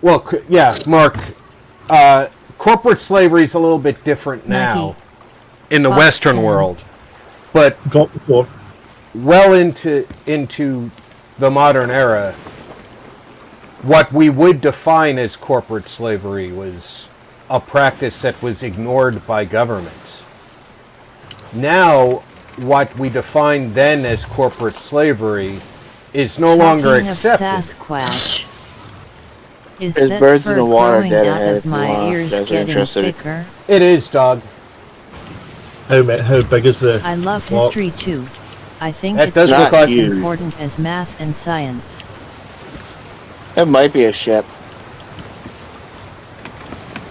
Speaker 4: Well, yeah, Mark. Corporate slavery is a little bit different now
Speaker 6: Nike.
Speaker 4: in the
Speaker 6: Fox
Speaker 4: Western
Speaker 6: 10.
Speaker 4: world, but
Speaker 2: Drop the floor.
Speaker 4: well into the modern era, what we would define as corporate slavery was a practice that was ignored by governments. Now, what we defined then as corporate slavery is no longer
Speaker 6: Talking of
Speaker 4: accepted.
Speaker 6: Sasquatch. Is
Speaker 3: There's
Speaker 6: that
Speaker 3: birds in
Speaker 6: fur
Speaker 3: the water
Speaker 6: growing
Speaker 3: dead
Speaker 6: out
Speaker 3: ahead
Speaker 6: of
Speaker 3: if you
Speaker 6: my
Speaker 3: want,
Speaker 6: ears
Speaker 3: guys are
Speaker 6: getting
Speaker 3: interested.
Speaker 6: thicker?
Speaker 4: It is, dog.
Speaker 2: How big is the
Speaker 6: I love
Speaker 2: flock?
Speaker 6: history too. I think
Speaker 4: That
Speaker 6: it's
Speaker 4: does
Speaker 3: look
Speaker 6: just
Speaker 3: like
Speaker 6: as
Speaker 3: you.
Speaker 6: important as math and science.
Speaker 3: It might be a ship.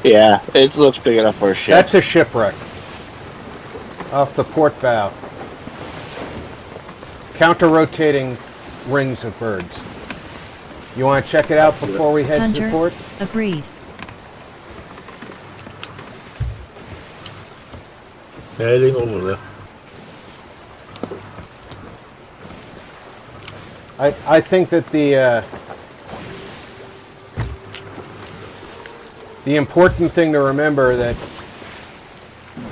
Speaker 3: Yeah, it looks big enough for a ship.
Speaker 4: That's a shipwreck. Off the port bow. Counter-rotating rings of birds. You want to check it out before we head to
Speaker 6: Hunter,
Speaker 4: the port?
Speaker 6: agreed.
Speaker 2: Heading over there.
Speaker 4: I think that the important thing to remember that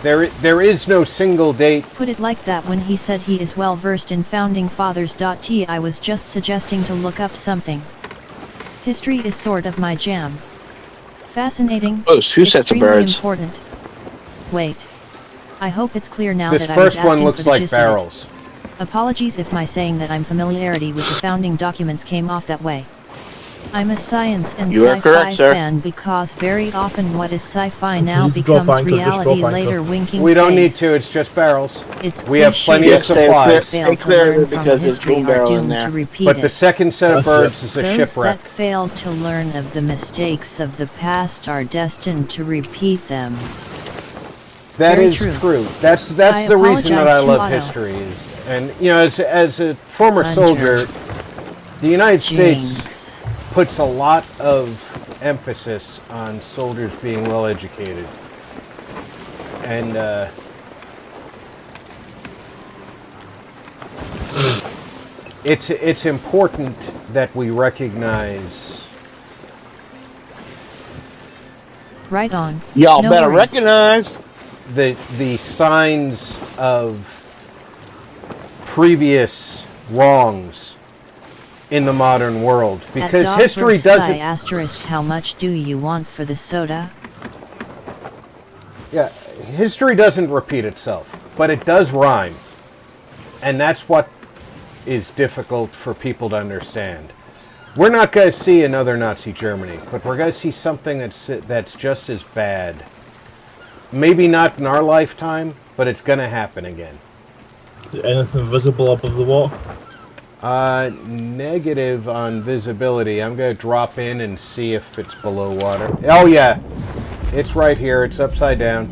Speaker 4: there is no single date.
Speaker 6: Put it like that when he said he is well versed in founding fathers. I was just suggesting to look up something. History is sort of my jam. Fascinating.
Speaker 3: Oh, there's two sets of
Speaker 6: extremely
Speaker 3: birds.
Speaker 6: important. Wait. I hope it's clear now
Speaker 4: This
Speaker 6: that I was
Speaker 4: first one
Speaker 6: asking
Speaker 4: looks
Speaker 6: for the
Speaker 4: like
Speaker 6: gist of it.
Speaker 4: barrels.
Speaker 6: Apologies if my saying that I'm familiarity with the founding documents came off that way. I'm a science and
Speaker 3: You are
Speaker 6: sci-fi
Speaker 3: correct, sir.
Speaker 6: fan because very often what is sci-fi now
Speaker 2: Please drop
Speaker 6: becomes
Speaker 2: anchor, just
Speaker 6: reality
Speaker 2: drop anchor.
Speaker 6: later. Winking
Speaker 4: We don't need
Speaker 6: face.
Speaker 4: to. It's just barrels.
Speaker 6: It's
Speaker 4: We have plenty of
Speaker 3: Yes, stay
Speaker 4: supplies.
Speaker 3: clear.
Speaker 6: Fail to
Speaker 3: clear of
Speaker 6: learn
Speaker 3: it
Speaker 6: from
Speaker 3: because there's
Speaker 6: history
Speaker 3: boom
Speaker 6: are
Speaker 3: barrel in
Speaker 6: doomed
Speaker 3: there.
Speaker 6: to repeat
Speaker 4: But the
Speaker 6: it.
Speaker 4: second set of
Speaker 2: That's it.
Speaker 4: birds is a
Speaker 6: Those
Speaker 4: shipwreck.
Speaker 6: that fail to learn of the mistakes of the past are destined to repeat them.
Speaker 4: That
Speaker 6: Very
Speaker 4: is
Speaker 6: true.
Speaker 4: true. That's
Speaker 6: I
Speaker 4: the reason that I
Speaker 6: apologize to
Speaker 4: love
Speaker 6: Otto.
Speaker 4: history. And you know, as a former
Speaker 6: Hunter.
Speaker 4: soldier, the United States
Speaker 6: Jinx.
Speaker 4: puts a lot of emphasis on soldiers being well educated, and it's important that we recognize.
Speaker 6: Right on.
Speaker 3: Y'all
Speaker 6: No
Speaker 3: better
Speaker 6: worries.
Speaker 3: recognize.
Speaker 4: The signs of previous wrongs in the modern world, because
Speaker 6: At
Speaker 4: history
Speaker 6: Dogberg Psi
Speaker 4: doesn't.
Speaker 6: asterisk, how much do you want for the soda?
Speaker 4: Yeah, history doesn't repeat itself, but it does rhyme, and that's what is difficult for people to understand. We're not going to see another Nazi Germany, but we're going to see something that's just as bad. Maybe not in our lifetime, but it's going to happen again.
Speaker 2: Anything visible above the water?
Speaker 4: Negative on visibility. I'm going to drop in and see if it's below water. Oh yeah, it's right here. It's upside down.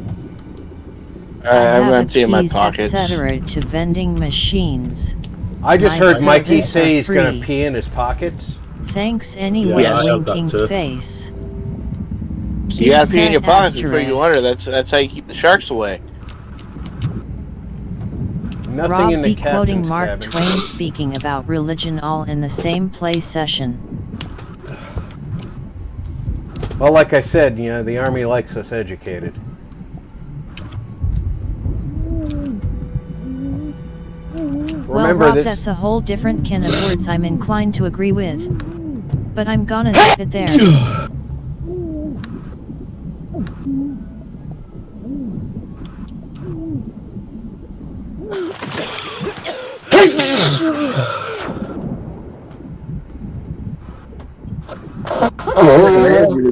Speaker 3: I'm
Speaker 6: have
Speaker 3: emptying my
Speaker 6: keys,
Speaker 3: pockets.
Speaker 6: etc. to vending machines.
Speaker 4: I just
Speaker 6: My
Speaker 4: heard Mikey
Speaker 6: sodas
Speaker 4: say
Speaker 6: are
Speaker 4: he's going
Speaker 6: free.
Speaker 4: to pee in his pockets.
Speaker 6: Thanks anyway,
Speaker 2: Yeah, I have that
Speaker 6: winking
Speaker 2: too.
Speaker 6: face.
Speaker 3: You gotta pee in your
Speaker 6: Set
Speaker 3: pockets before you
Speaker 6: asterisk.
Speaker 3: water. That's how you keep the sharks away.
Speaker 4: Nothing
Speaker 6: Rob
Speaker 4: in the
Speaker 6: B. quoting
Speaker 4: captain's
Speaker 6: Mark
Speaker 4: cabin.
Speaker 6: Twain speaking about religion all in the same play session.
Speaker 4: Well, like I said, you know, the Army likes us educated.
Speaker 6: Well,
Speaker 4: Remember
Speaker 6: Rob,
Speaker 4: this.
Speaker 6: that's a whole different can of words I'm inclined to agree with. But I'm gonna zip it there.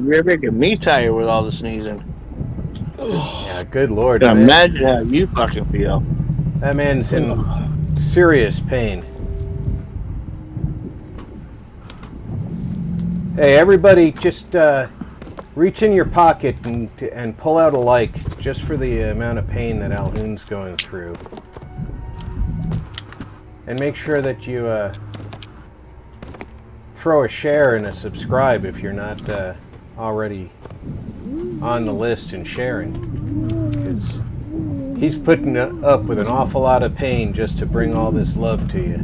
Speaker 3: You're making me tired with all the sneezing.
Speaker 4: Yeah, good lord,
Speaker 3: Can
Speaker 4: man.
Speaker 3: imagine how you fucking feel.
Speaker 4: That man's in serious pain. Hey, everybody, just reach in your pocket and pull out a like, just for the amount of pain that Alhoon's going through. And make sure that you throw a share and a subscribe if you're not already on the list and sharing. Because he's putting up with an awful lot of pain just to bring all this love to you.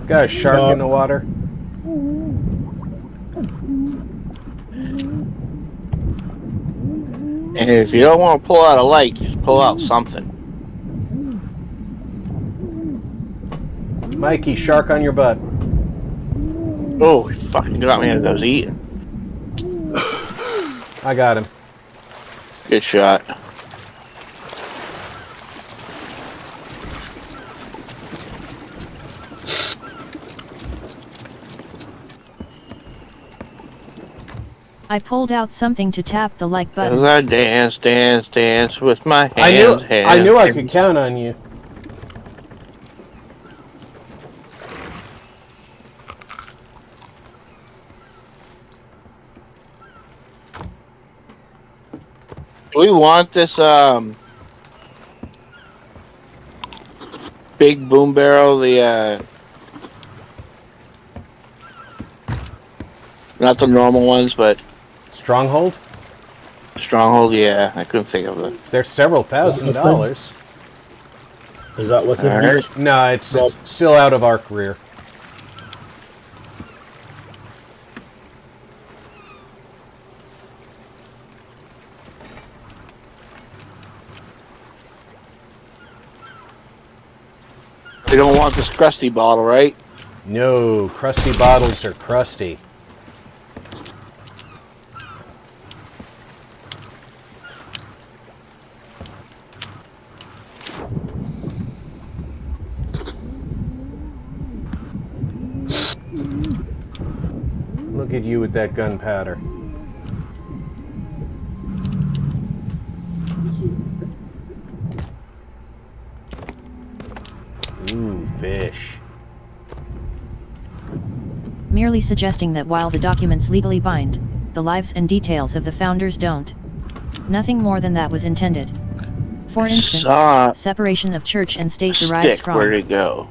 Speaker 4: Got a shark in the water?
Speaker 3: And if you don't want to pull out a light, just pull out something.
Speaker 4: Mikey, shark on your butt.
Speaker 3: Oh, he fucking got me as I was eating.
Speaker 4: I got him.
Speaker 3: Good shot.
Speaker 6: I pulled out something to tap the like button.
Speaker 3: As I dance, dance, dance with my
Speaker 4: I
Speaker 3: hands.
Speaker 4: knew I could count on you.
Speaker 3: We want this big boom barrel, the not the normal ones, but
Speaker 4: Stronghold?
Speaker 3: Stronghold. Yeah, I couldn't think of it.
Speaker 4: They're several $1,000s.
Speaker 2: Is that within
Speaker 3: Alright.
Speaker 2: reach?
Speaker 4: No, it's
Speaker 2: Rob.
Speaker 4: still out of our career.
Speaker 3: We don't want this crusty bottle, right?
Speaker 4: No, crusty bottles are crusty. Look at you with that gunpowder. Ooh, fish.
Speaker 6: Merely suggesting that while the documents legally bind, the lives and details of the founders don't. Nothing more than that was intended. For instance,
Speaker 3: Saw
Speaker 6: separation of church and state derives
Speaker 3: stick. Where'd
Speaker 6: from
Speaker 3: it go?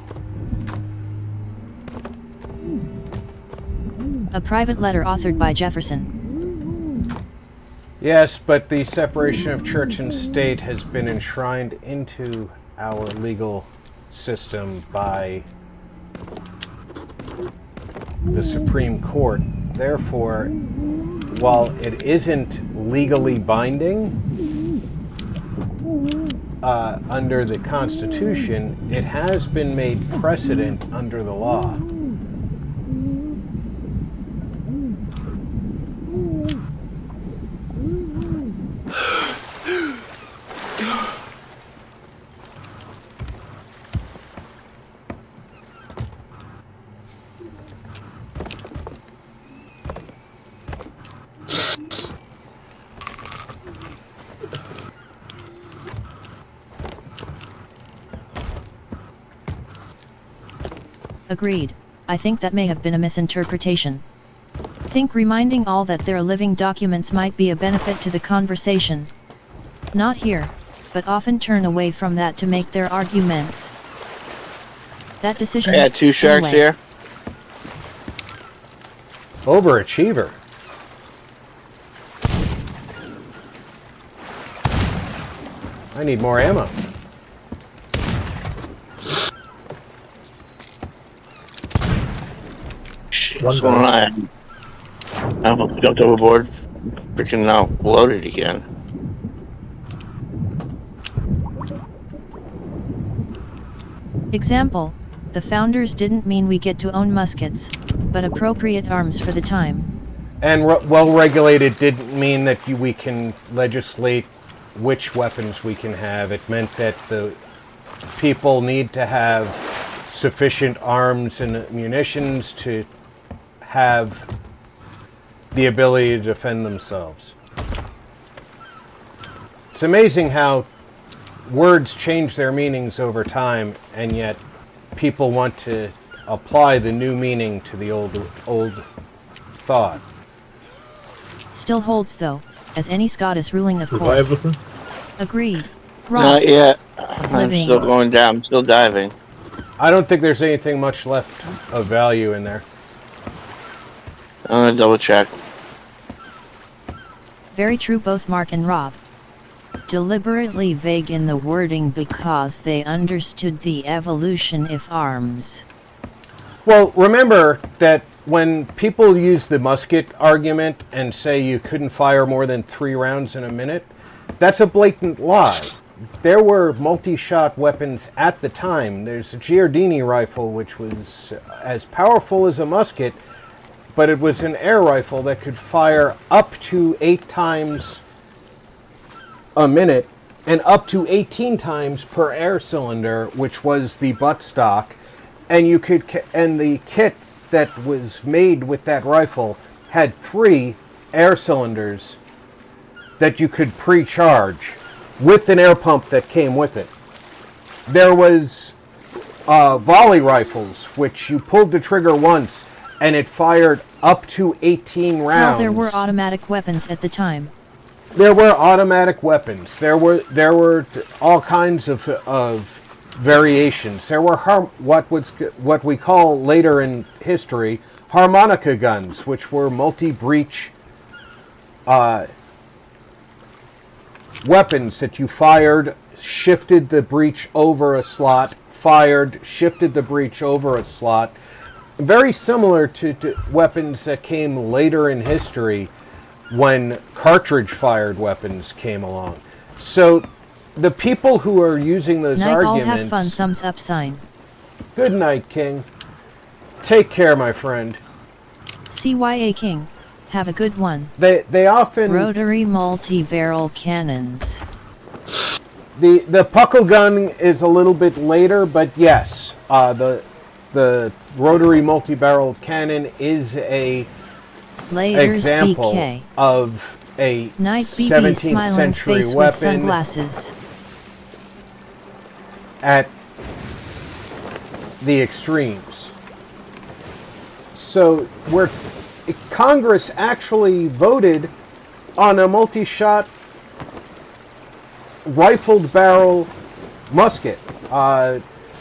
Speaker 6: a private letter authored by Jefferson.
Speaker 4: Yes, but the separation of church and state has been enshrined into our legal system by the Supreme Court. Therefore, while it isn't legally binding under the Constitution, it has been made precedent under the law.
Speaker 6: Agreed. I think that may have been a misinterpretation. Think reminding all that they're living documents might be a benefit to the conversation. Not here, but often turn away from that to make their arguments. That decision.
Speaker 3: I got 2 sharks
Speaker 6: anyway.
Speaker 3: here.
Speaker 4: Overachiever. I need more ammo.
Speaker 3: Shit,
Speaker 2: One
Speaker 3: what's going on? I almost jumped overboard. Freaking now loaded again.
Speaker 6: Example, the founders didn't mean we get to own muskets, but appropriate arms for the time.
Speaker 4: And well-regulated didn't mean that we can legislate which weapons we can have. It meant that the people need to have sufficient arms and munitions to have the ability to defend themselves. It's amazing how words change their meanings over time, and yet people want to apply the new meaning to the old thought.
Speaker 6: Still holds though, as any Scottish ruling of
Speaker 2: We got
Speaker 6: course.
Speaker 2: everything.
Speaker 6: Agreed. Rob,
Speaker 3: Not yet. I'm
Speaker 6: Living.
Speaker 3: still going down. I'm still diving.
Speaker 4: I don't think there's anything much left of value in there.
Speaker 3: I'm gonna double check.
Speaker 6: very true both Mark and Rob. Deliberately vague in the wording because they understood the evolution of arms.
Speaker 4: Well, remember that when people use the musket argument and say you couldn't fire more than 3 rounds in a minute, that's a blatant lie. There were multi-shot weapons at the time. There's a Giardini rifle, which was as powerful as a musket, but it was an air rifle that could fire up to 8 times a minute and up to 18 times per air cylinder, which was the buttstock. And you could, and the kit that was made with that rifle had 3 air cylinders that you could pre-charge with an air pump that came with it. There was volley rifles, which you pulled the trigger once and it fired up to 18 rounds.
Speaker 6: Well, there were automatic weapons at the time.
Speaker 4: There were automatic weapons. There were all kinds of variations. There were what we call later in history harmonica guns, which were multi-breach weapons that you fired, shifted the breach over a slot, fired, shifted the breach over a slot. Very similar to weapons that came later in history when cartridge-fired weapons came along. So the people who are using those
Speaker 6: Night
Speaker 4: arguments...
Speaker 6: all have fun, thumbs up sign.
Speaker 4: Good night, King. Take care, my friend.
Speaker 6: CYA King. Have a good one.
Speaker 4: They often...
Speaker 6: Rotary multi-barrel cannons.
Speaker 4: The puckle gun is a little bit later, but yes, the rotary multi-barrel cannon is a
Speaker 6: Layers
Speaker 4: example
Speaker 6: BK.
Speaker 4: of a
Speaker 6: Night BB
Speaker 4: 17th
Speaker 6: smiling
Speaker 4: century
Speaker 6: face with
Speaker 4: weapon
Speaker 6: sunglasses.
Speaker 4: at the extremes. So Congress actually voted on a multi-shot rifled barrel musket.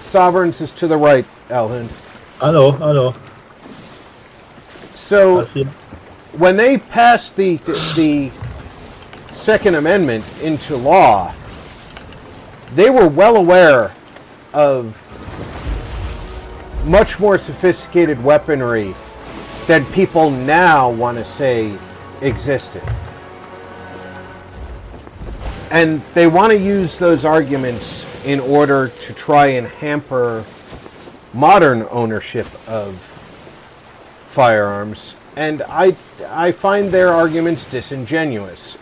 Speaker 4: Sovereigns is to the right, Elhind.
Speaker 2: I know.
Speaker 4: So
Speaker 2: I see.
Speaker 4: when they passed the Second Amendment into law, they were well aware of much more sophisticated weaponry that people now want to say existed. And they want to use those arguments in order to try and hamper modern ownership of firearms. And I find their arguments disingenuous.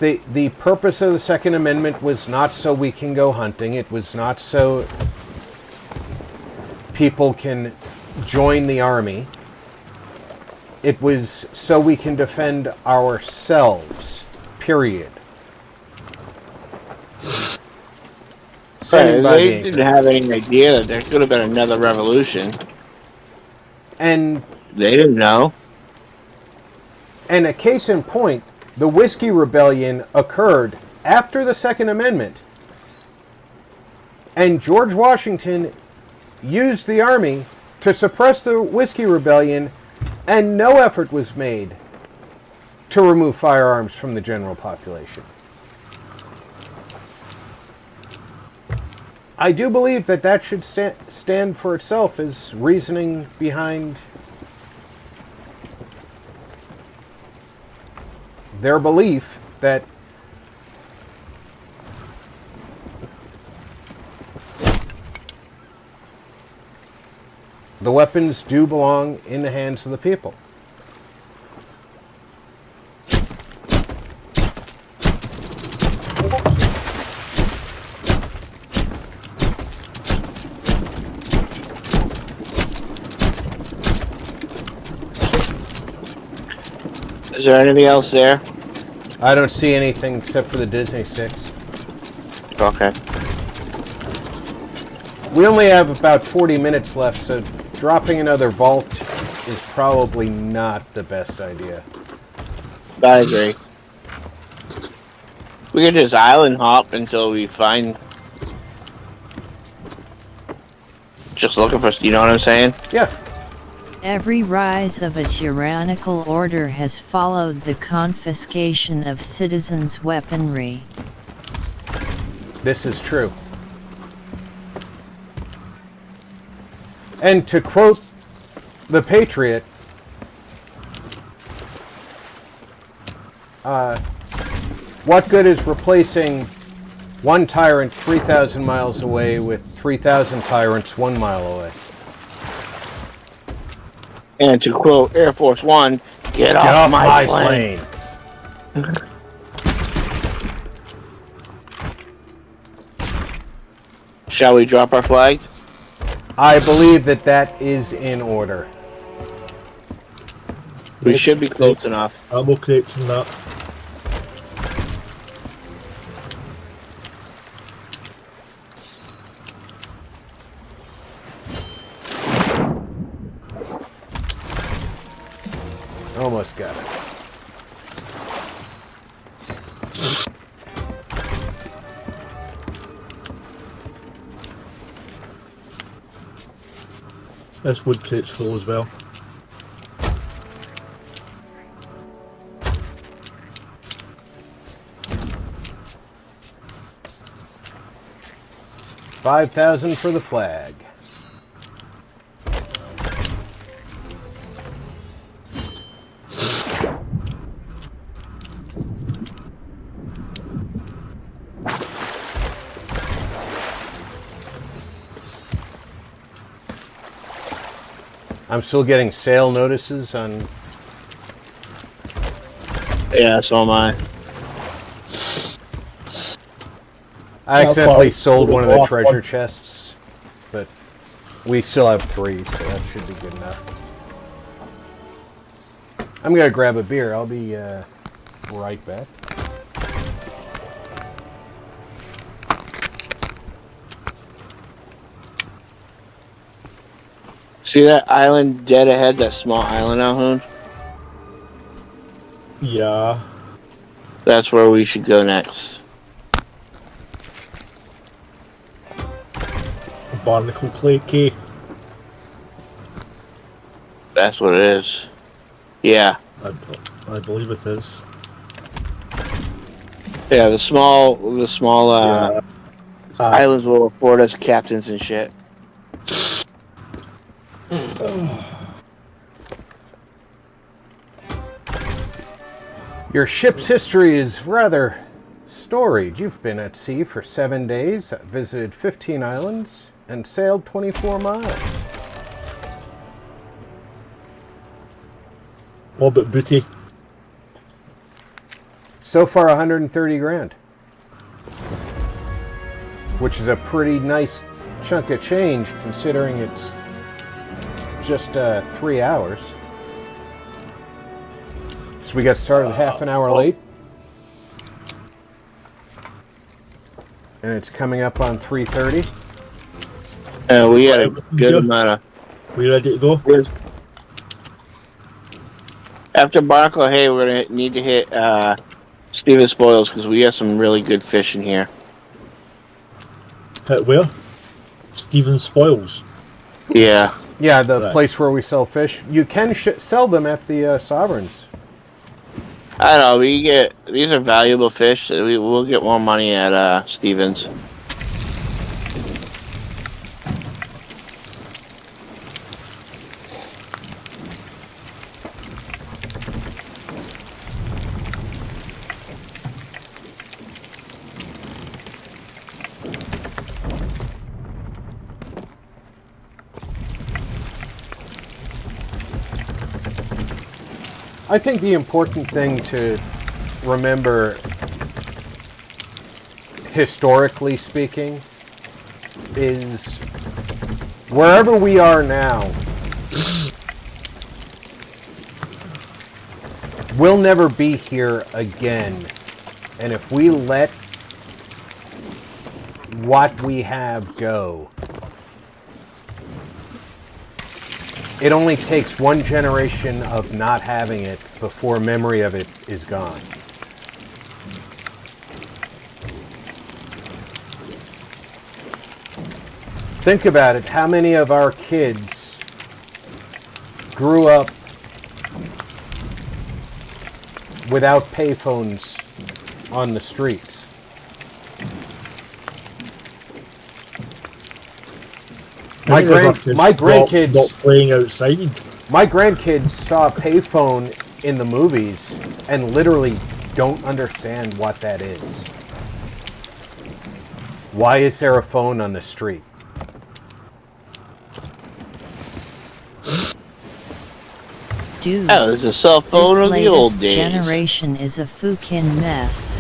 Speaker 4: The purpose of the Second Amendment was not so we can go hunting. It was not so people can join the army. It was so we can defend ourselves, period. Standing by
Speaker 3: They
Speaker 4: the
Speaker 3: didn't have any idea that there could have been another revolution.
Speaker 4: And
Speaker 3: They didn't know.
Speaker 4: And a case in point, the Whiskey Rebellion occurred after the Second Amendment. And George Washington used the army to suppress the Whiskey Rebellion, and no effort was made to remove firearms from the general population. I do believe that should stand for itself as reasoning behind their belief that the weapons do belong in the hands of the people.
Speaker 3: Is there anything else there?
Speaker 4: I don't see anything except for the Disney sticks.
Speaker 3: Okay.
Speaker 4: We only have about 40 minutes left, so dropping another vault is probably not the best idea.
Speaker 3: I agree. We could just island hop until we find... Just looking for... You know what I'm saying?
Speaker 4: Yeah.
Speaker 6: Every rise of a tyrannical order has followed the confiscation of citizens' weaponry.
Speaker 4: This is true. And to quote the Patriot, what good is replacing one tyrant 3,000 miles away with 3,000 tyrants 1 mile away?
Speaker 3: And to quote Air Force One, get off my plane. Shall we drop our flag?
Speaker 4: I believe that is in order.
Speaker 3: We should be close enough.
Speaker 2: Ammo crates and that.
Speaker 4: Almost got it.
Speaker 2: This wood crate's full as well.
Speaker 4: $5,000 for the flag. I'm still getting sale notices on...
Speaker 3: Yeah, so am I.
Speaker 4: I accidentally sold one of the treasure chests, but we still have 3, so that should be good enough. I'm gonna grab a beer. I'll be right back.
Speaker 3: See that island dead ahead, that small island out, Hoon?
Speaker 2: Yeah.
Speaker 3: That's where we should go next.
Speaker 2: Barnacle Clay Key.
Speaker 3: That's what it is. Yeah.
Speaker 2: I believe it is.
Speaker 3: Yeah, the small
Speaker 2: Yeah.
Speaker 3: islands will afford us captains and shit.
Speaker 4: Your ship's history is rather storied. You've been at sea for 7 days, visited 15 islands, and sailed 24 miles.
Speaker 2: What about booty?
Speaker 4: So far, 130 grand. Which is a pretty nice chunk of change, considering it's just 3 hours. So we got started half an hour late. And it's coming up on 3:30.
Speaker 3: We had a good amount of...
Speaker 2: We ready to go?
Speaker 3: After Barnacle Hay, we're going to need to hit Steven Spoils, because we have some really good fish in here.
Speaker 2: Hit where? Stephen Spoils.
Speaker 3: Yeah.
Speaker 4: Yeah, the
Speaker 2: Right.
Speaker 4: place where we sell fish. You can sell them at the Sovereigns.
Speaker 3: I don't know, these are valuable fish, so we'll get more money at Stevens.
Speaker 4: I think the important thing to remember, historically speaking, is wherever we are now, we'll never be here again. And if we let what we have go, it only takes one generation of not having it before memory of it is gone. Think about it. How many of our kids grew up without payphones on the streets? My grandkids
Speaker 2: not playing outside.
Speaker 4: My grandkids saw a payphone in the movies and literally don't understand what that is. Why is there a phone on the street?
Speaker 6: Dude,
Speaker 3: Oh, there's a cell phone
Speaker 6: this
Speaker 3: of the old
Speaker 6: latest
Speaker 3: days.
Speaker 6: generation is a fucking mess.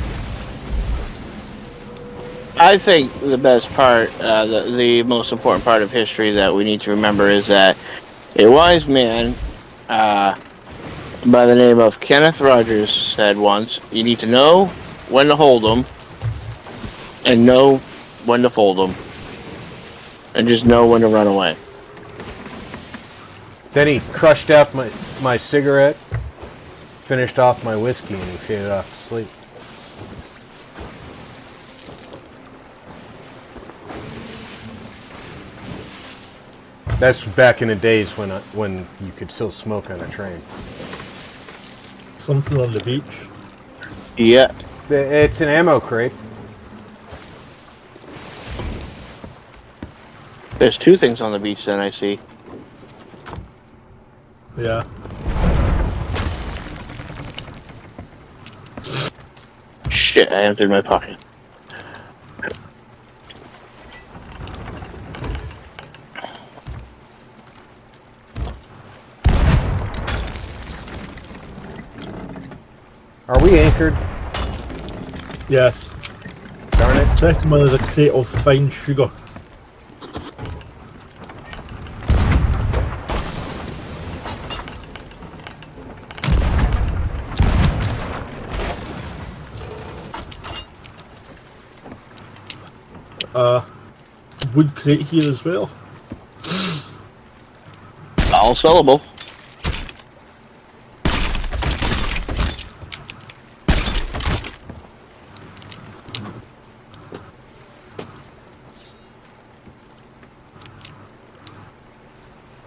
Speaker 3: I think the best part, the most important part of history that we need to remember is that a wise man by the name of Kenneth Rogers said once, you need to know when to hold them and know when to fold them and just know when to run away.
Speaker 4: Then he crushed out my cigarette, finished off my whiskey, and he faded off to sleep. That's back in the days when you could still smoke on a train.
Speaker 2: Something on the beach.
Speaker 3: Yeah.
Speaker 4: It's an ammo crate.
Speaker 3: There's two things on the beach then I see.
Speaker 2: Yeah.
Speaker 3: Shit, I emptied my pocket.
Speaker 4: Are we anchored?
Speaker 2: Yes.
Speaker 4: Darn it.
Speaker 2: Second one is a crate of fine sugar. Wood crate here as well.
Speaker 3: All sellable.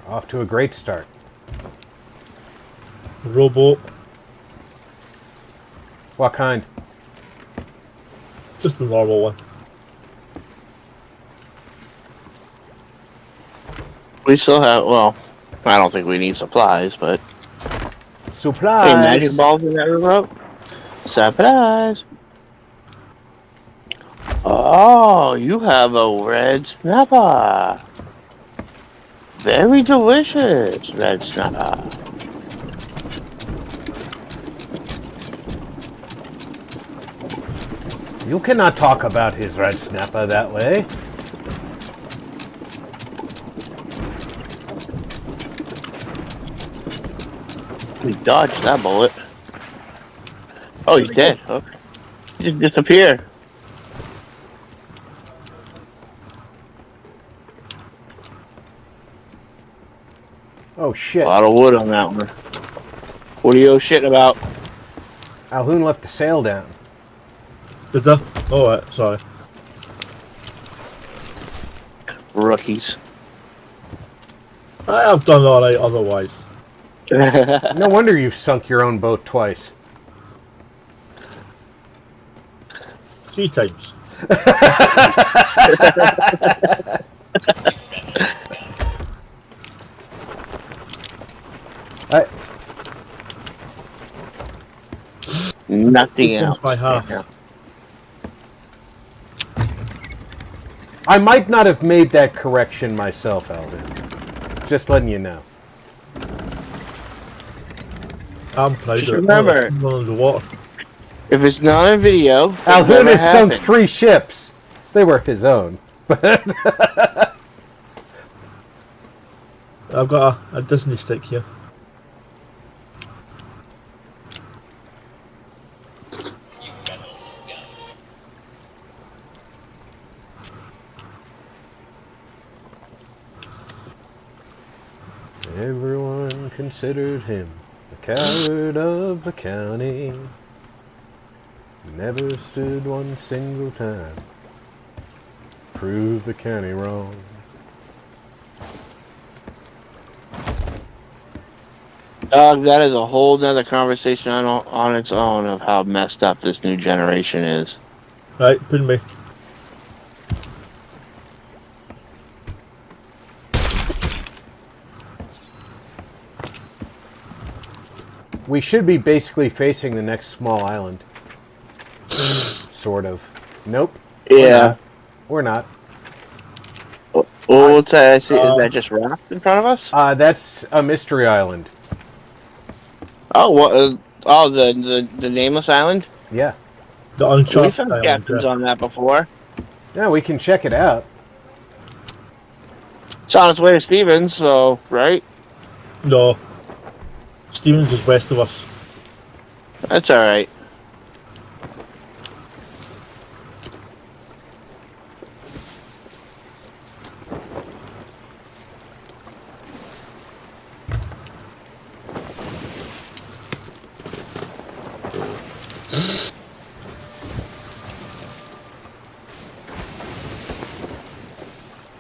Speaker 4: Off to a great start.
Speaker 2: Rowboat.
Speaker 4: What kind?
Speaker 2: Just the normal one.
Speaker 3: We still have, well, I don't think we need supplies, but...
Speaker 4: Supplies!
Speaker 3: Any magic balls in that river? Supplies! Oh, you have a red snapper! Very delicious, red snapper.
Speaker 4: You cannot talk about his red snapper that way.
Speaker 3: He dodged that bullet. Oh, he's dead. Okay. He just disappeared.
Speaker 4: Oh shit.
Speaker 3: A lot of wood on that one. What are you shitting about?
Speaker 4: Alhoon left the sail down.
Speaker 2: Did that? Oh, right, sorry.
Speaker 3: Rookies.
Speaker 2: I have done alright otherwise.
Speaker 4: No wonder you've sunk your own boat twice.
Speaker 2: 3 times.
Speaker 3: Nothing
Speaker 2: This
Speaker 3: else.
Speaker 2: one's by half.
Speaker 4: I might not have made that correction myself, Alvin. Just letting you know.
Speaker 2: I'm proud
Speaker 3: Just
Speaker 2: of it.
Speaker 3: remember,
Speaker 2: Oh, underwater.
Speaker 3: if it's not on video, it
Speaker 4: Alhoon
Speaker 3: never
Speaker 4: has sunk
Speaker 3: happened.
Speaker 4: 3 ships. They were his own.
Speaker 2: I've got a Disney stick here.
Speaker 4: Everyone considered him the coward of the county. Never stood one single time. Proved the county wrong.
Speaker 3: Dog, that is a whole nother conversation on its own of how messed up this new generation is.
Speaker 2: Right, pin me.
Speaker 4: We should be basically facing the next small island. Sort of. Nope.
Speaker 3: Yeah.
Speaker 4: We're not.
Speaker 3: Well, what's that? Is that just rocks in front of us?
Speaker 4: That's a mystery island.
Speaker 3: Oh, what? The nameless island?
Speaker 4: Yeah.
Speaker 2: The
Speaker 3: We
Speaker 2: Uncharted
Speaker 3: found
Speaker 2: Island.
Speaker 3: captains
Speaker 2: Yeah.
Speaker 3: on that before.
Speaker 4: Yeah, we can check it out.
Speaker 3: It's on its way to Stevens, so right?
Speaker 2: No. Stevens is west of us.
Speaker 3: That's all right.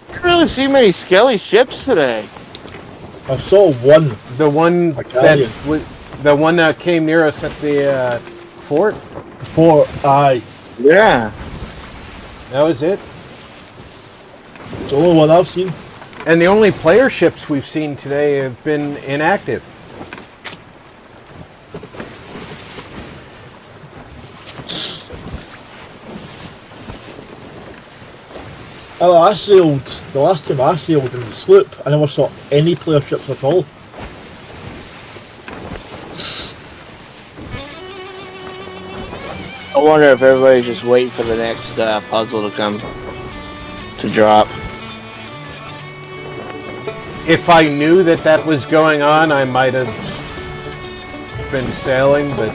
Speaker 3: Didn't really see many skelly ships today.
Speaker 2: I saw one.
Speaker 4: The one
Speaker 2: Italian.
Speaker 4: the one that came near us at the fort.
Speaker 2: Before I.
Speaker 3: Yeah.
Speaker 4: That was it.
Speaker 2: It's the only one I've seen.
Speaker 4: And the only player ships we've seen today have been inactive.
Speaker 2: Oh, I sailed. The last time I sailed in the sloop, I never saw any player ships at all.
Speaker 3: I wonder if everybody's just waiting for the next puzzle to come to drop.
Speaker 4: If I knew that that was going on, I might have been sailing, but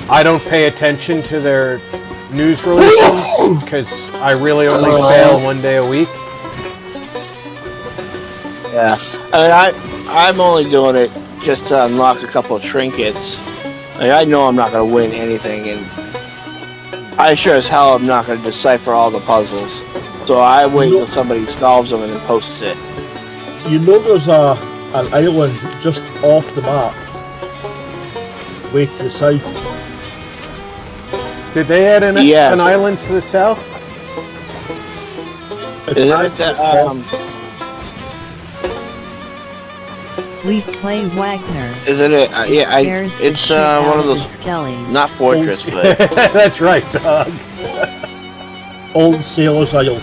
Speaker 4: I don't pay attention to their news releases because I really only sail one day a week.
Speaker 3: Yeah. I mean, I'm only doing it just to unlock a couple of trinkets. Like, I know I'm not going to win anything, and I sure as hell am not going to decipher all the puzzles. So I wait till somebody solves them and then posts it.
Speaker 2: You know there's an island just off the map, way to the south.
Speaker 4: Did they add
Speaker 3: Yes.
Speaker 4: an island to the south?
Speaker 2: It's
Speaker 3: Is
Speaker 2: not-
Speaker 3: it that,
Speaker 6: We play Wagner.
Speaker 3: isn't it? Yeah,
Speaker 6: Scares the
Speaker 3: it's
Speaker 6: shit out
Speaker 3: one of
Speaker 6: the
Speaker 3: those,
Speaker 6: skellies.
Speaker 3: not Fortress, but
Speaker 4: That's right, dog.
Speaker 2: Old Sailor's Isle.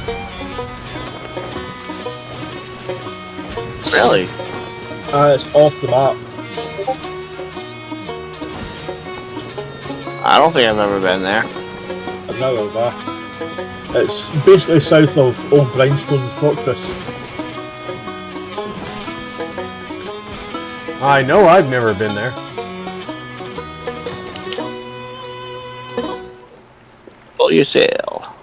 Speaker 3: really?
Speaker 2: It's off the map.
Speaker 3: I don't think I've ever been there.
Speaker 2: I've never been back. It's basically south of Old Grindstone Fortress.
Speaker 4: I know I've never been there.
Speaker 3: Pull your sail.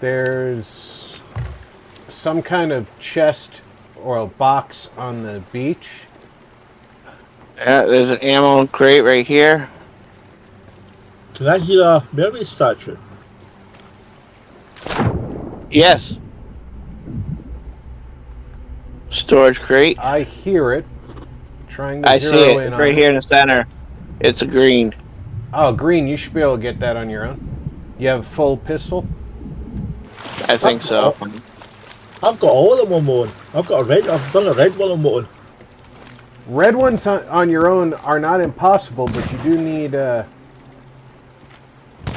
Speaker 4: There's some kind of chest or a box on the beach.
Speaker 3: Yeah, there's an ammo crate right here.
Speaker 2: Can I hear a mermaid statue?
Speaker 3: Yes. Storage crate.
Speaker 4: I hear it. Trying to
Speaker 3: I
Speaker 4: zero
Speaker 3: see it.
Speaker 4: in
Speaker 3: It's
Speaker 4: on
Speaker 3: right
Speaker 4: it.
Speaker 3: here in the center. It's a green.
Speaker 4: Oh, green. You should be able to get that on your own. You have a full pistol?
Speaker 3: I think so.
Speaker 2: I've got all of them on my own. I've done a red one on my own.
Speaker 4: Red ones on your own are not impossible, but you do need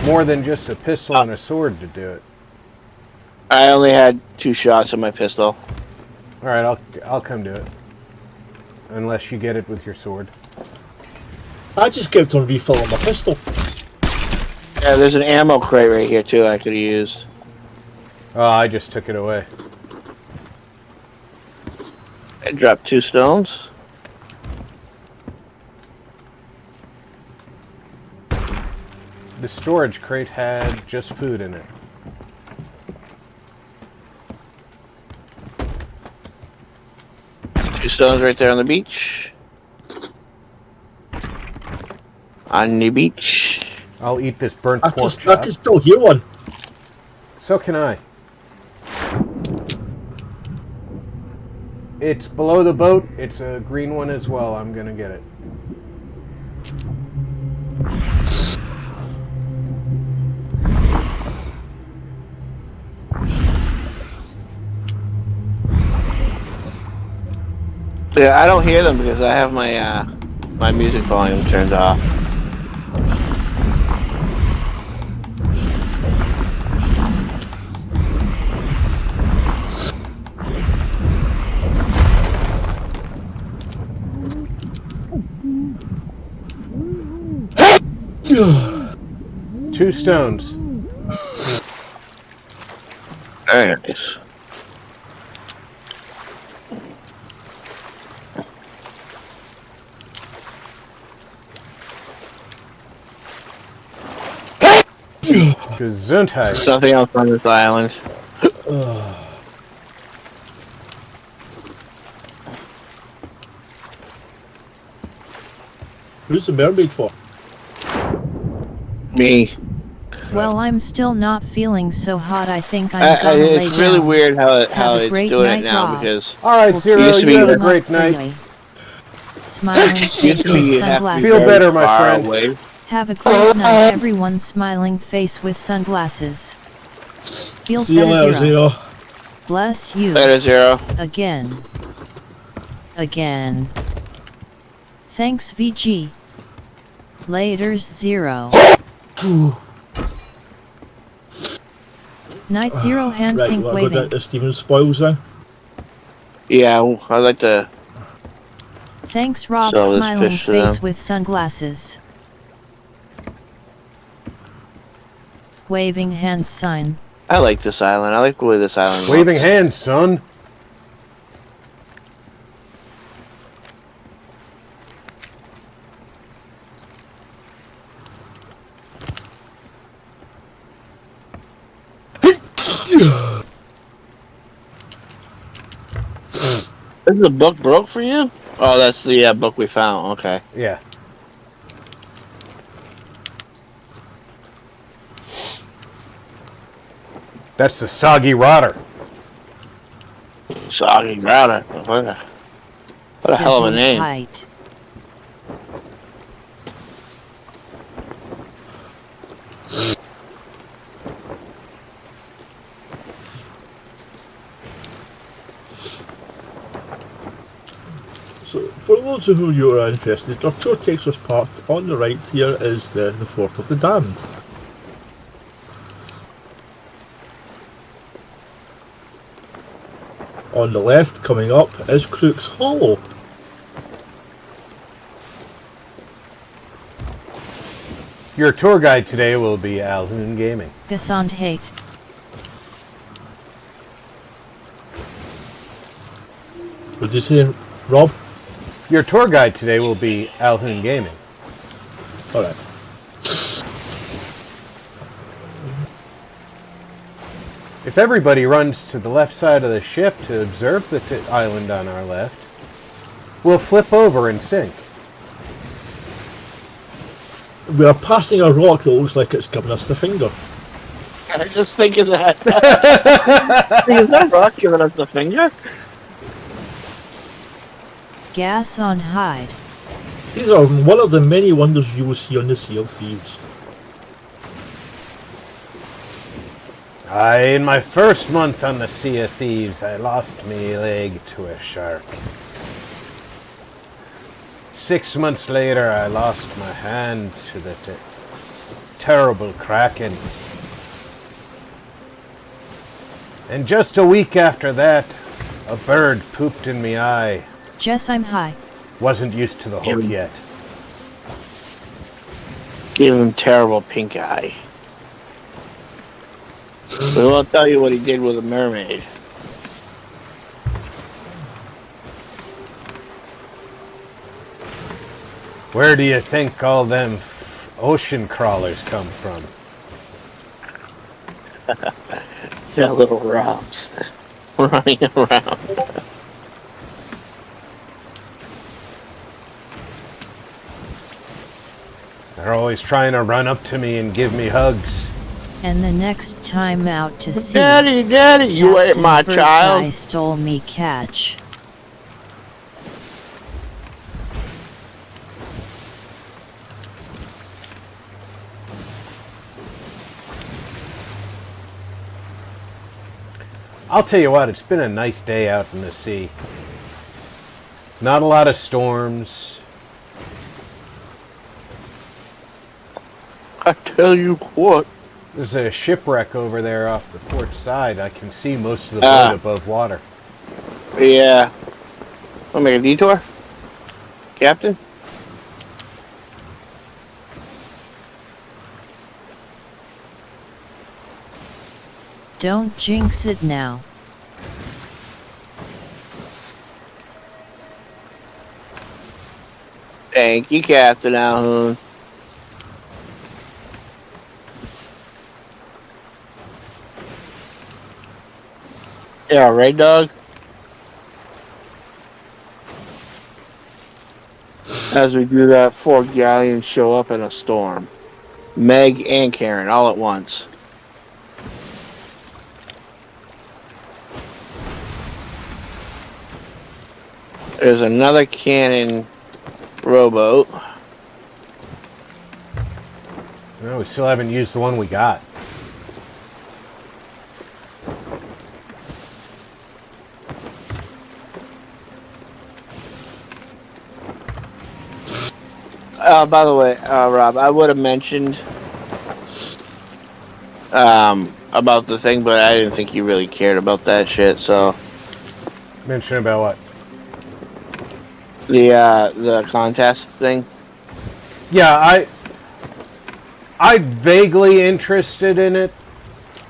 Speaker 4: more than just a pistol and a sword to do it.
Speaker 3: I only had 2 shots of my pistol.
Speaker 4: All right, I'll come do it. Unless you get it with your sword.
Speaker 2: I just kept on refilling my pistol.
Speaker 3: Yeah, there's an ammo crate right here too I could have used.
Speaker 4: Oh, I just took it away.
Speaker 3: I dropped 2 stones.
Speaker 4: The storage crate had just food in it.
Speaker 3: Two stones right there on the beach. On the beach.
Speaker 4: I'll eat this burnt
Speaker 2: I
Speaker 4: pork
Speaker 2: can
Speaker 4: chop.
Speaker 2: still hear one.
Speaker 4: So can I. It's below the boat. It's a green one as well. I'm gonna get it.
Speaker 3: Yeah, I don't hear them because I have my my music volume turned off.
Speaker 4: Two stones.
Speaker 3: Very nice.
Speaker 4: Gesundheit.
Speaker 3: Nothing else on this island.
Speaker 2: Who's the mermaid for?
Speaker 3: Me.
Speaker 6: Well, I'm still not feeling so hot. I think I'm gonna lay
Speaker 3: It's really
Speaker 6: down.
Speaker 3: weird how
Speaker 6: Have a
Speaker 3: it's
Speaker 6: great
Speaker 3: doing it
Speaker 6: night,
Speaker 3: now
Speaker 6: Rob.
Speaker 3: because
Speaker 4: All right,
Speaker 6: We'll
Speaker 4: Zero,
Speaker 3: used to
Speaker 4: you
Speaker 3: be
Speaker 4: have a
Speaker 3: that-
Speaker 4: great night.
Speaker 6: Freeway. Smiling
Speaker 3: used
Speaker 6: face
Speaker 3: to be
Speaker 6: with
Speaker 3: you have to be
Speaker 6: sunglasses.
Speaker 4: Feel
Speaker 3: very
Speaker 4: better, my
Speaker 3: far
Speaker 4: friend.
Speaker 3: away.
Speaker 6: Have a great night, everyone. Smiling face with sunglasses. Feels
Speaker 2: See you
Speaker 6: better,
Speaker 2: later,
Speaker 6: Zero.
Speaker 2: Zero.
Speaker 6: Bless you.
Speaker 3: Later, Zero.
Speaker 6: Again. Again. Thanks, VG. Laters, Zero. Night, Zero. Hand
Speaker 2: Right,
Speaker 6: pink
Speaker 2: well, I'll go down
Speaker 6: waving.
Speaker 2: to Steven's spoils then.
Speaker 3: Yeah, I'd like to.
Speaker 6: Thanks, Rob.
Speaker 3: Sell this
Speaker 6: Smiling
Speaker 3: fish to
Speaker 6: face
Speaker 3: them.
Speaker 6: with sunglasses. Waving hand sign.
Speaker 3: I like this island. I like the way this island
Speaker 4: Waving
Speaker 3: looks.
Speaker 4: hands, son.
Speaker 3: Is the book broke for you? Oh, that's the book we found. Okay.
Speaker 4: Yeah. That's the soggy rotter.
Speaker 3: Soggy Router. What a hell of a name.
Speaker 6: Height.
Speaker 2: So, for those of you who are interested, our tour takes us past. On the right here is the Fort of the Damned. On the left, coming up, is Crook's Hollow.
Speaker 4: Your tour guide today will be Alhoon Gaming.
Speaker 6: Gesundheit.
Speaker 2: What did you say, Rob?
Speaker 4: Your tour guide today will be Alhoon Gaming.
Speaker 2: Alright.
Speaker 4: If everybody runs to the left side of the ship to observe the island on our left, we'll flip over and sink.
Speaker 2: We are passing a rock that looks like it's giving us the finger.
Speaker 3: I was just thinking that. Is that rock giving us the finger?
Speaker 6: Gas on hide.
Speaker 2: These are one of the many wonders you will see on the Sea of Thieves.
Speaker 4: In my first month on the Sea of Thieves, I lost me leg to a shark. 6 months later, I lost my hand to the terrible kraken. And just a week after that, a bird pooped in me eye.
Speaker 6: Jess, I'm high.
Speaker 4: Wasn't used to the hook yet.
Speaker 3: Give him terrible pink eye. We won't tell you what he did with a mermaid.
Speaker 4: Where do you think all them ocean crawlers come from?
Speaker 3: That little Robs running around.
Speaker 4: They're always trying to run up to me and give me hugs.
Speaker 6: And the next time out to sea,
Speaker 3: Daddy, you ate
Speaker 6: Captain
Speaker 3: my
Speaker 6: Birdseye
Speaker 3: child.
Speaker 6: stole me catch.
Speaker 4: I'll tell you what, it's been a nice day out in the sea. Not a lot of storms.
Speaker 3: I tell you what.
Speaker 4: There's a shipwreck over there off the port side. I can see most of the boat above water.
Speaker 3: Yeah. Wanna make a detour? Captain?
Speaker 6: Don't jinx it now.
Speaker 3: Thank you, Captain Alhoun. Yeah, right, dog? As we do that, 4 galleons show up in a storm. Meg and Karen, all at once. There's another cannon rowboat.
Speaker 4: No, we still haven't used the one we got.
Speaker 3: By the way, Rob, I would have mentioned about the thing, but I didn't think you really cared about that shit, so...
Speaker 4: Mention about what?
Speaker 3: The contest thing?
Speaker 4: Yeah, I'm vaguely interested in it,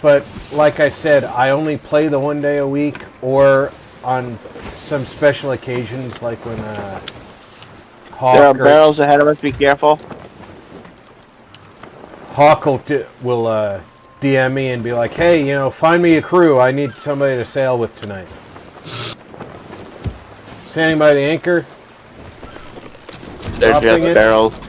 Speaker 4: but like I said, I only play the one day a week, or on some special occasions, like when Hawk
Speaker 3: There are barrels ahead of us, be careful.
Speaker 4: Hawk will DM me and be like, hey, you know, find me a crew. I need somebody to sail with tonight. Standing by the anchor.
Speaker 3: There's
Speaker 4: Dropping
Speaker 3: just
Speaker 4: it.
Speaker 3: barrels.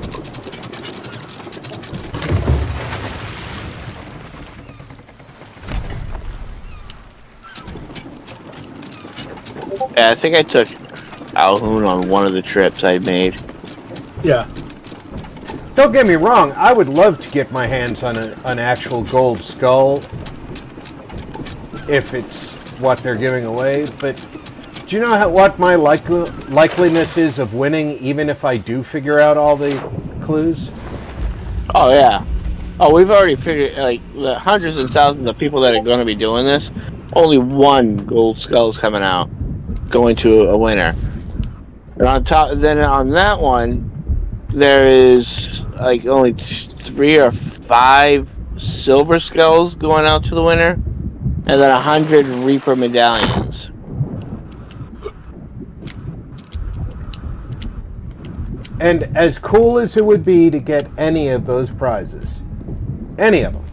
Speaker 3: Yeah, I think I took Alhoun on one of the trips I made.
Speaker 2: Yeah.
Speaker 4: Don't get me wrong, I would love to get my hands on an actual gold skull if it's what they're giving away, but do you know what my likeliness is of winning even if I do figure out all the clues?
Speaker 3: Oh, yeah. Oh, we've already figured, like, the hundreds and thousands of people that are going to be doing this, only one gold skull's coming out, going to a winner. And on top, then on that one, there is like only 3 or 5 silver skulls going out to the winner, and then 100 Reaper medallions.
Speaker 4: And as cool as it would be to get any of those prizes, any of them,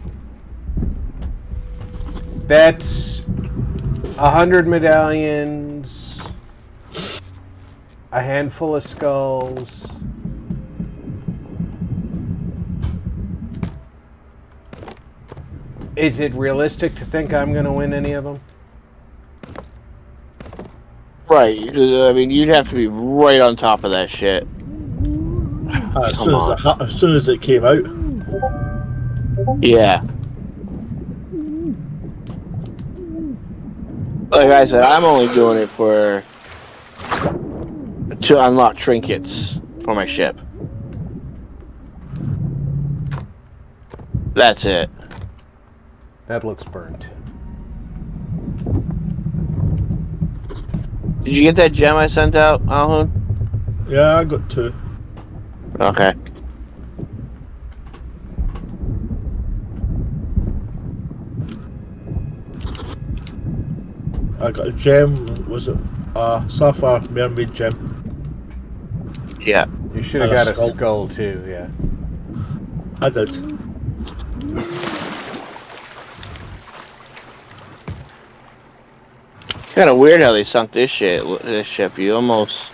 Speaker 4: that's 100 medallions, a handful of skulls. Is it realistic to think I'm going to win any of them?
Speaker 3: Right, because, I mean, you'd have to be right on top of that shit.
Speaker 2: As soon as it came out.
Speaker 3: Yeah. Like I said, I'm only doing it to unlock trinkets for my ship. That's it.
Speaker 4: That looks burnt.
Speaker 3: Did you get that gem I sent out, Alhoon?
Speaker 2: Yeah, I got 2.
Speaker 3: Okay.
Speaker 2: I got a gem. Was it sapphire mermaid gem?
Speaker 3: Yeah.
Speaker 4: You should have
Speaker 2: And a
Speaker 4: got a
Speaker 2: skull.
Speaker 4: skull too, yeah.
Speaker 2: I did.
Speaker 3: It's kind of weird how they sunk this ship. You almost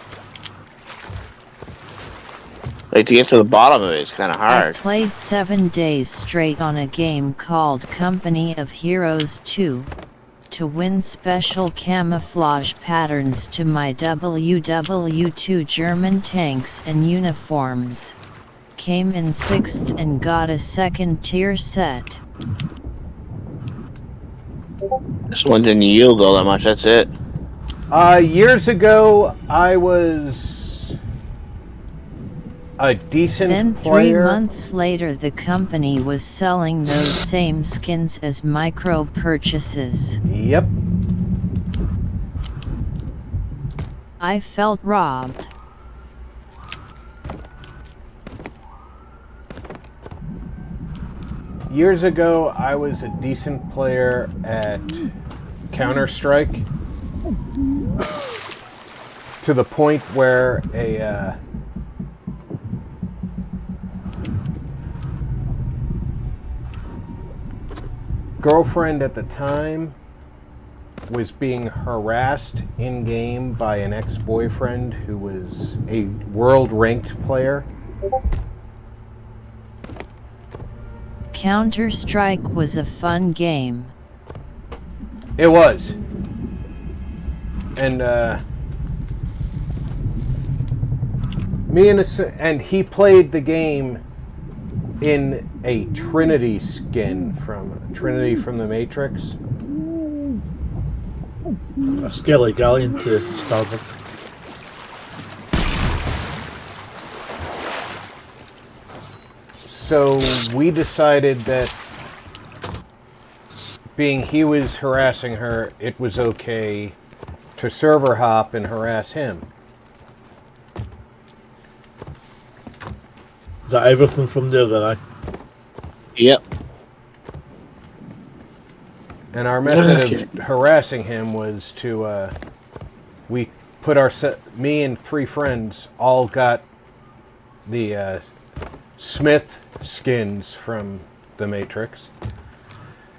Speaker 3: like to get to the bottom of it. It's kind of
Speaker 6: I
Speaker 3: hard.
Speaker 6: played 7 days straight on a game called Company of Heroes 2. To win special camouflage patterns to my WW2 German tanks and uniforms. Came in 6th and got a 2nd tier set.
Speaker 3: This one didn't yield all that much. That's it.
Speaker 4: Years ago, I was a decent
Speaker 6: Then 3
Speaker 4: player.
Speaker 6: months later the company was selling those same skins as micro purchases.
Speaker 4: Yep.
Speaker 6: I felt robbed.
Speaker 4: Years ago, I was a decent player at Counter-Strike. To the point where a girlfriend at the time was being harassed in-game by an ex-boyfriend who was a world-ranked player.
Speaker 6: Counter-Strike was a fun game.
Speaker 4: It was. And and he played the game in a Trinity skin from Trinity from the Matrix.
Speaker 2: A skelly galleon to starboard.
Speaker 4: So we decided that being he was harassing her, it was okay to server hop and harass him.
Speaker 2: Is that everything from there then?
Speaker 3: Yep.
Speaker 4: And our method of harassing him was to, we put me and 3 friends all got the Smith skins from the Matrix.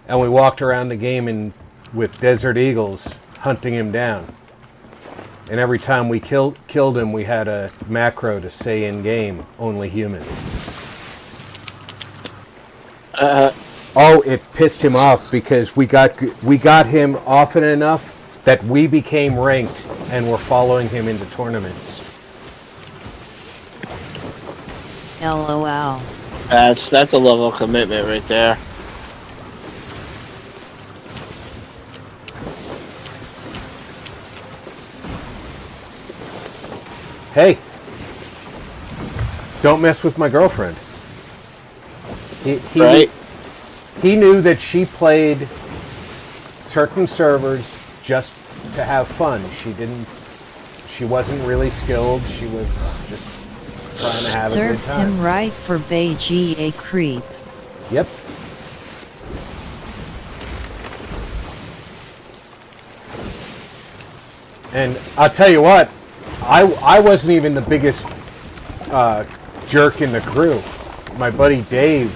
Speaker 4: And we walked around the game with Desert Eagles hunting him down. And every time we killed him, we had a macro to say in game, only human. Oh, it pissed him off because we got him often enough that we became ranked and were following him into tournaments.
Speaker 6: LOL.
Speaker 3: That's a level of commitment right there.
Speaker 4: Hey, don't mess with my girlfriend.
Speaker 3: Right?
Speaker 4: He knew that she played certain servers just to have fun. She wasn't really skilled. She was just trying to have a good
Speaker 6: Serves
Speaker 4: time.
Speaker 6: him right for Beiji a creep.
Speaker 4: Yep. And I'll tell you what, I wasn't even the biggest jerk in the crew. My buddy Dave,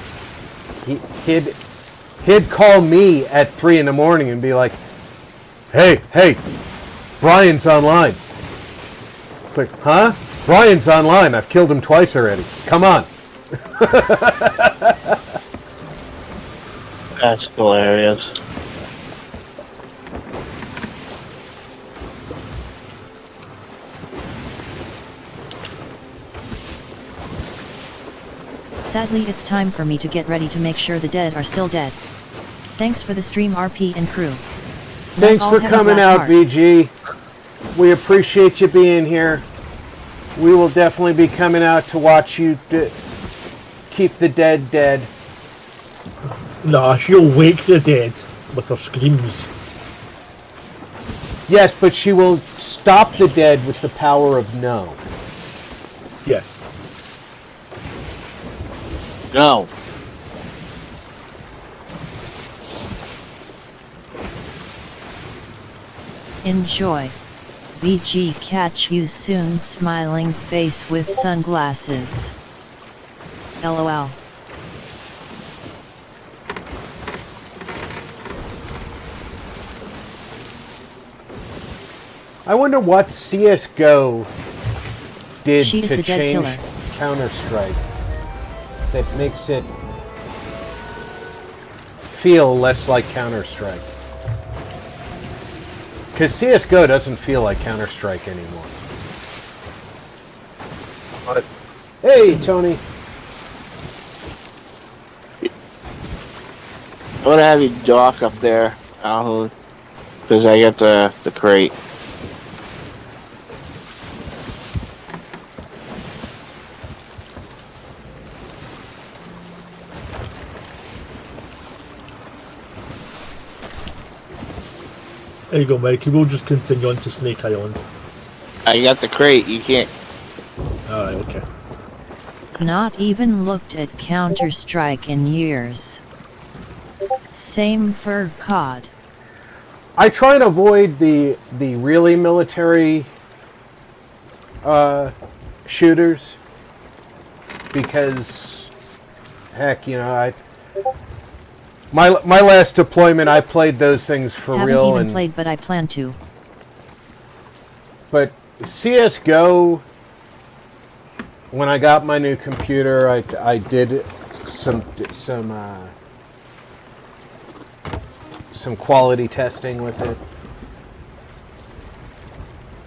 Speaker 4: he'd call me at 3 in the morning and be like, hey, Brian's online. It's like, huh? Brian's online. I've killed him twice already. Come on.
Speaker 3: That's hilarious.
Speaker 6: Sadly, it's time for me to get ready to make sure the dead are still dead. Thanks for the stream, RP and crew.
Speaker 4: Thanks
Speaker 6: All
Speaker 4: for
Speaker 6: have a
Speaker 4: coming
Speaker 6: black
Speaker 4: out,
Speaker 6: heart.
Speaker 4: VG. We appreciate you being here. We will definitely be coming out to watch you keep the dead dead.
Speaker 2: Nah, she'll wake the dead with her screams.
Speaker 4: Yes, but she will stop the dead with the power of no.
Speaker 2: Yes.
Speaker 3: No.
Speaker 6: Enjoy. BG, catch you soon, smiling face with sunglasses. LOL.
Speaker 4: I wonder what CSGO did
Speaker 6: She's
Speaker 4: to
Speaker 6: the dead
Speaker 4: change
Speaker 6: killer.
Speaker 4: Counter-Strike that makes it feel less like Counter-Strike. Because CSGO doesn't feel like Counter-Strike anymore.
Speaker 3: What?
Speaker 4: Hey, Tony.
Speaker 3: I'm gonna have you dock up there, Alhoon. Because I got the crate.
Speaker 2: There you go, Mikey. We'll just continue on to Snake Island.
Speaker 3: I got the crate. You can't.
Speaker 2: Alright, okay.
Speaker 6: Not even looked at Counter-Strike in years. Same for COD.
Speaker 4: I try and avoid the really military shooters because, heck, you know, my last deployment I played those things for
Speaker 6: Haven't
Speaker 4: real.
Speaker 6: even
Speaker 4: And
Speaker 6: played, but I plan to.
Speaker 4: but CS:GO, when I got my new computer, I did some quality testing with it.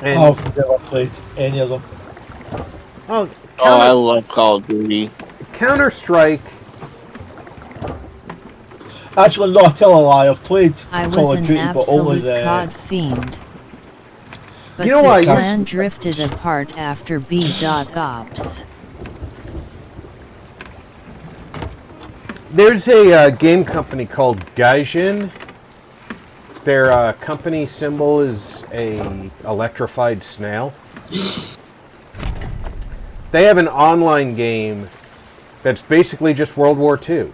Speaker 4: And
Speaker 2: I've never played any of them.
Speaker 4: oh,
Speaker 3: Oh, I love Call of Duty.
Speaker 4: Counter-Strike.
Speaker 2: Actually, no, I tell a lie. I've played
Speaker 6: I
Speaker 2: Call
Speaker 6: was
Speaker 2: of
Speaker 6: an
Speaker 2: Duty, but only
Speaker 6: absolute
Speaker 2: the.
Speaker 6: COD fiend. But
Speaker 4: You know
Speaker 6: the
Speaker 4: what,
Speaker 6: clan drifted apart after B.Ops.
Speaker 4: There's a game company called Gaijin. Their company symbol is a electrified snail. They have an online game that's basically just World War II.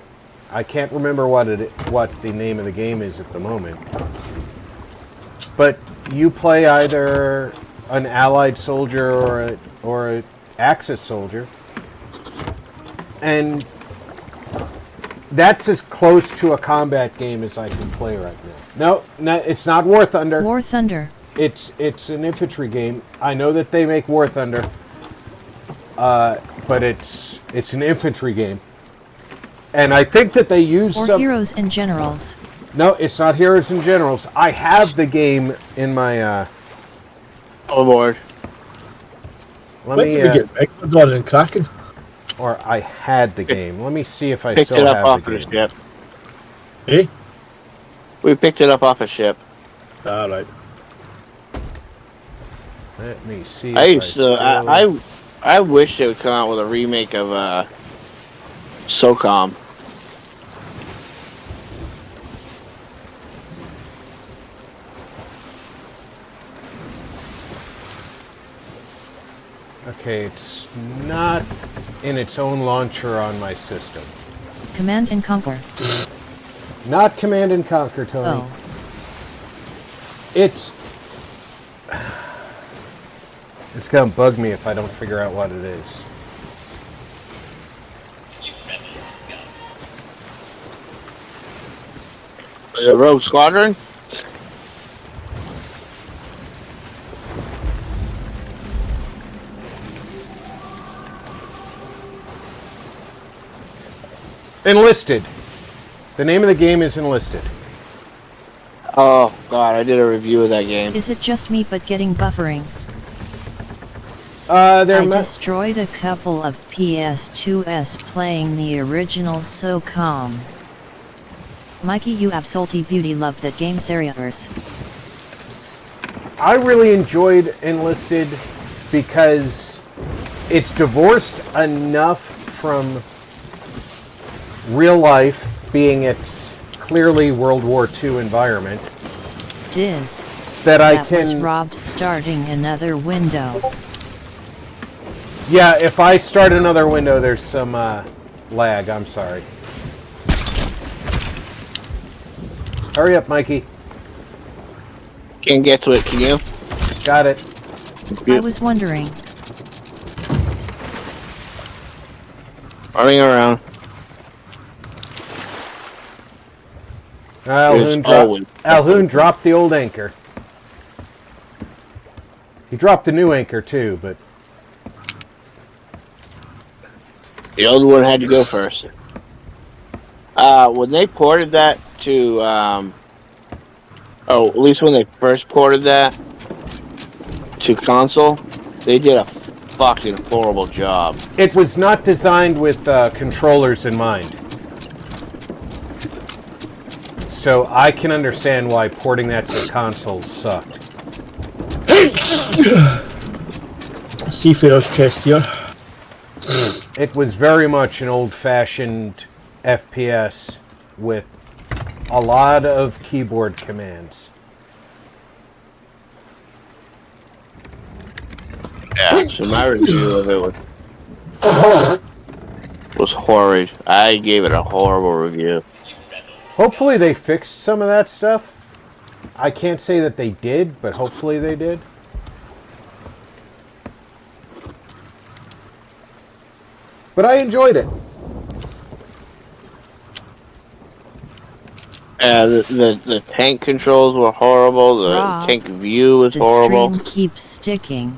Speaker 4: I can't remember what the name of the game is at the moment. But you play either an Allied soldier or a Axis soldier, and that's as close to a combat game as I can play right now. No, it's not War Thunder.
Speaker 6: War Thunder.
Speaker 4: It's an infantry game. I know that they make War Thunder, but it's an infantry game, and I think that they use
Speaker 6: Or
Speaker 4: some.
Speaker 6: Heroes and Generals.
Speaker 4: No, it's not Heroes and Generals. I have the game in my.
Speaker 3: Overboard.
Speaker 4: Let
Speaker 2: When
Speaker 4: me.
Speaker 2: did we get Megalodon and Kraken?
Speaker 4: Or I had the game. Let me see if I
Speaker 3: Picked
Speaker 4: still
Speaker 3: it up
Speaker 4: have
Speaker 3: off
Speaker 4: the
Speaker 3: the
Speaker 4: game.
Speaker 3: ship.
Speaker 2: Eh?
Speaker 3: We picked it up off a ship.
Speaker 2: Alright.
Speaker 4: Let me see.
Speaker 3: I
Speaker 4: if
Speaker 3: used to. I wish they would come out with a remake of SOCOM.
Speaker 4: Okay, it's not in its own launcher on my system.
Speaker 6: Command and Conquer.
Speaker 4: Not Command and Conquer, Tony.
Speaker 6: Oh.
Speaker 4: It's gonna bug me if I don't figure out what it is.
Speaker 3: Is it Rogue Squadron?
Speaker 4: Enlisted. The name of the game is Enlisted.
Speaker 3: Oh god, I did a review of that game.
Speaker 6: Is it just me but getting buffering?
Speaker 4: They're
Speaker 6: I destroyed a couple of PS2s playing the original SOCOM. Mikey, you absolutely beauty love that game serious.
Speaker 4: I really enjoyed Enlisted because it's divorced enough from real life, being its clearly World War II environment,
Speaker 6: Diz.
Speaker 4: that I
Speaker 6: That was
Speaker 4: can...
Speaker 6: Rob starting another window.
Speaker 4: Yeah, if I start another window, there's some lag. I'm sorry. Hurry up, Mikey.
Speaker 3: Can't get to it, can you?
Speaker 4: Got it.
Speaker 6: I was wondering.
Speaker 3: Running around.
Speaker 4: Alhoon dropped the old anchor. He dropped the new anchor too, but
Speaker 3: The old one had to go first. When they ported that to, at least when they first ported that to console, they did a fucking horrible job.
Speaker 4: it was not designed with controllers in mind. So I can understand why porting that to consoles sucked.
Speaker 2: Seafarer's chest here.
Speaker 4: It was very much an old-fashioned FPS with a lot of keyboard commands.
Speaker 3: Yeah, so my review of it was horrid. I gave it a horrible review.
Speaker 4: Hopefully they fixed some of that stuff. I can't say that they did, but hopefully they did. But I enjoyed it.
Speaker 3: The tank controls were horrible. The
Speaker 6: Rob,
Speaker 3: tank view was
Speaker 6: The
Speaker 3: horrible.
Speaker 6: stream keeps sticking.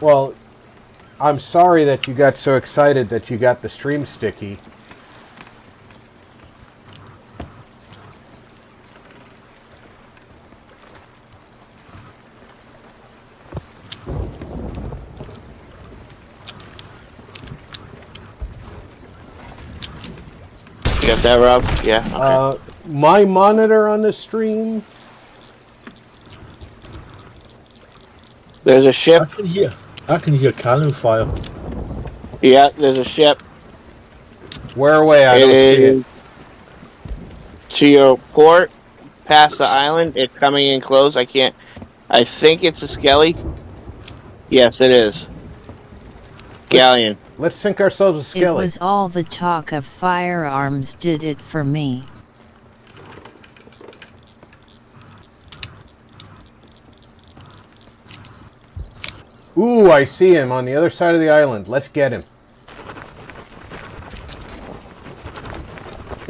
Speaker 4: Well, I'm sorry that you got so excited that you got the stream sticky.
Speaker 3: You got that, Rob? Yeah. Okay.
Speaker 4: My monitor on the stream,
Speaker 3: There's a ship.
Speaker 2: I can hear cannon fire.
Speaker 3: Yeah, there's a ship.
Speaker 4: where away? I don't see it.
Speaker 3: To your port, past the island. It's coming in close. I think it's a skelly. Yes, it is. Galleon.
Speaker 4: Let's sink ourselves a
Speaker 6: It
Speaker 4: skillet.
Speaker 6: was all the talk of firearms did it for me.
Speaker 4: Ooh, I see him on the other side of the island. Let's get him.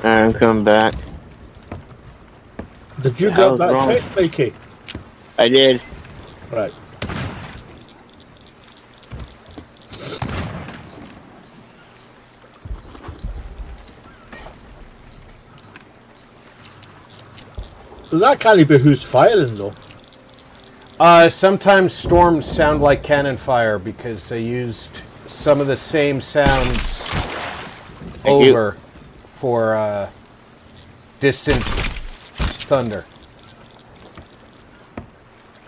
Speaker 3: I'm coming back.
Speaker 2: Did you
Speaker 3: Yeah, I
Speaker 2: grab
Speaker 3: was
Speaker 2: that
Speaker 3: wrong.
Speaker 2: chest, Mikey?
Speaker 3: I did.
Speaker 2: Right. So that can't be who's firing though.
Speaker 4: Sometimes storms sound like cannon fire because they used some of the same sounds
Speaker 3: Thank you.
Speaker 4: over for distant thunder.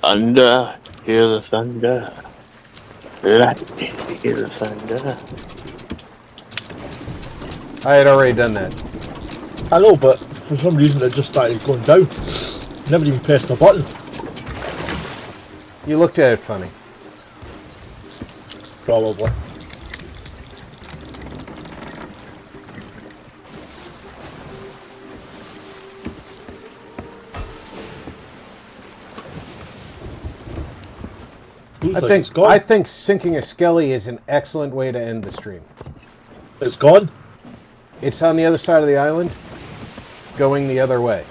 Speaker 3: Thunder, hear the thunder. Let me hear the thunder.
Speaker 4: I had already done that.
Speaker 2: I know, but for some reason it just started going down. Never even pressed a button.
Speaker 4: You looked at it funny.
Speaker 2: Probably.
Speaker 4: I think sinking a skelly is an excellent way to end the stream.
Speaker 2: It's gone?
Speaker 4: It's on the other side of the island, going the other way.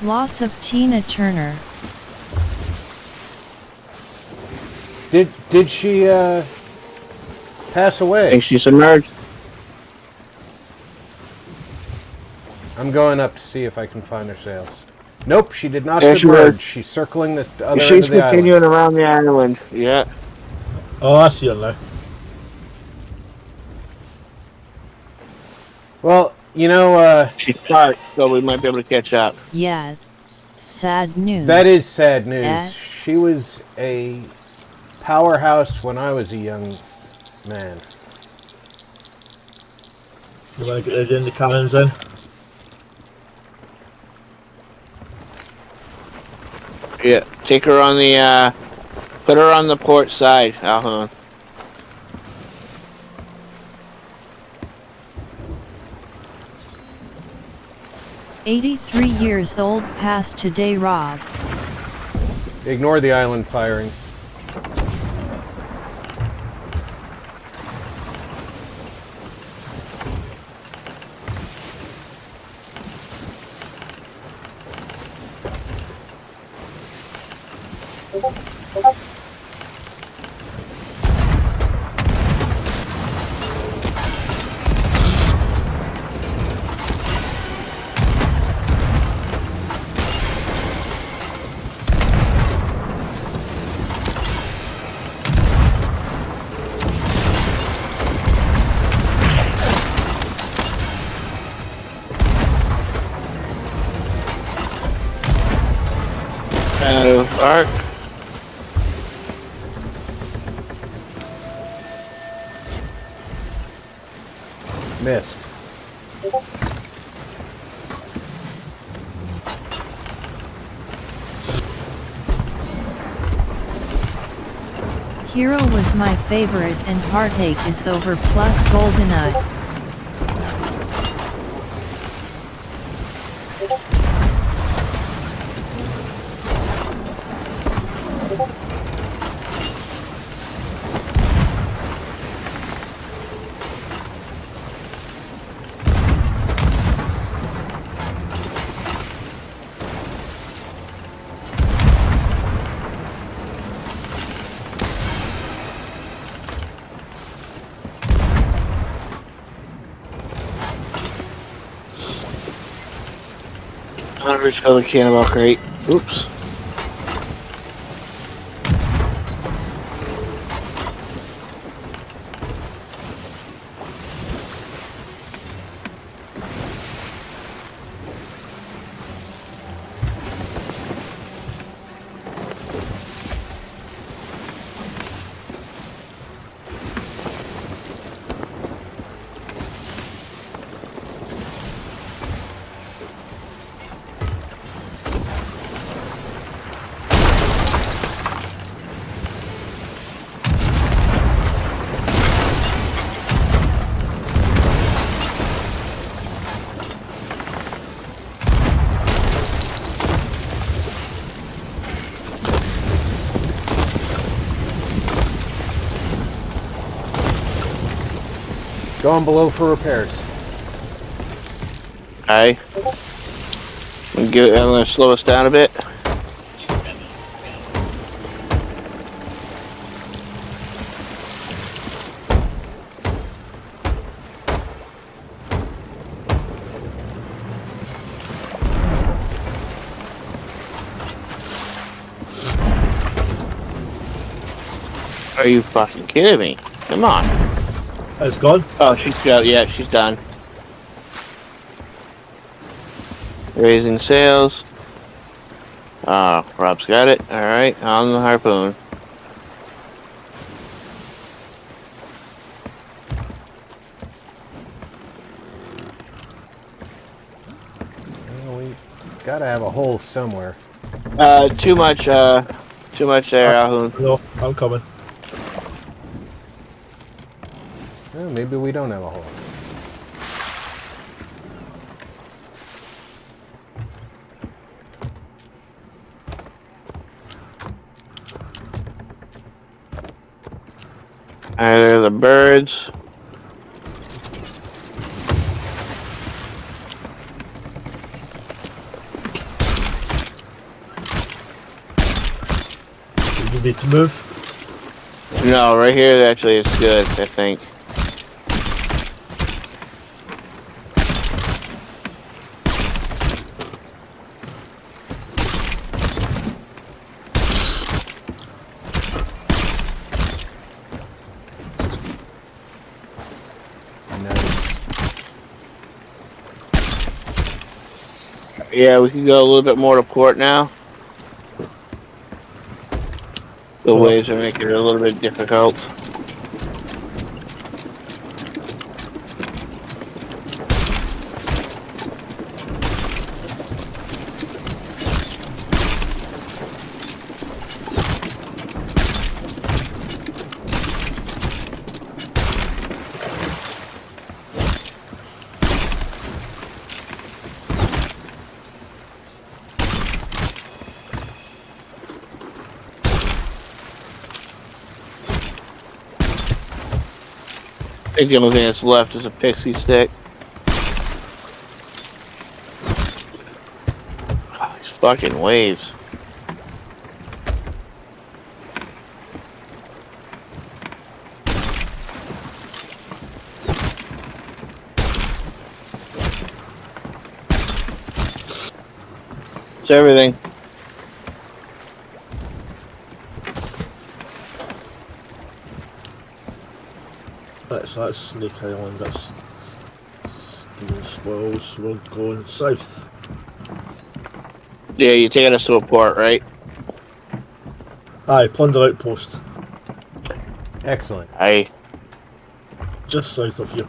Speaker 6: Loss of Tina Turner.
Speaker 4: Did she pass
Speaker 3: I
Speaker 4: away?
Speaker 3: think she submerged.
Speaker 4: I'm going up to see if I can find her sails. Nope, she did not
Speaker 3: There she
Speaker 4: submerge.
Speaker 3: was.
Speaker 4: She's circling the other end
Speaker 3: She's
Speaker 4: of the island.
Speaker 3: continuing around the island. Yeah.
Speaker 2: Oh, I see her now.
Speaker 4: Well, you know,
Speaker 3: She's parked, so we might be able to catch up.
Speaker 6: Yeah. Sad news.
Speaker 4: that is sad news.
Speaker 6: Eh?
Speaker 4: She was a powerhouse when I was a young man.
Speaker 2: You want to get the cannons in?
Speaker 3: Yeah, take her on the, put her on the port side, Alhoon.
Speaker 6: "83 years old passed today, Rob."
Speaker 4: Ignore the island firing.
Speaker 3: Arc.
Speaker 4: Missed.
Speaker 6: Hero was my favorite and Heartache is over plus Goldeneye.
Speaker 3: Hunter's got the cannonball crate. Oops.
Speaker 4: Going below for repairs.
Speaker 3: Alright. I'm gonna slow us down a bit. Are you fucking kidding me? Come on.
Speaker 2: It's gone.
Speaker 3: Oh, she's got, yeah, she's done. Raising sails. Rob's got it. Alright, on the harpoon.
Speaker 4: Well, we gotta have a hole somewhere.
Speaker 3: Too much there, Alhoon.
Speaker 2: No, I'm coming.
Speaker 4: Well, maybe we don't have a hole.
Speaker 3: There are the birds.
Speaker 2: You need to move.
Speaker 3: No, right here actually is good, I think. Yeah, we can go a little bit more to port now. The
Speaker 2: Well,
Speaker 3: waves are making it a little bit difficult. I think the only thing that's left is a pixie stick. Oh, these fucking waves. It's everything.
Speaker 2: Right, so that's Snake Island, that's Stephen Swells, we're going south.
Speaker 3: Yeah, you're taking us to a port, right?
Speaker 2: Aye, Plunder Outpost,
Speaker 4: Excellent.
Speaker 2: just south of you.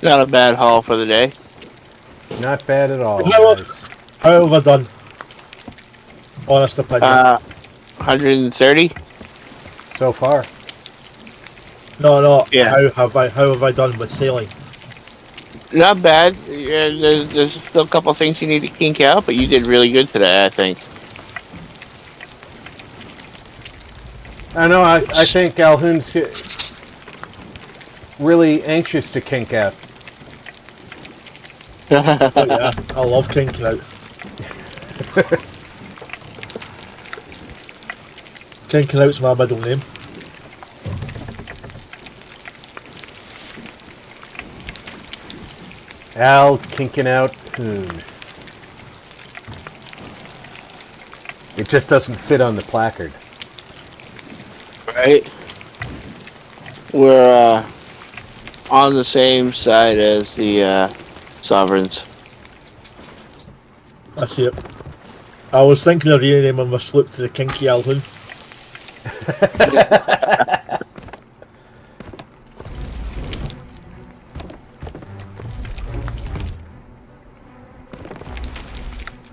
Speaker 3: Not a bad haul for the day.
Speaker 4: Not bad at all,
Speaker 2: How-
Speaker 4: guys.
Speaker 2: How have I done? Honest opinion.
Speaker 3: 130?
Speaker 4: So far.
Speaker 2: No,
Speaker 3: Yeah.
Speaker 2: how have I done with sailing?
Speaker 3: Not bad. Yeah, there's still a couple things you need to kink out, but you did really good today, I think.
Speaker 4: I know, I think Alhoon's really anxious to kink out.
Speaker 2: Oh yeah, I love kinking out. Kinking out's my middle name.
Speaker 4: Al kinking out Hoon. It just doesn't fit on the placard.
Speaker 3: Right? We're on the same side as the Sovereigns.
Speaker 2: I see it. I was thinking of renaming my sloop to the Kinky Alhoon.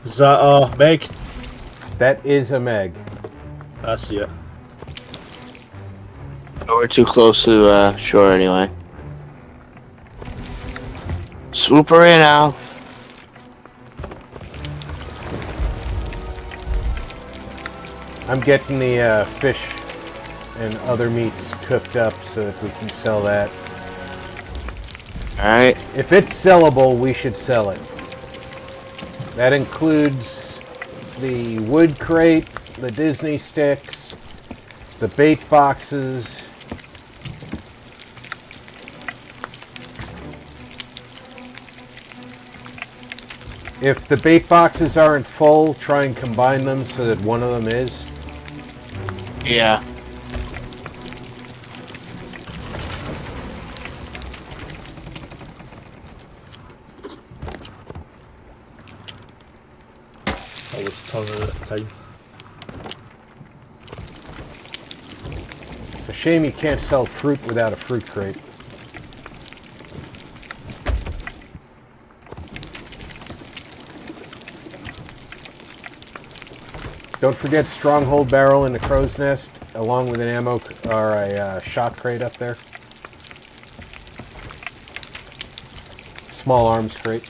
Speaker 2: Is that Meg?
Speaker 4: That is a Meg.
Speaker 2: I see it.
Speaker 3: We're too close to shore anyway. Swoop her in, Al.
Speaker 4: I'm getting the fish and other meats cooked up so that we can sell that.
Speaker 3: Alright.
Speaker 4: If it's sellable, we should sell it. That includes the wood crate, the Disney sticks, the bait boxes. If the bait boxes aren't full, try and combine them so that one of them is.
Speaker 3: Yeah.
Speaker 2: I was turning at the time.
Speaker 4: It's a shame you can't sell fruit without a fruit crate. Don't forget Stronghold barrel in the crow's nest, along with an ammo or a shot crate up there. Small arms crate.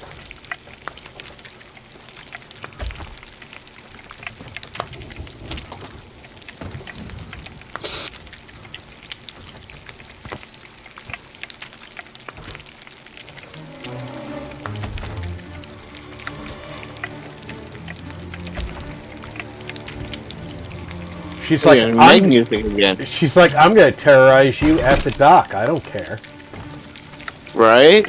Speaker 4: She's
Speaker 3: We're
Speaker 4: like,
Speaker 3: gonna make music again.
Speaker 4: she's like, I'm gonna terrorize you at the dock. I don't care.
Speaker 3: Right?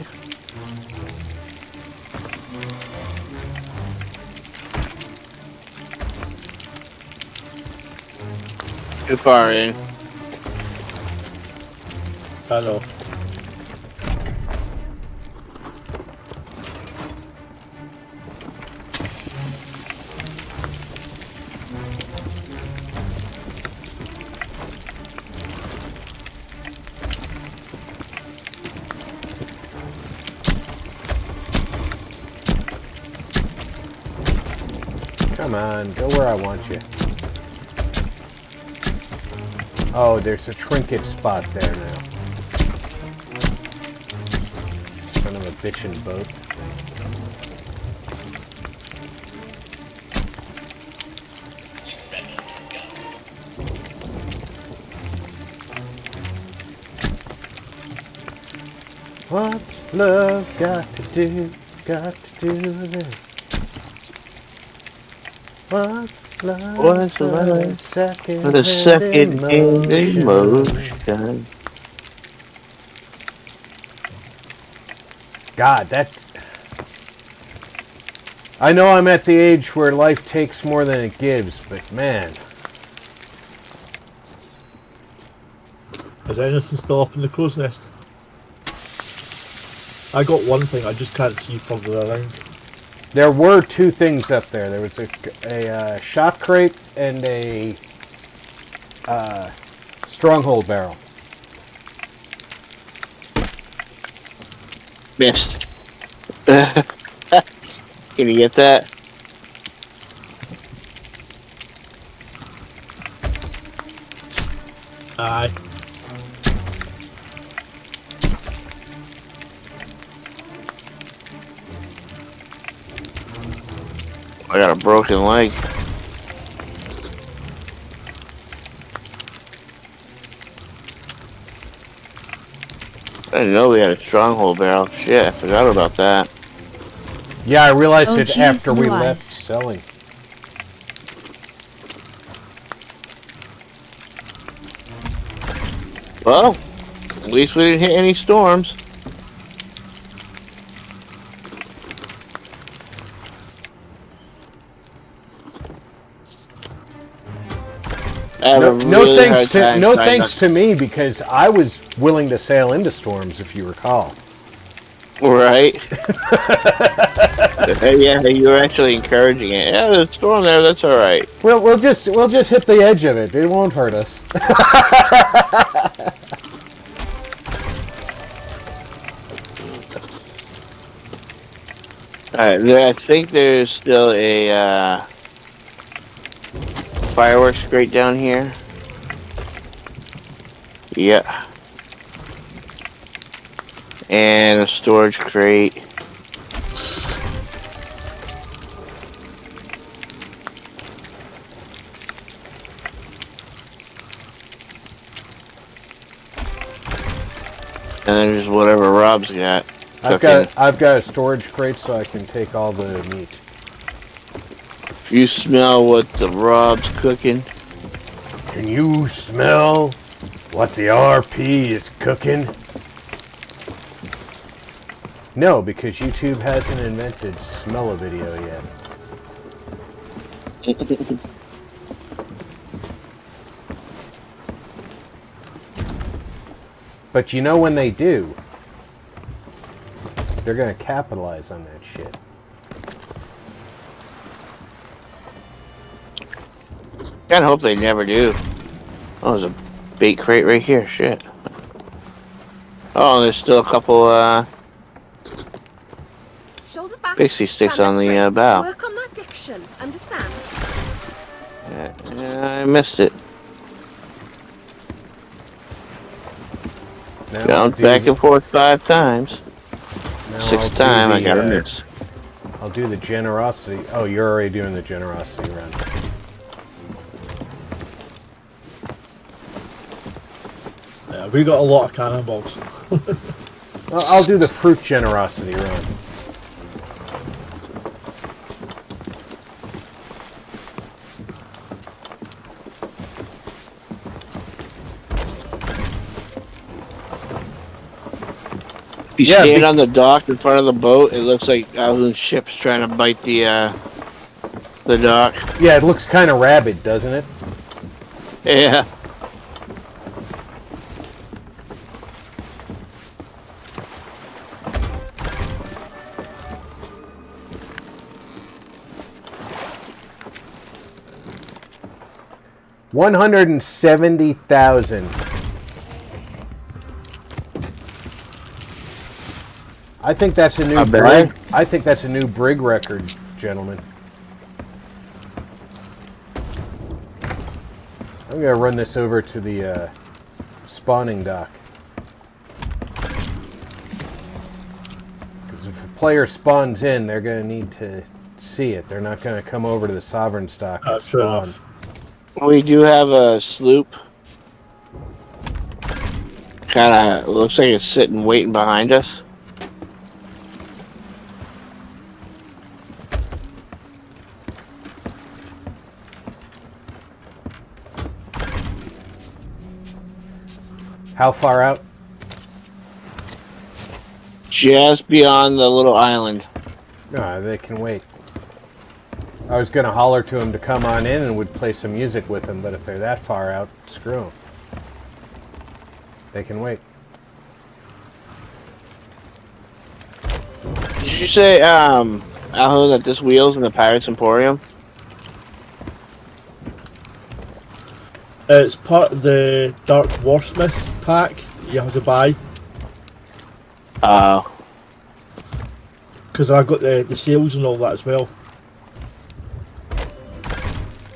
Speaker 3: Too far in.
Speaker 2: I know.
Speaker 4: Come on, go where I want you. Oh, there's a trinket spot there now. Son of a bitchin' boat. What's love got to do with it? What's love
Speaker 3: What's
Speaker 4: but
Speaker 3: love
Speaker 4: a second
Speaker 3: For the second hand
Speaker 4: emotion?
Speaker 3: emotion.
Speaker 4: God, that... I know I'm at the age where life takes more than it gives, but man...
Speaker 2: Is anything still up in the crow's nest? I got one thing, I just can't see further around.
Speaker 4: There were two things up there. There was a shot crate and a stronghold barrel.
Speaker 3: Missed. Can you get that?
Speaker 2: Aye.
Speaker 3: I got a broken leg. I didn't know we had a stronghold barrel. Shit, I forgot about that.
Speaker 4: Yeah, I realized
Speaker 6: Oh,
Speaker 4: it
Speaker 6: geez,
Speaker 4: after we
Speaker 6: blue
Speaker 4: left
Speaker 6: eyes.
Speaker 4: selling.
Speaker 3: Well, at least we didn't hit any storms.
Speaker 4: No thanks to me, because I was willing to sail into storms, if you recall.
Speaker 3: Right. Yeah, you were actually encouraging it. Yeah, there's a storm there. That's all right.
Speaker 4: We'll just hit the edge of it. It won't hurt us.
Speaker 3: All right. I think there's still a fireworks crate down here. Yeah. And a storage crate. And then there's whatever Rob's got.
Speaker 4: I've got a storage crate so I can take all the meat.
Speaker 3: If you smell what the Rob's cooking.
Speaker 4: Can you smell what the RP is cooking? No, because YouTube hasn't invented smell-o-video yet. But you know when they do, they're gonna capitalize on that shit.
Speaker 3: Kinda hope they never do. Oh, there's a bait crate right here. Shit. Oh, there's still a couple
Speaker 7: Shoulders back.
Speaker 3: pixie sticks
Speaker 7: Stand
Speaker 3: on
Speaker 7: up
Speaker 3: the
Speaker 7: straight.
Speaker 3: bow.
Speaker 7: Work on that diction. Understand?
Speaker 3: Yeah, I missed it.
Speaker 4: Now
Speaker 3: Jumped back and forth 5 times.
Speaker 4: now I'll
Speaker 3: Sixth
Speaker 4: do
Speaker 3: time, I
Speaker 4: the,
Speaker 3: got a miss.
Speaker 4: I'll do the generosity. Oh, you're already doing the generosity run.
Speaker 2: Yeah, we got a lot of cannonballs.
Speaker 4: I'll do the fruit generosity run.
Speaker 3: You
Speaker 4: Yeah,
Speaker 3: stand on the dock in front of the boat, it looks like Alhoon's ship's trying to bite the dock.
Speaker 4: Yeah, it looks kind of rabid, doesn't it?
Speaker 3: Yeah.
Speaker 4: $170,000. I think that's a new
Speaker 3: Not
Speaker 4: brig.
Speaker 3: bad.
Speaker 4: I think that's a new brig record, gentlemen. I'm gonna run this over to the spawning dock. Because if a player spawns in, they're gonna need to see it. They're not gonna come over to the sovereign's dock and
Speaker 2: True
Speaker 4: spawn.
Speaker 2: enough.
Speaker 3: We do have a sloop. Kind of looks like it's sitting waiting behind us.
Speaker 4: How far out?
Speaker 3: Just beyond the little island.
Speaker 4: No, they can wait. I was going to holler to them to come on in and would play some music with them, but if they're that far out, screw them. They can wait.
Speaker 3: Did you say, Alhoon, that this wheel's in the Pirates Emporium?
Speaker 2: It's part of the Dark Warsmith pack you have to buy. Because I got the sales and all that as well.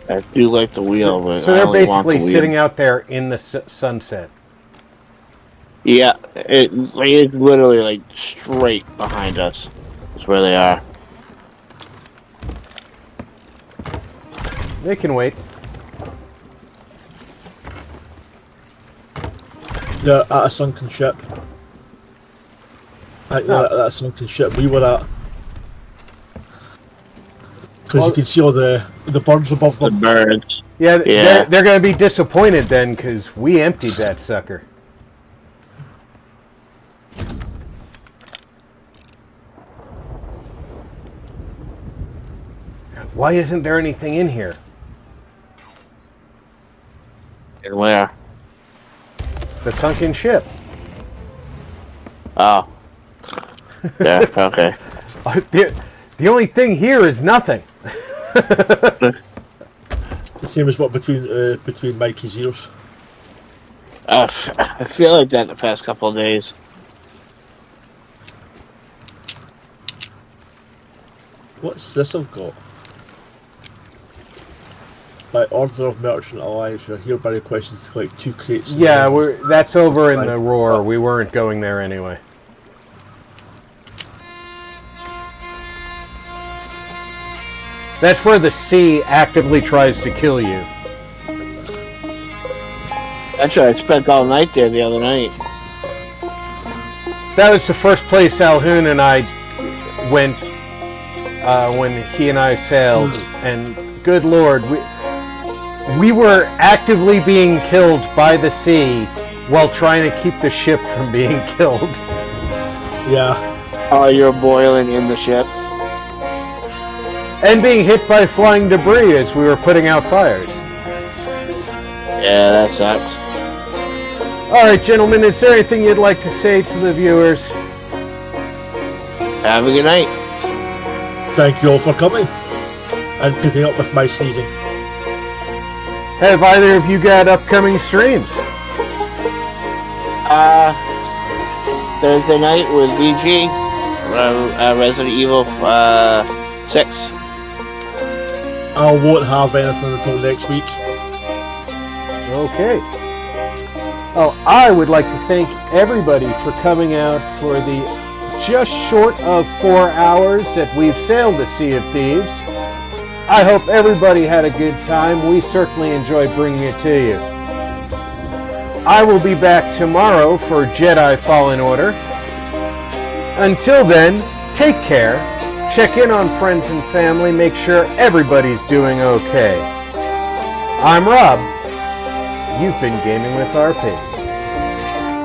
Speaker 3: I do like the wheel, but
Speaker 4: So
Speaker 3: I
Speaker 4: they're
Speaker 3: only want
Speaker 4: basically
Speaker 3: the wheel.
Speaker 4: sitting out there in the sunset.
Speaker 3: Yeah, it's literally like straight behind us. That's where they are.
Speaker 4: They can wait.
Speaker 2: They're at a sunken ship. At that sunken ship we were at. Because you can see all the birds above
Speaker 3: The
Speaker 2: them.
Speaker 3: birds.
Speaker 4: Yeah,
Speaker 3: Yeah.
Speaker 4: they're going to be disappointed then because we emptied that sucker. Why isn't there anything in here?
Speaker 3: And where?
Speaker 4: The sunken ship.
Speaker 3: Oh. Yeah, okay.
Speaker 4: The only thing here is nothing.
Speaker 2: The same as what between Mikey's ears.
Speaker 3: I feel like that the past couple of days.
Speaker 2: What's this I've got? By order of Merchant Alliance, you're hereby requested to collect 2 crates.
Speaker 4: Yeah, that's over in the Roar. We weren't going there anyway. That's where the sea actively tries to kill you.
Speaker 3: Actually, I spent all night there the other night.
Speaker 4: That was the first place Alhoon and I went when he and I sailed, and good lord, we were actively being killed by the sea while trying to keep the ship from being killed.
Speaker 2: Yeah.
Speaker 3: Oh, you're boiling in the ship.
Speaker 4: And being hit by flying debris as we were putting out fires.
Speaker 3: Yeah, that sucks.
Speaker 4: Alright, gentlemen, is there anything you'd like to say to the viewers?
Speaker 3: Have a good night.
Speaker 2: Thank you all for coming and putting up with my sneezing.
Speaker 4: Have either of you got upcoming streams?
Speaker 3: Thursday night with VG, Resident Evil 6.
Speaker 2: I won't have anything until next week.
Speaker 4: Okay. Oh, I would like to thank everybody for coming out for the just short of 4 hours that we've sailed the Sea of Thieves. I hope everybody had a good time. We certainly enjoy bringing it to you. I will be back tomorrow for Jedi Fallen Order. Until then, take care, check in on friends and family, make sure everybody's doing okay. I'm Rob. You've been gaming with RP.